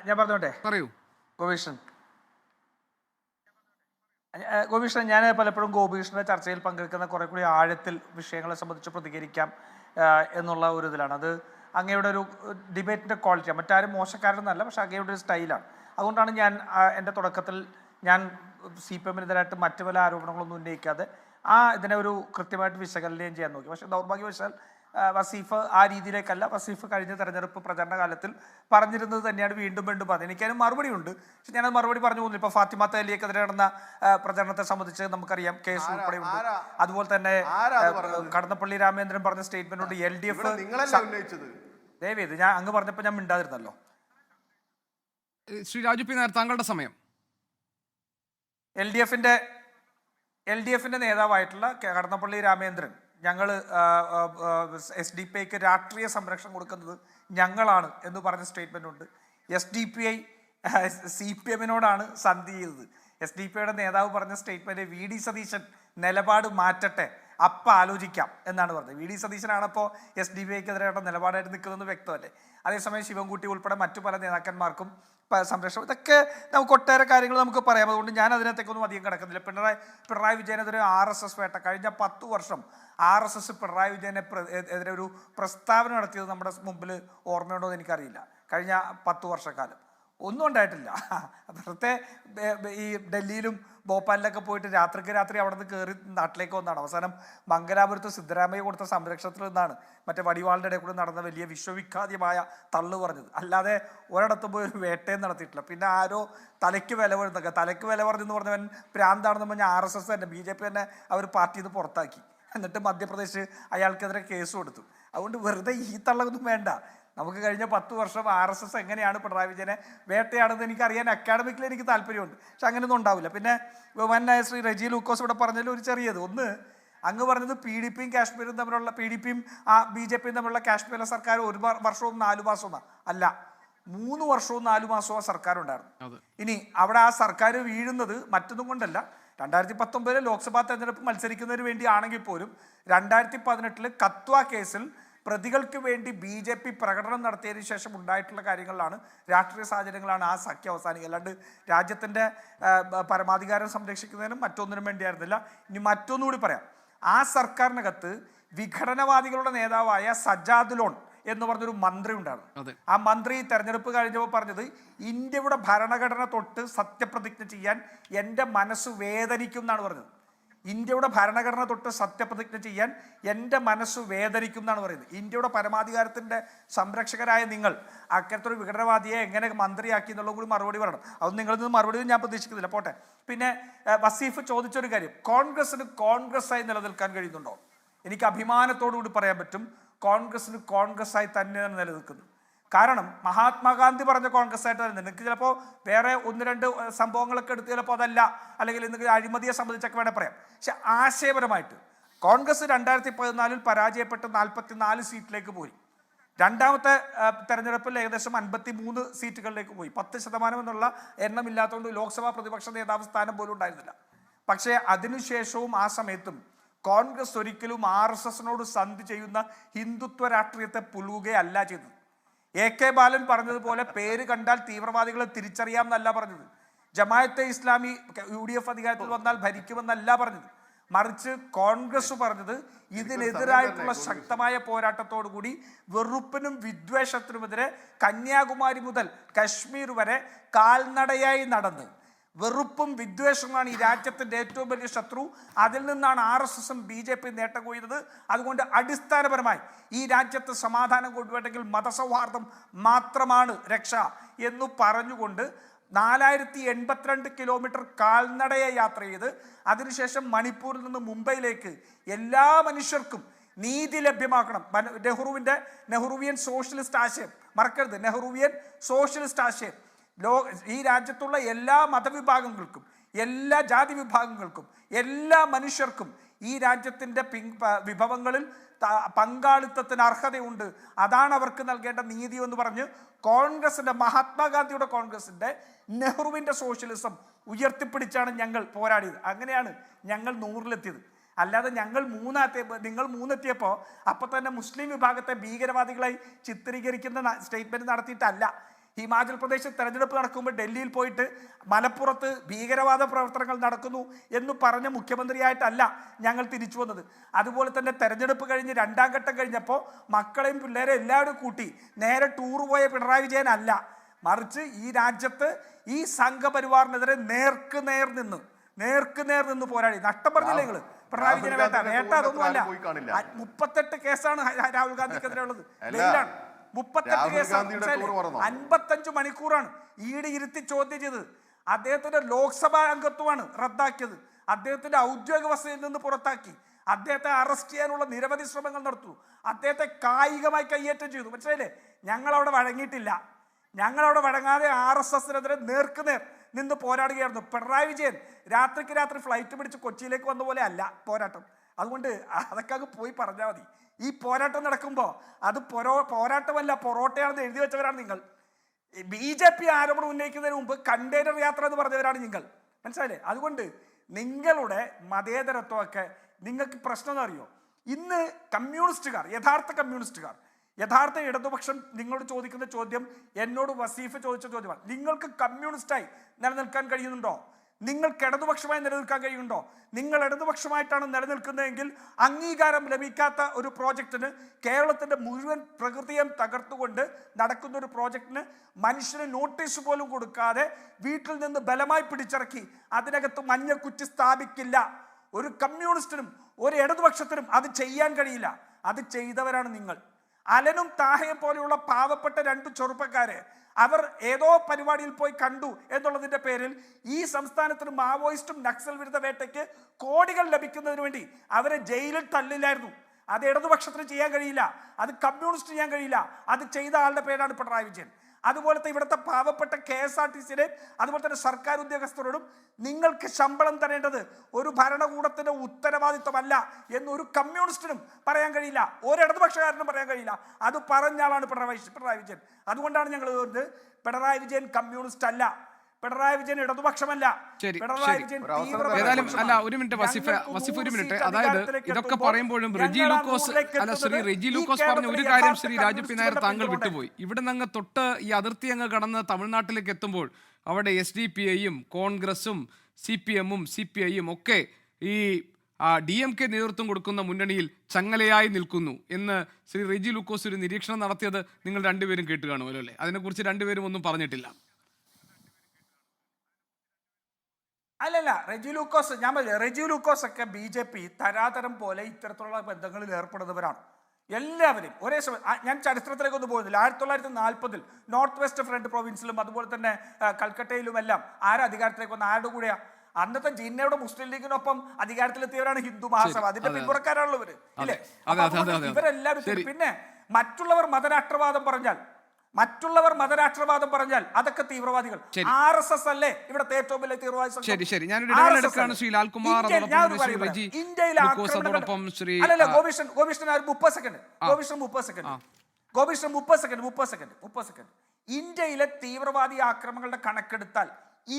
ഞാൻ പറഞ്ഞോട്ടെ? പറയൂ. ഗോപീഷൻ, ഗോപീഷ്ണൻ, ഞാൻ പലപ്പോഴും ഗോപീഷ്ണൻ്റെ ചർച്ചയിൽ പങ്കെടുക്കുന്ന കുറെ കൂടി ആഴത്തിൽ വിഷയങ്ങളെ സംബന്ധിച്ച് പ്രതികരിക്കാം എന്നുള്ള ഒരു ഇതിലാണ്. അത് അങ്ങയുടെ ഒരു ഡിബേറ്റിൻ്റെ ക്വാളിറ്റിയാണ്. മറ്റാരും മോശക്കാരനല്ല, പക്ഷെ അങ്ങയുടെ ഒരു സ്റ്റൈലാണ്. അതുകൊണ്ടാണ് ഞാൻ എൻ്റെ തുടക്കത്തിൽ ഞാൻ CPM-നെതിരായിട്ട് മറ്റു പല ആരോപണങ്ങളൊന്നും ഉന്നയിക്കാതെ ഇതിനെ ഒരു കൃത്യമായിട്ട് വിശകലനം ചെയ്യാൻ നോക്കി. പക്ഷേ ദൗർഭാഗ്യവശാൽ വസീഫ് ആ രീതിയിലേക്കല്ല. വസീഫ് കഴിഞ്ഞ തെരഞ്ഞെടുപ്പ് പ്രചരണ കാലത്തിൽ പറഞ്ഞിരുന്നത് തന്നെയാണ് വീണ്ടും വീണ്ടും പറഞ്ഞത്. എനിക്കതിന് മറുപടി ഉണ്ട്, പക്ഷെ ഞാനത് മറുപടി പറഞ്ഞു പോകുന്നു. ഇപ്പോൾ ഫാത്തിമ തഹ്ലിയക്കെതിരെ നടന്ന പ്രചരണത്തെ സംബന്ധിച്ച് നമുക്കറിയാം, കേസ് ഉൾപ്പെടെ ഉണ്ട്. അതുപോലെ തന്നെ കടന്നപ്പള്ളി രാമേന്ദ്രൻ പറഞ്ഞ സ്റ്റേറ്റ്മെന്റ് ഉണ്ട്. LDF ദയവേത് ഞാൻ അങ്ങ് പറഞ്ഞപ്പോൾ ഞാൻ മിണ്ടാതിരുന്നല്ലോ. ശ്രീ രാജു പി നായർ, താങ്കളുടെ സമയം. LDF-ന്റെ നേതാവായിട്ടുള്ള കടന്നപ്പള്ളി രാമേന്ദ്രൻ ഞങ്ങൾ SDP-ക്ക് രാഷ്ട്രീയ സംരക്ഷണം കൊടുക്കുന്നത് ഞങ്ങളാണ് എന്ന് പറഞ്ഞ സ്റ്റേറ്റ്മെന്റ് ഉണ്ട്. SDP-ഐ CPM-നോടാണ് സന്ധി ചെയ്തത്. SDP-യുടെ നേതാവ് പറഞ്ഞ സ്റ്റേറ്റ്മെന്റ് VD സതീശൻ നിലപാട് മാറ്റട്ടെ, അപ്പം ആലോചിക്കാം എന്നാണ് പറഞ്ഞത്. VD സതീശനാണപ്പോൾ SDP-ക്കെതിരെയുള്ള നിലപാടായിട്ട് നിൽക്കുന്നതെന്ന് വ്യക്തമല്ലേ. അതേസമയം ശിവൻകുട്ടി ഉൾപ്പെടെ മറ്റു പല നേതാക്കന്മാർക്കും സംരക്ഷണം, ഇതൊക്കെ നമുക്ക് ഒട്ടേറെ കാര്യങ്ങൾ നമുക്ക് പറയാം. അതുകൊണ്ട് ഞാൻ അതിനകത്തേക്കൊന്നും അധികം കിടക്കുന്നില്ല. പിണറായി വിജയനെതിരെ RSS വേട്ട. കഴിഞ്ഞ 10 വർഷം RSS പിണറായി വിജയനെതിരെ ഒരു പ്രസ്താവന നടത്തിയത് നമ്മുടെ മുമ്പിൽ ഓർമ്മയുണ്ടോ എന്ന് എനിക്കറിയില്ല. കഴിഞ്ഞ 10 വർഷക്കാലം ഒന്നും ഉണ്ടായിട്ടില്ല. വെറുതെ ഈ ഡൽഹിയിലും ഭോപ്പാലിലൊക്കെ പോയിട്ട് രാത്രി അവിടെ നിന്ന് കയറി നാട്ടിലേക്ക് വന്നതാണ്. അവസാനം മംഗലാപുരത്ത് സിദ്ധരാമയ്യ കൊടുത്ത സംരക്ഷണത്തിൽ നിന്നാണ് മറ്റേ വടിവാളിൻ്റെ ഇടയിൽ കൂടെ നടന്ന വലിയ വിശ്വവിഖ്യാതമായ തള്ളു പറഞ്ഞത്. അല്ലാതെ ഒരിടത്തും പോയി ഒരു വേട്ടയും നടത്തിയിട്ടില്ല. പിന്നെ ആരോ തലയ്ക്ക് വില പറഞ്ഞെന്ന് പറഞ്ഞവൻ പ്രാന്താണെന്ന് പറഞ്ഞാൽ RSS തന്നെ BJP തന്നെ അവർ പാർട്ടിയിൽ നിന്ന് പുറത്താക്കി. എന്നിട്ട് മധ്യപ്രദേശ് അയാൾക്കെതിരെ കേസ് കൊടുത്തു. അതുകൊണ്ട് വെറുതെ ഈ തള്ളൊന്നും വേണ്ട. നമുക്ക് കഴിഞ്ഞ 10 വർഷം RSS എങ്ങനെയാണ് പിണറായി വിജയനെ വേട്ടയാണെന്ന് എനിക്കറിയാൻ അക്കാഡമിക്കിൽ എനിക്ക് താല്പര്യമുണ്ട്. പക്ഷെ അങ്ങനെയൊന്നും ഉണ്ടാവില്ല. പിന്നെ ബഹുമാനായ ശ്രീ റെജി ലൂക്കോസ് ഇവിടെ പറഞ്ഞതിൽ ഒരു ചെറിയത് ഒന്ന്, അങ്ങ് പറഞ്ഞത് PDP-യും കാശ്മീരും തമ്മിലുള്ള PDP-യും BJP-യും തമ്മിലുള്ള കാശ്മീരിലെ സർക്കാർ 1 വർഷവും 4 മാസവും അല്ല, 3 വർഷവും 4 മാസവും ആ സർക്കാർ ഉണ്ടായിരുന്നു. ഇനി അവിടെ ആ സർക്കാർ വീഴുന്നത് മറ്റൊന്നും കൊണ്ടല്ല, 2019 ലോക്സഭാ തെരഞ്ഞെടുപ്പ് മത്സരിക്കുന്നതിന് വേണ്ടിയാണെങ്കിൽ പോലും 2018 കത്വ കേസിൽ പ്രതികൾക്ക് വേണ്ടി BJP പ്രകടനം നടത്തിയതിനു ശേഷം ഉണ്ടായിട്ടുള്ള കാര്യങ്ങളിലാണ്, രാഷ്ട്രീയ സാഹചര്യങ്ങളാണ് ആ സഖ്യം അവസാനിക്കുക. അല്ലാണ്ട് രാജ്യത്തിൻ്റെ പരമാധികാരം സംരക്ഷിക്കുന്നതിനും മറ്റൊന്നിനും വേണ്ടിയായിരുന്നില്ല. ഇനി മറ്റൊന്നുകൂടി പറയാം, ആ സർക്കാരിനകത്ത് വിഘടനവാദികളുടെ നേതാവായ സജ്ജാദ് ലോൺ എന്ന് പറഞ്ഞൊരു മന്ത്രി ഉണ്ടായിരുന്നു. ആ മന്ത്രി തെരഞ്ഞെടുപ്പ് കഴിഞ്ഞപ്പോൾ പറഞ്ഞത്, ഇന്ത്യയുടെ ഭരണഘടന തൊട്ട് സത്യപ്രതിജ്ഞ ചെയ്യാൻ എൻ്റെ മനസ്സ് വേദനിക്കും എന്നാണ് പറഞ്ഞത്. ഇന്ത്യയുടെ ഭരണഘടന തൊട്ട് സത്യപ്രതിജ്ഞ ചെയ്യാൻ എൻ്റെ മനസ്സ് വേദനിക്കും എന്നാണ് പറയുന്നത്. ഇന്ത്യയുടെ പരമാധികാരത്തിൻ്റെ സംരക്ഷകരായ നിങ്ങൾ അക്കാലത്തൊരു വിഘടനവാദിയെ എങ്ങനെ മന്ത്രിയാക്കി എന്നുള്ളത് കൂടി മറുപടി പറയണം. അത് നിങ്ങളിൽ നിന്ന് മറുപടി ഞാൻ പ്രതീക്ഷിക്കുന്നില്ല. പോട്ടെ. പിന്നെ വസീഫ് ചോദിച്ചൊരു കാര്യം, കോൺഗ്രസ്സിന് കോൺഗ്രസ്സായി നിലനിൽക്കാൻ കഴിയുന്നുണ്ടോ? എനിക്ക് അഭിമാനത്തോടു കൂടി പറയാൻ പറ്റും, കോൺഗ്രസ്സിന് കോൺഗ്രസ്സായി തന്നെയാണ് നിലനിൽക്കുന്നത്. കാരണം മഹാത്മാഗാന്ധി പറഞ്ഞ കോൺഗ്രസ് ആയിട്ട് തന്നെ നിങ്ങൾക്ക് ചിലപ്പോൾ വേറെ 1-2 സംഭവങ്ങളൊക്കെ എടുത്ത് ചിലപ്പോൾ അതല്ല, അല്ലെങ്കിൽ നിങ്ങൾക്ക് അഴിമതിയെ സംബന്ധിച്ചൊക്കെ വേണേൽ പറയാം. പക്ഷെ ആശയപരമായിട്ട് കോൺഗ്രസ് 2014 പരാജയപ്പെട്ട് 44 സീറ്റിലേക്ക് പോയി. രണ്ടാമത്തെ തെരഞ്ഞെടുപ്പിൽ ഏകദേശം 53 സീറ്റുകളിലേക്ക് പോയി. 10% എന്നുള്ള എണ്ണമില്ലാത്തതുകൊണ്ട് ലോക്സഭാ പ്രതിപക്ഷ നേതാവ് സ്ഥാനം പോലും ഉണ്ടായിരുന്നില്ല. പക്ഷേ അതിനുശേഷവും ആ സമയത്തും കോൺഗ്രസ് ഒരിക്കലും RSS-നോട് സന്ധി ചെയ്യുന്ന ഹിന്ദുത്വ രാഷ്ട്രീയത്തെ പുലുകയല്ല ചെയ്തത്. AK ബാലൻ പറഞ്ഞതുപോലെ പേര് കണ്ടാൽ തീവ്രവാദികളെ തിരിച്ചറിയാം എന്നല്ല പറഞ്ഞത്. ജമാഅത്തെ ഇസ്ലാമി UDF അധികാരത്തിൽ വന്നാൽ ഭരിക്കുമെന്നല്ല പറഞ്ഞത്. മറിച്ച് കോൺഗ്രസ് പറഞ്ഞത് ഇതിനെതിരായിട്ടുള്ള ശക്തമായ പോരാട്ടത്തോടു കൂടി വെറുപ്പിനും വിദ്വേഷത്തിനുമെതിരെ കന്യാകുമാരി മുതൽ കശ്മീർ വരെ കാൽനടയായി നടന്ന്, വെറുപ്പും വിദ്വേഷവുമാണ് ഈ രാജ്യത്തിൻ്റെ ഏറ്റവും വലിയ ശത്രു. അതിൽ നിന്നാണ് RSS-ഉം BJP-യും നേട്ടം കൊയ്യുന്നത്. അതുകൊണ്ട് അടിസ്ഥാനപരമായി ഈ രാജ്യത്ത് സമാധാനം കൊണ്ടുവരണമെങ്കിൽ മതസൗഹാർദ്ദം മാത്രമാണ് രക്ഷ എന്ന് പറഞ്ഞുകൊണ്ട് 4082 കിലോമീറ്റർ കാൽനടയെ യാത്ര ചെയ്ത് അതിനുശേഷം മണിപ്പൂരിൽ നിന്ന് മുംബൈയിലേക്ക് എല്ലാ മനുഷ്യർക്കും നീതി ലഭ്യമാക്കണം. നെഹ്റുവിയൻ സോഷ്യലിസ്റ്റ് ആശയം മറക്കരുത്, നെഹ്റുവിയൻ സോഷ്യലിസ്റ്റ് ആശയം ഈ രാജ്യത്തുള്ള എല്ലാ മതവിഭാഗങ്ങൾക്കും, എല്ലാ ജാതി വിഭാഗങ്ങൾക്കും, എല്ലാ മനുഷ്യർക്കും ഈ രാജ്യത്തിൻ്റെ വിഭവങ്ങളിൽ പങ്കാളിത്തത്തിന് അർഹതയുണ്ട്. അതാണ് അവർക്ക് നൽകേണ്ട നീതി എന്ന് പറഞ്ഞ് കോൺഗ്രസിൻ്റെ, മഹാത്മാഗാന്ധിയുടെ കോൺഗ്രസിൻ്റെ, നെഹ്റുവിൻ്റെ സോഷ്യലിസം ഉയർത്തിപ്പിടിച്ചാണ് ഞങ്ങൾ പോരാടിയത്. അങ്ങനെയാണ് ഞങ്ങൾ 100-ലെത്തിയത്. അല്ലാതെ നിങ്ങൾ 3-എത്തിയപ്പോൾ അപ്പം തന്നെ മുസ്ലിം വിഭാഗത്തെ ഭീകരവാദികളായി ചിത്രീകരിക്കുന്ന സ്റ്റേറ്റ്മെൻറ്റ് നടത്തിയിട്ടല്ല. ഹിമാചൽ പ്രദേശ് തെരഞ്ഞെടുപ്പ് നടക്കുമ്പോൾ ഡൽഹിയിൽ പോയിട്ട് മലപ്പുറത്ത് ഭീകരവാദ പ്രവർത്തനങ്ങൾ നടക്കുന്നു എന്ന് പറഞ്ഞ മുഖ്യമന്ത്രിയായിട്ടല്ല ഞങ്ങൾ തിരിച്ചു വന്നത്. അതുപോലെ തന്നെ തെരഞ്ഞെടുപ്പ് കഴിഞ്ഞ് 2ാം ഘട്ടം കഴിഞ്ഞപ്പോൾ മക്കളെയും പിള്ളേരെ എല്ലാവരും കൂട്ടി നേരെ ടൂർ പോയ പിണറായി വിജയനല്ല, മറിച്ച് ഈ രാജ്യത്ത് ഈ സംഘപരിവാറിനെതിരെ നേർക്ക് നേർ നിന്ന് പോരാടി. നഷ്ടം പറഞ്ഞില്ലേ നിങ്ങള് പിണറായി വിജയനെ വേട്ട അതൊന്നുമല്ല. 38 കേസാണ് രാഹുൽ ഗാന്ധിക്കെതിരെ ഉള്ളത്. 38 കേസാണ്. 55 മണിക്കൂറാണ് ഈട് ഇരുത്തി ചോദ്യം ചെയ്തത്. അദ്ദേഹത്തിന്റെ ലോക്സഭാ അംഗത്വമാണ് റദ്ദാക്കിയത്. അദ്ദേഹത്തിന്റെ ഔദ്യോഗിക വസതിയിൽ നിന്ന് പുറത്താക്കി. അദ്ദേഹത്തെ അറസ്റ്റ് ചെയ്യാനുള്ള നിരവധി ശ്രമങ്ങൾ നടത്തുന്നു. അദ്ദേഹത്തെ കായികമായി കയ്യേറ്റം ചെയ്തു. മനസ്സിലായില്ലേ? ഞങ്ങളവിടെ വഴങ്ങിയിട്ടില്ല. ഞങ്ങളവിടെ വഴങ്ങാതെ RSSനെതിരെ നേർക്കുനേർ നിന്ന് പോരാടുകയായിരുന്നു. പിണറായി വിജയൻ രാത്രിക്ക് രാത്രി ഫ്ലൈറ്റ് പിടിച്ച് കൊച്ചിയിലേക്ക് വന്ന പോലെ അല്ല പോരാട്ടം. അതുകൊണ്ട് അതൊക്കെ അങ്ങ് പോയി പറഞ്ഞാൽ മതി. ഈ പോരാട്ടം നടക്കുമ്പോൾ അത് പോരാട്ടമല്ല പൊറോട്ടയാണെന്ന് എഴുതി വെച്ചവരാണ് നിങ്ങൾ. BJP ആരോപണം ഉന്നയിക്കുന്നതിന് മുമ്പ് കണ്ടെയ്നർ യാത്ര എന്ന് പറഞ്ഞവരാണ് നിങ്ങൾ. മനസ്സിലായില്ലേ? അതുകൊണ്ട് നിങ്ങളുടെ മതേതരത്വമൊക്കെ നിങ്ങൾക്ക് പ്രശ്നം അറിയോ? ഇന്ന് കമ്മ്യൂണിസ്റ്റുകാർ, യഥാർത്ഥ ഇടതുപക്ഷം നിങ്ങളോട് ചോദിക്കുന്ന ചോദ്യം എന്നോട് വസീഫ് ചോദിച്ച ചോദ്യമാണ്. നിങ്ങൾക്ക് കമ്മ്യൂണിസ്റ്റായി നിലനിൽക്കാൻ കഴിയുന്നുണ്ടോ? നിങ്ങൾക്ക് ഇടതുപക്ഷമായി നിലനിൽക്കാൻ കഴിയുന്നുണ്ടോ? നിങ്ങൾ ഇടതുപക്ഷമായിട്ടാണ് നിലനിൽക്കുന്നതെങ്കിൽ അംഗീകാരം ലഭിക്കാത്ത ഒരു പ്രോജക്റ്റിന്, കേരളത്തിൻ്റെ മുഴുവൻ പ്രകൃതിയും തകർത്തുകൊണ്ട് നടക്കുന്ന ഒരു പ്രോജക്റ്റിന് മനുഷ്യന് നോട്ടീസ് പോലും കൊടുക്കാതെ വീട്ടിൽ നിന്ന് ബലമായി പിടിച്ചിറക്കി അതിനകത്ത് മഞ്ഞക്കുറ്റി സ്ഥാപിക്കില്ല. ഒരു കമ്മ്യൂണിസ്റ്റിനും ഒരു ഇടതുപക്ഷത്തിനും അത് ചെയ്യാൻ കഴിയില്ല. അത് ചെയ്തവരാണ് നിങ്ങൾ. അലനും താഹയും പോലെയുള്ള പാവപ്പെട്ട 2 ചെറുപ്പക്കാരെ അവർ ഏതോ പരിപാടിയിൽ പോയി കണ്ടു എന്നുള്ളതിൻ്റെ പേരിൽ ഈ സംസ്ഥാനത്തിന് മാവോയിസ്റ്റും നക്സൽ വിരുദ്ധ വേട്ടയ്ക്ക് കോടികൾ ലഭിക്കുന്നതിന് വേണ്ടി അവരെ ജയിലിൽ തള്ളില്ലായിരുന്നു. അത് ഇടതുപക്ഷത്തിന് ചെയ്യാൻ കഴിയില്ല, അത് കമ്മ്യൂണിസ്റ്റ് ചെയ്യാൻ കഴിയില്ല. അത് ചെയ്ത ആളുടെ പേരാണ് പിണറായി വിജയൻ. അതുപോലത്തെ ഇവിടുത്തെ പാവപ്പെട്ട KSRTCയുടെ അതുപോലെ തന്നെ സർക്കാർ ഉദ്യോഗസ്ഥരോടും നിങ്ങൾക്ക് ശമ്പളം തരേണ്ടത് ഒരു ഭരണകൂടത്തിന്റെ ഉത്തരവാദിത്വമല്ല എന്നൊരു കമ്മ്യൂണിസ്റ്റിനും പറയാൻ കഴിയില്ല, ഒരു ഇടതുപക്ഷക്കാരനും പറയാൻ കഴിയില്ല. അത് പറഞ്ഞ ആളാണ് പിണറായി വിജയൻ. അതുകൊണ്ടാണ് ഞങ്ങൾ പിണറായി വിജയൻ കമ്മ്യൂണിസ്റ്റ് അല്ല, പിണറായി വിജയൻ ഇടതുപക്ഷമല്ല. ഏതായാലും അല്ല, ഒരു മിനിറ്റ് വസിഫ് ഒരു മിനിറ്റ്. അതായത് ഇതൊക്കെ പറയുമ്പോഴും റെജി ലൂക്കോസ് പറഞ്ഞ ഒരു കാര്യം ശ്രീ രാജു പി നായർ താങ്കൾ വിട്ടുപോയി. ഇവിടെ നിന്ന് തൊട്ട് ഈ അതിർത്തി അങ്ങ് കടന്ന് തമിഴ്നാട്ടിലേക്ക് എത്തുമ്പോൾ അവിടെ SDPIയും കോൺഗ്രസും CPM-ഉം CPI-യും ഒക്കെ ഈ DMK നേതൃത്വം കൊടുക്കുന്ന മുന്നണിയിൽ ചങ്ങലയായി നിൽക്കുന്നു എന്ന് ശ്രീ റെജി ലൂക്കോസ് ഒരു നിരീക്ഷണം നടത്തിയത് നിങ്ങൾ രണ്ടുപേരും കേട്ട് കാണുമല്ലോ അല്ലേ? അതിനെക്കുറിച്ച് രണ്ടുപേരും ഒന്നും പറഞ്ഞിട്ടില്ല. അല്ലല്ല, റെജി ലൂക്കോസ് ഒക്കെ BJP തരാതരം പോലെ ഇത്തരത്തിലുള്ള ബന്ധങ്ങളിൽ ഏർപ്പെടുന്നവരാണ്. എല്ലാവരെയും ഒരേ സമയം ഞാൻ ചരിത്രത്തിലേക്കൊന്നും പോകുന്നില്ല. 1940 നോർത്ത് വെസ്റ്റ് ഫ്രണ്ട് പ്രൊവിൻസിലും അതുപോലെ തന്നെ കൽക്കട്ടയിലുമെല്ലാം അധികാരത്തിലേക്ക് വന്ന ആരുടെ കൂടെയാ? അന്നത്തെ ജിന്നയുടെ മുസ്ലിം ലീഗിനൊപ്പം അധികാരത്തിലെത്തിയവരാണ് ഹിന്ദു മഹാസഭ. അതിന്റെ പിന്തുണക്കാരാണല്ലോ ഇവര്, ഇല്ലേ? ഇവരെല്ലാവരും പിന്നെ മറ്റുള്ളവർ മതരാഷ്ട്രവാദം പറഞ്ഞാൽ അതൊക്കെ തീവ്രവാദികൾ. RSS അല്ലേ ഇവിടുത്തെ ഏറ്റവും വലിയ തീവ്രവാദി? ഇന്ത്യയിലെ തീവ്രവാദി ആക്രമണങ്ങളുടെ കണക്കെടുത്താൽ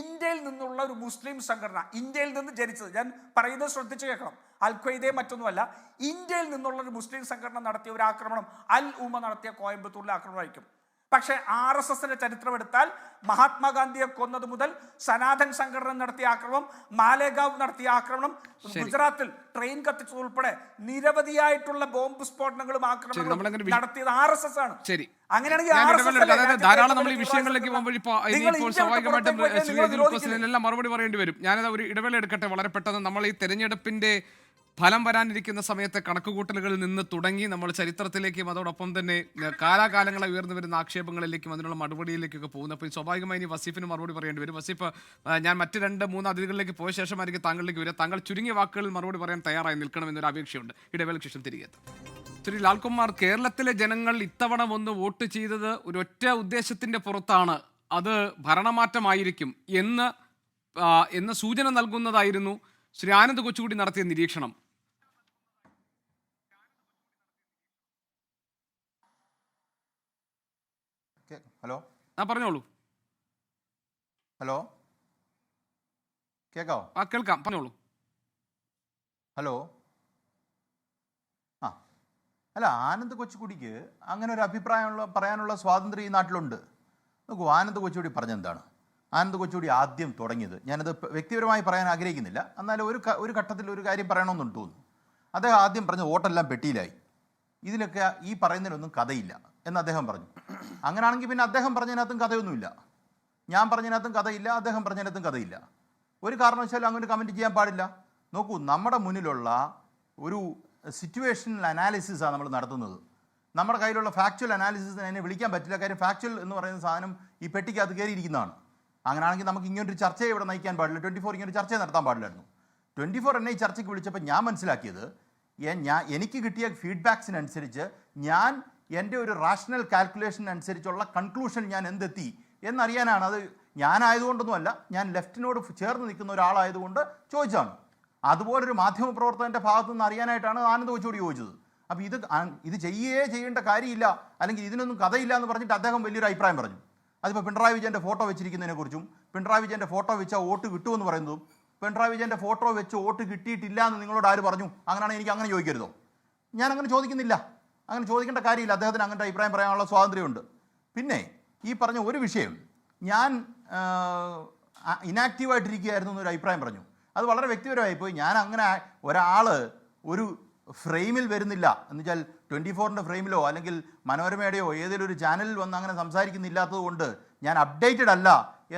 ഇന്ത്യയിൽ നിന്നുള്ള ഒരു മുസ്ലിം സംഘടന, ഇന്ത്യയിൽ നിന്ന് ജനിച്ചത്, ഞാൻ പറയുന്നത് ശ്രദ്ധിച്ചു കേൾക്കണം, അൽ-ഖ്വയ്ദയെ മറ്റൊന്നുമല്ല, ഇന്ത്യയിൽ നിന്നുള്ള ഒരു മുസ്ലിം സംഘടന നടത്തിയ ഒരു ആക്രമണം അൽ-ഉമ നടത്തിയ കോയമ്പത്തൂരിലെ ആക്രമണമായിരിക്കും. പക്ഷേ RSSന്റെ ചരിത്രം എടുത്താൽ മഹാത്മാഗാന്ധിയെ കൊന്നത് മുതൽ സനാതൻ സംഘടന നടത്തിയ ആക്രമണം, മാലേഗാവ് നടത്തിയ ആക്രമണം, ഗുജറാത്തിൽ ട്രെയിൻ കത്തിച്ചത് ഉൾപ്പെടെ നിരവധിയായിട്ടുള്ള ബോംബ് സ്ഫോടനങ്ങളും ആക്രമണങ്ങളും നടത്തിയത് RSS ആണ്. ധാരാളം നമ്മൾ ഈ വിഷയങ്ങളിലേക്ക് പോകുമ്പോൾ ഇപ്പോൾ സ്വാഭാവികമായിട്ടും എല്ലാം മറുപടി പറയേണ്ടി വരും. ഞാനത് ഒരു ഇടവേള എടുക്കട്ടെ വളരെ പെട്ടെന്ന്. നമ്മൾ ഈ തെരഞ്ഞെടുപ്പിന്റെ ഫലം വരാനിരിക്കുന്ന സമയത്തെ കണക്കുകൂട്ടലുകളിൽ നിന്ന് തുടങ്ങി നമ്മൾ ചരിത്രത്തിലേക്കും അതോടൊപ്പം തന്നെ കാലാകാലങ്ങളെ ഉയർന്നു വരുന്ന ആക്ഷേപങ്ങളിലേക്കും അതിനുള്ള മറുപടിയിലേക്കൊക്കെ പോകുന്നു. അപ്പോൾ സ്വാഭാവികമായി ഇനി വസീഫിന് മറുപടി പറയേണ്ടി വരും. വസീഫ്, ഞാൻ മറ്റ് 2-3 അതിഥികളിലേക്ക് പോയ ശേഷമായിരിക്കും താങ്കളിലേക്ക് വരിക. താങ്കൾ ചുരുങ്ങിയ വാക്കുകളിൽ മറുപടി പറയാൻ തയ്യാറായി നിൽക്കണമെന്നൊരു അപേക്ഷയുണ്ട്. ഇടവേളയ്ക്ക് ശേഷം തിരികെ എത്താം. ശ്രീ ലാൽകുമാർ, കേരളത്തിലെ ജനങ്ങൾ ഇത്തവണ വന്ന് വോട്ട് ചെയ്തത് ഒരൊറ്റ ഉദ്ദേശത്തിന്റെ പുറത്താണ്, അത് ഭരണമാറ്റമായിരിക്കും എന്ന് സൂചന നൽകുന്നതായിരുന്നു ശ്രീ ആനന്ദ് കൊച്ചുകൂടി നടത്തിയ നിരീക്ഷണം. ഹലോ, പറഞ്ഞോളൂ. ഹലോ, കേൾക്കാവോ? കേൾക്കാം, പറഞ്ഞോളൂ. ഹലോ. അല്ല, ആനന്ദ് കൊച്ചുകുടിക്ക് അങ്ങനെ ഒരു അഭിപ്രായമുള്ള പറയാനുള്ള സ്വാതന്ത്ര്യം ഈ നാട്ടിലുണ്ട്. നോക്കൂ, ആനന്ദ് കൊച്ചുകൂടി പറഞ്ഞെന്താണ്? ആനന്ദ് കൊച്ചുകൂടി ആദ്യം തുടങ്ങിയത്, ഞാനത് വ്യക്തിപരമായി പറയാൻ ആഗ്രഹിക്കുന്നില്ല, എന്നാലും ഒരു ഘട്ടത്തിൽ ഒരു കാര്യം പറയണമെന്നുണ്ട് തോന്നുന്നു. അദ്ദേഹം ആദ്യം പറഞ്ഞത് വോട്ടെല്ലാം പെട്ടിയിലായി, ഇതിലൊക്കെ ഈ പറയുന്നതിലൊന്നും കഥയില്ല എന്ന് അദ്ദേഹം പറഞ്ഞു. അങ്ങനെയാണെങ്കിൽ പിന്നെ അദ്ദേഹം പറഞ്ഞതിനകത്തും കഥയൊന്നുമില്ല, ഞാൻ പറഞ്ഞതിനകത്തും കഥയില്ല, അദ്ദേഹം പറഞ്ഞതിനകത്തും കഥയില്ല. ഒരു കാരണവശാലും അങ്ങനെ കമൻറ്റ് ചെയ്യാൻ പാടില്ല. നോക്കൂ, നമ്മുടെ മുന്നിലുള്ള ഒരു സിറ്റുവേഷണൽ അനാലിസിസാണ് നമ്മൾ നടത്തുന്നത്. നമ്മുടെ കയ്യിലുള്ള ഫാക്ച്വൽ അനാലിസിസിന് അതിനെ വിളിക്കാൻ പറ്റില്ല. കാര്യം ഫാക്ച്വൽ എന്ന് പറയുന്ന സാധനം ഈ പെട്ടിക്കകത്ത് കയറിയിരിക്കുന്നതാണ്. അങ്ങനെയാണെങ്കിൽ നമുക്ക് ഇങ്ങനൊരു ചർച്ചയെ ഇവിടെ നയിക്കാൻ പാടില്ല. 24 ഇങ്ങനൊരു ചർച്ചയെ നടത്താൻ പാടില്ലായിരുന്നു. 24 എന്നെ ഈ ചർച്ചയ്ക്ക് വിളിച്ചപ്പോൾ ഞാൻ മനസ്സിലാക്കിയത്, എനിക്ക് കിട്ടിയ ഫീഡ്ബാക്സിനനുസരിച്ച് ഞാൻ എൻ്റെ ഒരു റാഷണൽ കാൽക്കുലേഷൻ അനുസരിച്ചുള്ള കൺക്ലൂഷൻ ഞാൻ എന്തെത്തി എന്നറിയാനാണ്. അത് ഞാനായതുകൊണ്ടൊന്നുമല്ല, ഞാൻ ലെഫ്റ്റിനോട് ചേർന്ന് നിൽക്കുന്ന ഒരാളായതുകൊണ്ട് ചോദിച്ചതാണ്. അതുപോലൊരു മാധ്യമപ്രവർത്തകൻ്റെ ഭാഗത്തു നിന്ന് അറിയാനായിട്ടാണ് ആനന്ദ് കൊച്ചുകൂടി ചോദിച്ചത്. അപ്പോൾ ഇത് ചെയ്യേണ്ട കാര്യമില്ല, അല്ലെങ്കിൽ ഇതിനൊന്നും കഥയില്ല എന്ന് പറഞ്ഞിട്ട് അദ്ദേഹം വലിയൊരു അഭിപ്രായം പറഞ്ഞു. അതിപ്പോൾ പിണറായി വിജയൻ്റെ ഫോട്ടോ വെച്ചിരിക്കുന്നതിനെക്കുറിച്ചും പിണറായി വിജയൻ്റെ ഫോട്ടോ വെച്ചാൽ വോട്ട് കിട്ടുമെന്ന് പറയുന്നതും, പിണറായി വിജയൻ്റെ ഫോട്ടോ വെച്ച് വോട്ട് കിട്ടിയിട്ടില്ല എന്ന് നിങ്ങളോട് ആര് പറഞ്ഞു? അങ്ങനെയാണെങ്കിൽ എനിക്ക് അങ്ങനെ ചോദിക്കരുതോ? ഞാൻ അങ്ങനെ ചോദിക്കുന്നില്ല, അങ്ങനെ ചോദിക്കേണ്ട കാര്യമില്ല. അദ്ദേഹത്തിന് അങ്ങനത്തെ അഭിപ്രായം പറയാനുള്ള സ്വാതന്ത്ര്യമുണ്ട്. പിന്നെ ഈ പറഞ്ഞ ഒരു വിഷയം, ഞാൻ ഇനാക്റ്റീവായിട്ടിരിക്കുകയായിരുന്നു എന്നൊരു അഭിപ്രായം പറഞ്ഞു. അത് വളരെ വ്യക്തിപരമായി പോയി. ഞാൻ അങ്ങനെ ഒരാൾ ഒരു ഫ്രെയിമിൽ വരുന്നില്ല എന്ന് വെച്ചാൽ 24ൻ്റെ ഫ്രെയിമിലോ അല്ലെങ്കിൽ മനോരമയുടെയോ ഏതെങ്കിലും ഒരു ചാനലിൽ വന്ന് അങ്ങനെ സംസാരിക്കുന്നില്ലാത്തത് കൊണ്ട് ഞാൻ അപ്ഡേറ്റഡ് അല്ല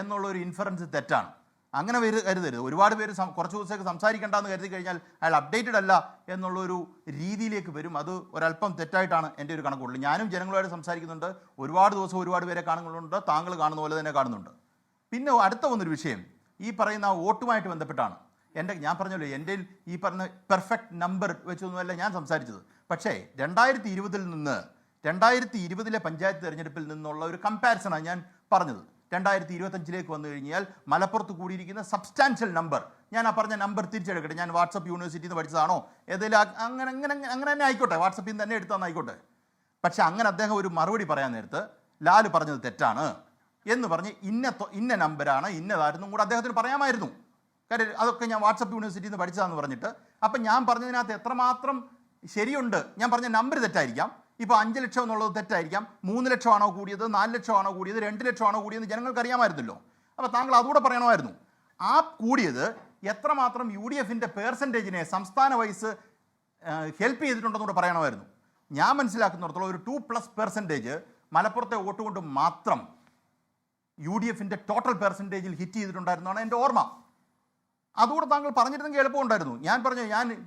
എന്നുള്ളൊരു ഇൻഫറൻസ് തെറ്റാണ്. അങ്ങനെ കരുതരുത്. ഒരുപാട് പേര് കുറച്ച് ദിവസമൊക്കെ സംസാരിക്കേണ്ടെന്ന് കരുതി കഴിഞ്ഞാൽ അയാൾ അപ്ഡേറ്റഡ് അല്ല എന്നുള്ളൊരു രീതിയിലേക്ക് വരും. അത് ഒരല്പം തെറ്റായിട്ടാണ് എൻ്റെ ഒരു കണക്കുള്ളത്. ഞാനും ജനങ്ങളുമായിട്ട് സംസാരിക്കുന്നുണ്ട്, ഒരുപാട് ദിവസം ഒരുപാട് പേരെ കാണുന്നുണ്ട്, താങ്കൾ കാണുന്ന പോലെ തന്നെ കാണുന്നുണ്ട്. പിന്നെ അടുത്ത വന്നൊരു വിഷയം ഈ പറയുന്ന വോട്ടുമായിട്ട് ബന്ധപ്പെട്ടാണ്. ഞാൻ പറഞ്ഞല്ലോ, എൻ്റെ ഈ പറഞ്ഞ പെർഫെക്റ്റ് നമ്പർ വെച്ചൊന്നുമല്ല ഞാൻ സംസാരിച്ചത്. പക്ഷേ 2020 നിന്ന് 2020 പഞ്ചായത്ത് തിരഞ്ഞെടുപ്പിൽ നിന്നുള്ള ഒരു കമ്പാരിസണാണ് ഞാൻ പറഞ്ഞത്. 2025 വന്നു കഴിഞ്ഞാൽ മലപ്പുറത്ത് കൂടിയിരിക്കുന്ന സബ്സ്റ്റാൻഷ്യൽ നമ്പർ, ഞാൻ ആ പറഞ്ഞ നമ്പർ തിരിച്ചെടുക്കട്ടെ. ഞാൻ വാട്സപ്പ് യൂണിവേഴ്സിറ്റിയിൽ നിന്ന് പഠിച്ചതാണോ ഏതെങ്കിലും അങ്ങനെ തന്നെ ആയിക്കോട്ടെ, വാട്സപ്പിൽ നിന്ന് തന്നെ എടുത്താന്നായിക്കോട്ടെ. പക്ഷെ അങ്ങനെ അദ്ദേഹം ഒരു മറുപടി പറയാൻ നേരത്ത് ലാൽ പറഞ്ഞത് തെറ്റാണ് എന്ന് പറഞ്ഞ് ഇന്ന നമ്പരാണ് ഇന്നതായിരുന്നു കൂടെ അദ്ദേഹത്തിന് പറയാമായിരുന്നു. കാര്യം അതൊക്കെ ഞാൻ വാട്സപ്പ് യൂണിവേഴ്സിറ്റിയിൽ നിന്ന് പഠിച്ചതാണെന്ന് പറഞ്ഞിട്ട്. അപ്പം ഞാൻ പറഞ്ഞതിനകത്ത് എത്രമാത്രം ശരിയുണ്ട്? ഞാൻ പറഞ്ഞ നമ്പർ തെറ്റായിരിക്കാം. ഇപ്പോൾ 5 ലക്ഷം എന്നുള്ളത് തെറ്റായിരിക്കാം. 3 ലക്ഷമാണോ കൂടിയത്, 4 ലക്ഷമാണോ കൂടിയത്, 2 ലക്ഷമാണോ കൂടിയെന്ന് ജനങ്ങൾക്ക് അറിയാമായിരുന്നല്ലോ. അപ്പോൾ താങ്കൾ അതുകൂടെ പറയണമായിരുന്നു. ആ കൂടിയത് എത്രമാത്രം UDFൻ്റെ പെർസെൻറ്റേജിനെ സംസ്ഥാന വൈസ് ഹെൽപ്പ് ചെയ്തിട്ടുണ്ടെന്നുകൂടെ പറയണമായിരുന്നു. ഞാൻ മനസ്സിലാക്കുന്നിടത്തോളം ഒരു 2+% മലപ്പുറത്തെ വോട്ട് കൊണ്ട് മാത്രം UDFൻ്റെ ടോട്ടൽ പെർസെൻറ്റേജിൽ ഹിറ്റ് ചെയ്തിട്ടുണ്ടായിരുന്നതാണ് എൻ്റെ ഓർമ്മ. അതുകൂടെ താങ്കൾ പറഞ്ഞിരുന്നെങ്കിൽ എളുപ്പമുണ്ടായിരുന്നു. ഞാൻ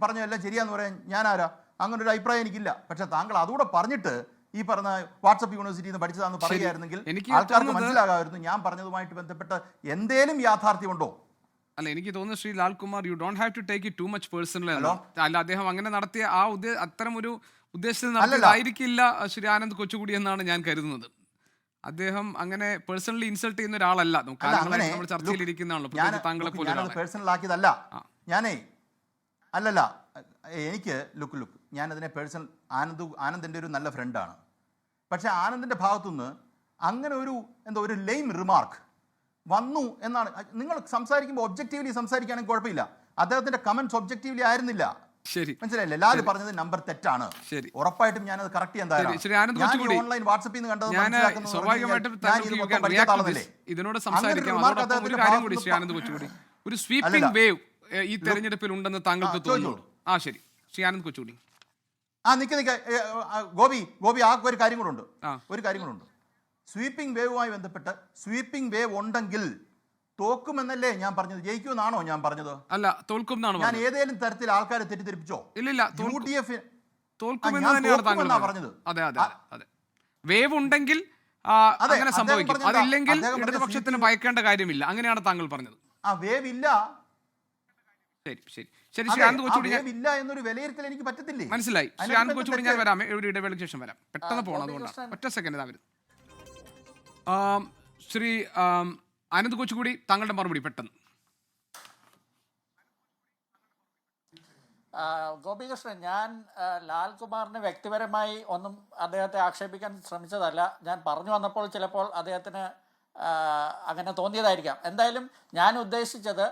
പറഞ്ഞ എല്ലാം ശരിയാന്ന് പറയാൻ ഞാൻ ആരാ? അങ്ങനെ ഒരു അഭിപ്രായം എനിക്കില്ല. പക്ഷെ താങ്കൾ അതുകൂടെ പറഞ്ഞിട്ട് ഈ പറഞ്ഞ വാട്സപ്പ് യൂണിവേഴ്സിറ്റിയിൽ നിന്ന് പഠിച്ചതാണെന്ന് പറയുകയായിരുന്നെങ്കിൽ ആൾക്കാർക്ക് മനസ്സിലാകാമായിരുന്നു ഞാൻ പറഞ്ഞതുമായിട്ട് ബന്ധപ്പെട്ട് എന്തേലും യാഥാർത്ഥ്യമുണ്ടോ. അല്ല, എനിക്ക് തോന്നുന്നു Shri Lalkumar, you don't have to take it too much personal. അല്ല, അദ്ദേഹം അങ്ങനെ നടത്തിയ അത്തരം ഒരു ഉദ്ദേശത്തിൽ നടത്തിയതായിരിക്കില്ല ശ്രീ ആനന്ദ് കൊച്ചുകൂടി എന്നാണ് ഞാൻ കരുതുന്നത്. അദ്ദേഹം അങ്ങനെ പേഴ്സണലി ഇൻസൾട്ട് ചെയ്യുന്ന ഒരാളല്ല. നമ്മൾ ചർച്ചയിൽ ഇരിക്കുന്നതാണല്ലോ, താങ്കളെ പോലെ പേഴ്സണൽ ആക്കിയതല്ല ഞാനേ. അല്ലല്ല, എനിക്ക് ലുക്ക് ഞാനതിനെ പേഴ്സണൽ ആനന്ദിൻ്റെ ഒരു നല്ല ഫ്രണ്ടാണ്. പക്ഷേ ആനന്ദിൻ്റെ ഭാഗത്തുനിന്ന് അങ്ങനെ ഒരു ലെയിം റിമാർക്ക് വന്നു എന്നാണ്. നിങ്ങൾ സംസാരിക്കുമ്പോൾ ഒബ്ജക്റ്റീവ്ലി സംസാരിക്കുകയാണെങ്കിൽ കുഴപ്പമില്ല. അദ്ദേഹത്തിൻ്റെ കമൻറ്റ്സ് ഒബ്ജക്റ്റീവ്ലി ആയിരുന്നില്ല. ശരി, മനസ്സിലായില്ലേ? ലാൽ പറഞ്ഞത് നമ്പർ തെറ്റാണ്. ശരി, ഉറപ്പായിട്ടും ഞാനത് കറക്റ്റ് ചെയ്യാൻ ഓൺലൈൻ വാട്സപ്പിൽ നിന്ന് കണ്ടത് ഇതിനോട് സംസാരിക്കാം. ഒരു കാര്യം കൂടി ശ്രീ ആനന്ദ് കൊച്ചുകൂടി, ഒരു സ്വീപ്പിംഗ് വേവ് ഈ തെരഞ്ഞെടുപ്പിൽ ഉണ്ടെന്ന് താങ്കൾക്ക് തോന്നുന്നു? ശ്ശരി, ശ്രീ ആനന്ദ് കൊച്ചുകൂടി. ഗോപി ആ ഒരു കാര്യം കൂടെ ഉണ്ട്. സ്വീപ്പിംഗ് വേവുമായി ബന്ധപ്പെട്ട് സ്വീപ്പിംഗ് വേവ് ഉണ്ടെങ്കിൽ തോക്കുമെന്നല്ലേ ഞാൻ പറഞ്ഞത്? ജയിക്കുമെന്നാണോ ഞാൻ പറഞ്ഞത്? അല്ല, തോൽക്കും. ഞാൻ ഏതെങ്കിലും തരത്തിൽ ആൾക്കാരെ തെറ്റിദ്ധരിപ്പിച്ചോ? ഇല്ലില്ല, UDF തോൽക്കുമെന്ന് തന്നെയാണ് താങ്കൾ പറഞ്ഞത്. അതെ, വേവ് ഉണ്ടെങ്കിൽ അങ്ങനെ സംഭവിക്കും. അതില്ലെങ്കിൽ ഇടതുപക്ഷത്തിന് ഭയക്കേണ്ട കാര്യമില്ല, അങ്ങനെയാണ് താങ്കൾ പറഞ്ഞത്. വേവ് ഇല്ല. ശരി, ശ്രീ ആനന്ദ് കൊച്ചുകൂടി, എന്നൊരു വിലയിരുത്തൽ എനിക്ക് പറ്റത്തില്ലേ? മനസ്സിലായി. ശ്രീ ആനന്ദ് കൊച്ചുകൂടി, ഞാൻ വരാം, ഒരു ഇടവേളയ്ക്ക് ശേഷം വരാം. പെട്ടെന്ന് പോകണം, അതുകൊണ്ടാണ്. ഒറ്റ സെക്കൻഡ് വരുന്നത്. ശ്രീ ആനന്ദ് കൊച്ചുകൂടി, താങ്കളുടെ മറുപടി പെട്ടെന്ന്. ഗോപികൃഷ്ണൻ, ഞാൻ ലാൽകുമാറിന് വ്യക്തിപരമായി ഒന്നും അദ്ദേഹത്തെ ആക്ഷേപിക്കാൻ ശ്രമിച്ചതല്ല. ഞാൻ പറഞ്ഞു വന്നപ്പോൾ ചിലപ്പോൾ അദ്ദേഹത്തിന് അങ്ങനെ തോന്നിയതായിരിക്കാം. എന്തായാലും ഞാൻ ഉദ്ദേശിച്ചത്,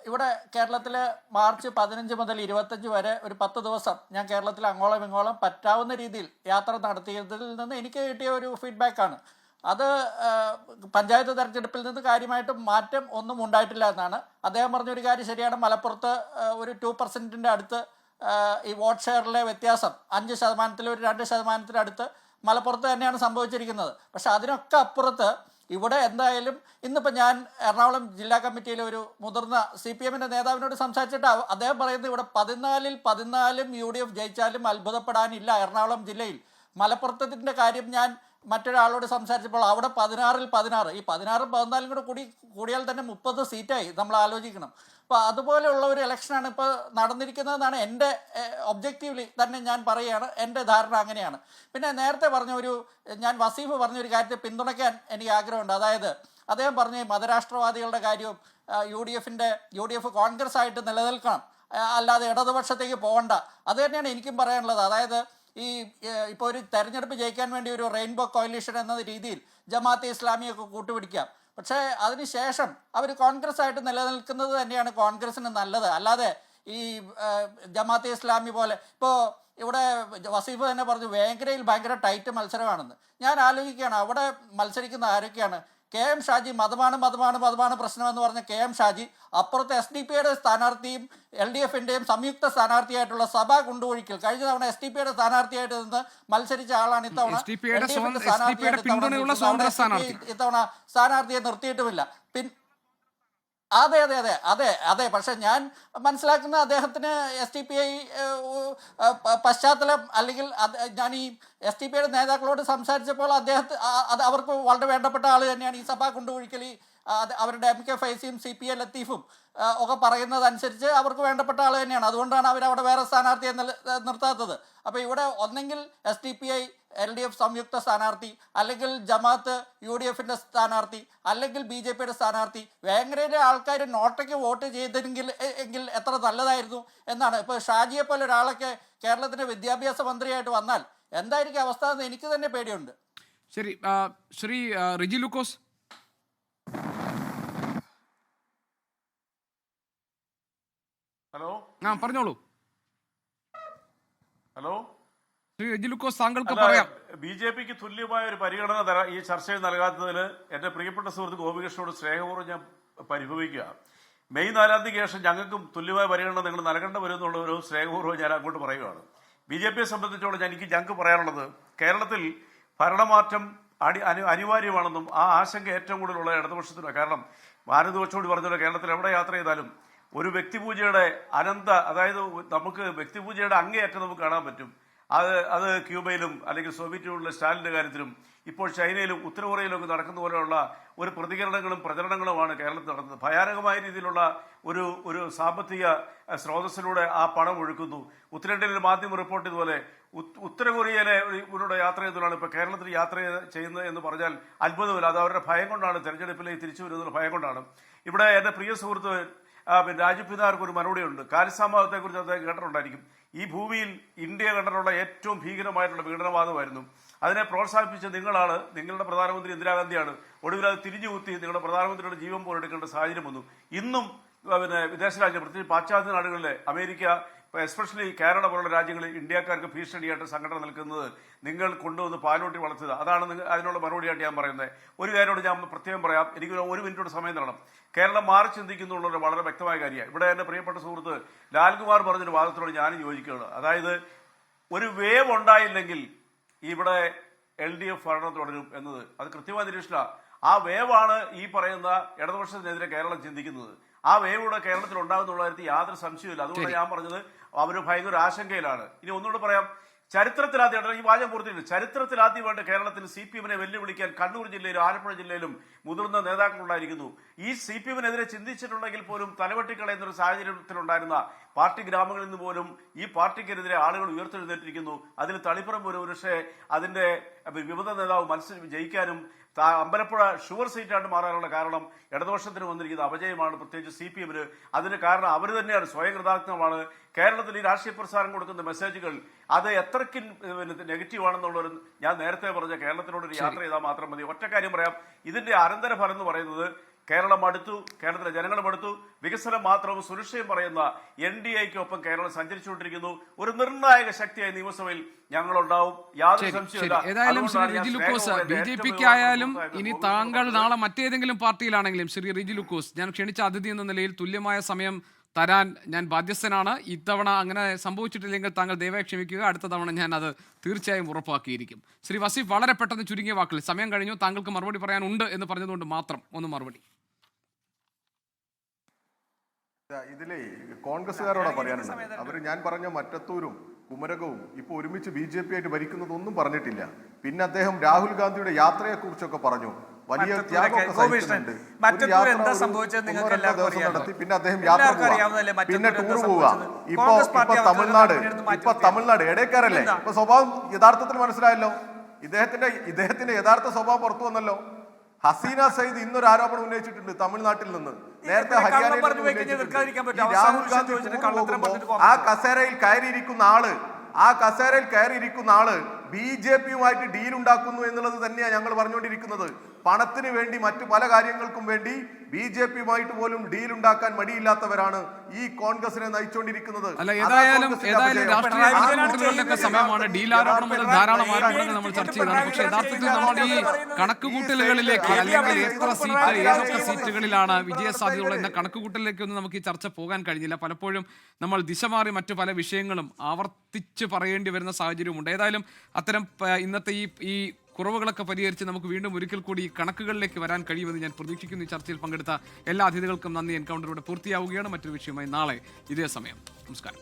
ഇവിടെ കേരളത്തിൽ മാർച്ച് 15 മുതൽ 25 വരെ ഒരു 10 ദിവസം ഞാൻ കേരളത്തിൽ അങ്ങോളം ഇങ്ങോളം പറ്റാവുന്ന രീതിയിൽ യാത്ര നടത്തിയതിൽ നിന്ന് എനിക്ക് കിട്ടിയ ഒരു ഫീഡ്ബാക്കാണ്. അത് പഞ്ചായത്ത് തെരഞ്ഞെടുപ്പിൽ നിന്ന് കാര്യമായിട്ട് മാറ്റം ഒന്നും ഉണ്ടായിട്ടില്ല എന്നാണ് അദ്ദേഹം പറഞ്ഞൊരു കാര്യം ശരിയാണ്. മലപ്പുറത്ത് ഒരു 2% അടുത്ത് ഈ വോട്ട് ഷെയറിലെ വ്യത്യാസം 5% ഒരു 2% അടുത്ത് മലപ്പുറത്ത് തന്നെയാണ് സംഭവിച്ചിരിക്കുന്നത്. പക്ഷെ അതിനൊക്കെ അപ്പുറത്ത് ഇവിടെ എന്തായാലും ഇന്നിപ്പോൾ ഞാൻ എറണാകുളം ജില്ലാ കമ്മിറ്റിയിലെ ഒരു മുതിർന്ന CPM നേതാവിനോട് സംസാരിച്ചിട്ട് അദ്ദേഹം പറയുന്നത് ഇവിടെ 14 UDF ജയിച്ചാലും അത്ഭുതപ്പെടാനില്ല എറണാകുളം ജില്ലയിൽ. മലപ്പുറത്തിൻ്റെ കാര്യം ഞാൻ മറ്റൊരാളോട് സംസാരിച്ചപ്പോൾ അവിടെ 16 ഈ 14 കൂടിയാൽ തന്നെ 30 സീറ്റായി നമ്മൾ ആലോചിക്കണം. അപ്പോൾ അതുപോലെയുള്ള ഒരു ഇലക്ഷനാണ് ഇപ്പോൾ നടന്നിരിക്കുന്നതെന്നാണ് എൻ്റെ ഒബ്ജക്റ്റീവ്ലി തന്നെ ഞാൻ പറയുകയാണ്. എൻ്റെ ധാരണ അങ്ങനെയാണ്. പിന്നെ നേരത്തെ ഞാൻ വസീഫ് പറഞ്ഞൊരു കാര്യത്തെ പിന്തുണയ്ക്കാൻ എനിക്ക് ആഗ്രഹമുണ്ട്. അതായത് അദ്ദേഹം പറഞ്ഞ മതരാഷ്ട്രവാദികളുടെ കാര്യവും UDF കോൺഗ്രസ് ആയിട്ട് നിലനിൽക്കണം, അല്ലാതെ ഇടതുപക്ഷത്തേക്ക് പോകണ്ട, അത് തന്നെയാണ് എനിക്കും പറയാനുള്ളത്. അതായത് ഇപ്പോൾ ഒരു തെരഞ്ഞെടുപ്പ് ജയിക്കാൻ വേണ്ടി ഒരു റെയിൻബോ കോalition എന്ന രീതിയിൽ ജമാഅത്തെ ഇസ്ലാമിയൊക്കെ കൂട്ടുപിടിക്കാം. പക്ഷേ അതിനുശേഷം അവർ കോൺഗ്രസ് ആയിട്ട് നിലനിൽക്കുന്നത് തന്നെയാണ് കോൺഗ്രസിന് നല്ലത്. അല്ലാതെ ഈ ജമാഅത്തെ ഇസ്ലാമി പോലെ ഇപ്പോൾ ഇവിടെ വസീഫ് തന്നെ പറഞ്ഞു വേങ്ങരയിൽ ഭയങ്കര ടൈറ്റ് മത്സരമാണെന്ന്. ഞാൻ ആലോചിക്കുകയാണ് അവിടെ മത്സരിക്കുന്ന ആരൊക്കെയാണ്? KM ഷാജി മതമാണ് പ്രശ്നമെന്ന് പറഞ്ഞ KM ഷാജി, അപ്പുറത്തെ SDPയുടെ സ്ഥാനാർത്ഥിയും LDFിൻ്റെയും സംയുക്ത സ്ഥാനാർത്ഥിയായിട്ടുള്ള സഭ കുണ്ടുകൊഴിക്കൽ കഴിഞ്ഞ തവണ SDPയുടെ സ്ഥാനാർത്ഥിയായിട്ട് നിന്ന് മത്സരിച്ച ആളാണ്. ഇത്തവണ ഇത്തവണ സ്ഥാനാർത്ഥിയെ നിർത്തിയിട്ടുമില്ല. അതെ. പക്ഷെ ഞാൻ മനസ്സിലാക്കുന്ന അദ്ദേഹത്തിന് SDPI പശ്ചാത്തലം, അല്ലെങ്കിൽ ഞാൻ ഈ SDPയുടെ നേതാക്കളോട് സംസാരിച്ചപ്പോൾ അവർക്ക് വളരെ വേണ്ടപ്പെട്ട ആൾ തന്നെയാണ്. ഈ സഭ കൊണ്ടുപോഴിക്കൽ അവരുടെ MK ഫൈസിയും CPI ലത്തീഫും ഒക്കെ പറയുന്നതനുസരിച്ച് അവർക്ക് വേണ്ടപ്പെട്ട ആൾ തന്നെയാണ്. അതുകൊണ്ടാണ് അവരവിടെ വേറെ സ്ഥാനാർത്ഥിയെ നിർത്താത്തത്. അപ്പോൾ ഇവിടെ ഒന്നെങ്കിൽ SDPI LDF സംയുക്ത സ്ഥാനാർത്ഥി, അല്ലെങ്കിൽ ജമാഅത്ത് UDFിൻ്റെ സ്ഥാനാർത്ഥി, അല്ലെങ്കിൽ BJPയുടെ സ്ഥാനാർത്ഥി. വേങ്ങരയിലെ ആൾക്കാർ നോട്ടയ്ക്ക് വോട്ട് എങ്കിൽ എത്ര നല്ലതായിരുന്നു എന്നാണ്. ഇപ്പോൾ ഷാജിയെ പോലെ ഒരാളൊക്കെ കേരളത്തിൻ്റെ വിദ്യാഭ്യാസ മന്ത്രിയായിട്ട് വന്നാൽ എന്തായിരിക്കും അവസ്ഥ എന്ന് എനിക്ക് തന്നെ പേടിയുണ്ട്. ശരി, ശ്രീ റിജി ലൂക്കോസ്. ഹലോ, പറഞ്ഞോളൂ. ഹലോ, ശ്രീ റിജി ലൂക്കോസ്, താങ്കൾക്ക് പറയാം. BJPക്ക് തുല്യമായ ഒരു പരിഗണന ഈ ചർച്ചയിൽ നൽകാത്തതിന് എൻ്റെ പ്രിയപ്പെട്ട സുഹൃത്ത് ഗോപികൃഷ്ണനോട് സ്നേഹപൂർവ്വം ഞാൻ പരിഭവിക്കുക. മെയ് 4 ശേഷം ഞങ്ങൾക്കും തുല്യമായ പരിഗണന നിങ്ങൾ നൽകേണ്ട വരുമെന്നുള്ള ഒരു സ്നേഹപൂർവ്വം ഞാൻ അങ്ങോട്ട് പറയുകയാണ്. BJPയെ സംബന്ധിച്ചോളം ഞങ്ങൾക്ക് പറയാനുള്ളത്, കേരളത്തിൽ ഭരണമാറ്റം അനിവാര്യമാണെന്നും ആ ആശങ്ക ഏറ്റവും കൂടുതലുള്ള ഇടതുപക്ഷത്തിനാണ്. കാരണം ഭാരതപക്ഷോട് പറഞ്ഞല്ലോ, കേരളത്തിൽ എവിടെ യാത്ര ചെയ്താലും ഒരു വ്യക്തിപൂജയുടെ അതായത് നമുക്ക് വ്യക്തിപൂജയുടെ അങ്ങേയറ്റം നമുക്ക് കാണാൻ പറ്റും. അത് ക്യൂബയിലും അല്ലെങ്കിൽ സോവിയറ്റ് യൂണിയനിലെ സ്റ്റാലിൻ്റെ കാര്യത്തിലും ഇപ്പോൾ ചൈനയിലും ഉത്തര കൊറിയയിലൊക്കെ നടക്കുന്ന പോലെയുള്ള ഒരു പ്രതികരണങ്ങളും പ്രചരണങ്ങളുമാണ് കേരളത്തിൽ നടന്നത്. ഭയാനകമായ രീതിയിലുള്ള ഒരു സാമ്പത്തിക സ്രോതസ്സിലൂടെ ആ പണം ഒഴുക്കുന്നു. ഉത്തരേന്ത്യയിലെ മാധ്യമം റിപ്പോർട്ട് ചെയ്തതുപോലെ ഉത്തര കൊറിയയിലൂടെ യാത്ര ചെയ്തതാണ് ഇപ്പോൾ കേരളത്തിൽ യാത്ര ചെയ്യുന്നത് എന്ന് പറഞ്ഞാൽ അത്ഭുതമില്ല. അത് അവരുടെ ഭയം കൊണ്ടാണ്, തെരഞ്ഞെടുപ്പിലേക്ക് തിരിച്ചു വരുന്നതിന് ഭയം കൊണ്ടാണ്. ഇവിടെ എൻ്റെ പ്രിയ സുഹൃത്ത് രാജീവ് പിതാർക്ക് ഒരു മറുപടിയുണ്ട്. കാലിസ്ഥാമത്തെ അദ്ദേഹം കേട്ടിട്ടുണ്ടായിരിക്കും. ഈ ഭൂമിയിൽ ഇന്ത്യ കണ്ടിട്ടുള്ള ഏറ്റവും ഭീകരമായിട്ടുള്ള വിഘടനവാദമായിരുന്നു. അതിനെ പ്രോത്സാഹിപ്പിച്ച നിങ്ങളുടെ പ്രധാനമന്ത്രി ഇന്ദിരാഗാന്ധിയാണ്. ഒടുവിൽ അത് തിരിഞ്ഞുകുത്തി നിങ്ങളുടെ പ്രധാനമന്ത്രിയുടെ ജീവൻ പോലെടുക്കേണ്ട സാഹചര്യം വന്നു. ഇന്നും വിദേശ രാജ്യം, പ്രത്യേകിച്ച് പാശ്ചാത്യ നാടുകളിലെ അമേരിക്ക, എസ്പെഷ്യലി കാനഡ പോലുള്ള രാജ്യങ്ങളിൽ ഇന്ത്യക്കാർക്ക് ഭീഷണിയായിട്ട് സംഘടന നിൽക്കുന്നത് നിങ്ങൾ കൊണ്ടുവന്ന് പാലോട്ടി വളർത്തുക. അതാണ് അതിനുള്ള മറുപടിയായിട്ട് ഞാൻ പറയുന്നത്. ഒരു കാര്യത്തോട് ഞാൻ പ്രത്യേകം പറയാം, എനിക്ക് 1 മിനിറ്റോട് സമയം തരണം. കേരളം മാറി ചിന്തിക്കുന്നുള്ളത് വളരെ വ്യക്തമായ കാര്യമാണ്. ഇവിടെ എൻ്റെ പ്രിയപ്പെട്ട സുഹൃത്ത് ലാൽകുമാർ പറഞ്ഞൊരു വാദത്തോട് ഞാനും യോജിക്കുകയാണ്. അതായത് ഒരു വേവ് ഉണ്ടായില്ലെങ്കിൽ ഇവിടെ LDF ഭരണം തുടരും എന്നത് അത് കൃത്യമായ നിരീക്ഷണമാണ്. ആ വേവാണ് ഈ പറയുന്ന ഇടതുപക്ഷത്തിനെതിരെ കേരളം ചിന്തിക്കുന്നത്. ആ വേവൂടെ കേരളത്തിൽ ഉണ്ടാകുന്നുള്ള കാര്യത്തിൽ യാതൊരു സംശയമില്ല. അതുകൊണ്ട് ഞാൻ പറഞ്ഞത് അവർ ഭയങ്കര ആശങ്കയിലാണ്. ഇനി ഒന്നുകൂടെ പറയാം, ചരിത്രത്തിലാദ്യമായിട്ട് ഈ വാചകം പൂർത്തിയിട്ടുണ്ട്. ചരിത്രത്തിലാദ്യമായിട്ട് കേരളത്തിൽ CPMനെ വെല്ലുവിളിക്കാൻ കണ്ണൂർ ജില്ലയിലും ആലപ്പുഴ ജില്ലയിലും മുതിർന്ന നേതാക്കളുണ്ടായിരിക്കുന്നു. ഈ CPMനെതിരെ ചിന്തിച്ചിട്ടുണ്ടെങ്കിൽ പോലും തലവെട്ടിക്കളയുന്നൊരു സാഹചര്യത്തിലുണ്ടായിരുന്ന പാർട്ടി ഗ്രാമങ്ങളിൽ നിന്ന് പോലും ഈ പാർട്ടിക്കെതിരെ ആളുകൾ ഉയർത്തെഴുന്നേറ്റിരിക്കുന്നു. അതിൽ തളിപ്പറമ്പ് ഒരു പക്ഷേ അതിന്റെ വിമത നേതാവ് ജയിക്കാനും അമ്പലപ്പുഴ ഷുവർ സീറ്റായിട്ട് മാറാനുള്ള കാരണം ഇടതുപക്ഷത്തിന് വന്നിരിക്കുന്ന അപജയമാണ്, പ്രത്യേകിച്ച് CPMന്. അതിന് കാരണം അവർ തന്നെയാണ്, സ്വയം കൃതാർത്ഥമാണ്. കേരളത്തിൽ ഈ രാഷ്ട്രീയ പ്രസ്ഥാനം കൊടുക്കുന്ന മെസ്സേജുകൾ അത് എത്രയ്ക്ക് നെഗറ്റീവാണെന്നുള്ളൊരു ഞാൻ നേരത്തെ പറഞ്ഞ കേരളത്തിനോടൊരു യാത്ര ചെയ്താൽ മാത്രം മതി. ഒറ്റ കാര്യം പറയാം, ഇതിന്റെ അനന്തരഫലം എന്ന് പറയുന്നത് കേരളം അടുത്തു, കേരളത്തിലെ ജനങ്ങളും അടുത്തു. വികസനം മാത്രവും സുരക്ഷയും പറയുന്ന NDAയ്ക്കൊപ്പം കേരളം സഞ്ചരിച്ചുകൊണ്ടിരിക്കുന്നു. ഒരു നിർണായക ശക്തിയായി നിയമസഭയിൽ ഞങ്ങളുണ്ടാവും, യാതൊരു സംശയമില്ല. ഏതായാലും ശ്രീ അതുകൊണ്ടാണ് ഞാൻ റിജി ലൂക്കോസ് സ്നേഹപൂർവ്വം BJPക്ക് ആയാലും ഇനി താങ്കൾ നാളെ മറ്റേതെങ്കിലും പാർട്ടിയിലാണെങ്കിലും ശ്രീ റിജി ലൂക്കോസ്, ഞാൻ ക്ഷണിച്ച അതിഥി എന്ന നിലയിൽ തുല്യമായ സമയം തരാൻ ഞാൻ ബാധ്യസ്ഥനാണ്. ഇത്തവണ അങ്ങനെ സംഭവിച്ചിട്ടില്ലെങ്കിൽ താങ്കൾ ദയവായി ക്ഷമിക്കുക. അടുത്ത തവണ ഞാൻ അത് തീർച്ചയായും ഉറപ്പാക്കിയിരിക്കും. ശ്രീ വസീഫ്, വളരെ പെട്ടെന്ന് ചുരുങ്ങിയ വാക്കിൽ, സമയം കഴിഞ്ഞു, താങ്കൾക്ക് മറുപടി പറയാനുണ്ട് എന്ന് പറഞ്ഞതുകൊണ്ട് മാത്രം ഒന്ന് മറുപടി. ഇതിലേ കോൺഗ്രസ്സുകാരോടാ പറയാനുള്ളത്. അവർ ഞാൻ പറഞ്ഞ മറ്റത്തൂരും കുമരകവും ഇപ്പൊ ഒരുമിച്ച് BJP ആയിട്ട് ഭരിക്കുന്നതൊന്നും പറഞ്ഞിട്ടില്ല. പിന്നെ അദ്ദേഹം രാഹുൽ ഗാന്ധിയുടെ യാത്രയെ കുറിച്ചൊക്കെ പറഞ്ഞു. വലിയ ത്യാഗമൊക്കെ സഹിക്കുന്നുണ്ട്. ഒരു യാത്ര നടത്തി പിന്നെ അദ്ദേഹം യാത്ര പോവുക, പിന്നെ ടൂർ പോവുക. ഇപ്പൊ തമിഴ്നാട് ഇടയക്കാരല്ലേ? ഇപ്പൊ സ്വഭാവം യഥാർത്ഥത്തിൽ മനസ്സിലായല്ലോ. ഇദ്ദേഹത്തിന്റെ യഥാർത്ഥ സ്വഭാവം പുറത്തു വന്നല്ലോ. ഹസീന സയ്യിദ് ഇന്നൊരു ആരോപണം ഉന്നയിച്ചിട്ടുണ്ട് തമിഴ്നാട്ടിൽ നിന്ന്. നേരത്തെ ഹരിയാനയിൽ രാഹുൽ ഗാന്ധി ആ കസേരയിൽ കയറിയിരിക്കുന്ന ആള് BJPയുമായിട്ട് ഡീൽ ഉണ്ടാക്കുന്നു എന്നുള്ളത് തന്നെയാണ് ഞങ്ങൾ പറഞ്ഞുകൊണ്ടിരിക്കുന്നത്. പണത്തിന് വേണ്ടി മറ്റു പല കാര്യങ്ങൾക്കും വേണ്ടി BJPയുമായിട്ട് പോലും ഡീൽ ഉണ്ടാക്കാൻ മടിയില്ലാത്തവരാണ് ഈ കോൺഗ്രസിനെ നയിച്ചുകൊണ്ടിരിക്കുന്നത്. അല്ല, ഏതായാലും രാഷ്ട്രീയ കണക്കുകൂട്ടലുകളുടെ സമയമാണ്. ഡീൽ ആരോപണം മുതൽ ധാരാളം ആരോപണങ്ങൾ നമ്മൾ ചർച്ച ചെയ്തതാണ്. പക്ഷേ യഥാർത്ഥത്തിൽ നമ്മൾ ഈ കണക്കുകൂട്ടലുകളിലേക്ക്, അല്ലെങ്കിൽ എത്ര സീറ്റ്, ഏതൊക്കെ സീറ്റുകളിലാണ് വിജയസാധ്യതയുള്ള എന്ന കണക്കുകൂട്ടലിലേക്കൊന്നും നമുക്ക് ഈ ചർച്ച പോകാൻ കഴിഞ്ഞില്ല. പലപ്പോഴും നമ്മൾ ദിശ മാറി മറ്റു പല വിഷയങ്ങളും ആവർത്തിച്ച് പറയേണ്ടി വരുന്ന സാഹചര്യമുണ്ട്. ഏതായാലും അത്തരം ഇന്നത്തെ ഈ കുറവുകളൊക്കെ പരിഹരിച്ച് നമുക്ക് വീണ്ടും ഒരിക്കൽ കൂടി ഈ കണക്കുകളിലേക്ക് വരാൻ കഴിയുമെന്ന് ഞാൻ പ്രതീക്ഷിക്കുന്നു. ഈ ചർച്ചയിൽ പങ്കെടുത്ത എല്ലാ അതിഥികൾക്കും നന്ദി. എൻകൗണ്ടർ ഇവിടെ പൂർത്തിയാവുകയാണ്. മറ്റൊരു വിഷയമായി നാളെ ഇതേ സമയം. നമസ്കാരം.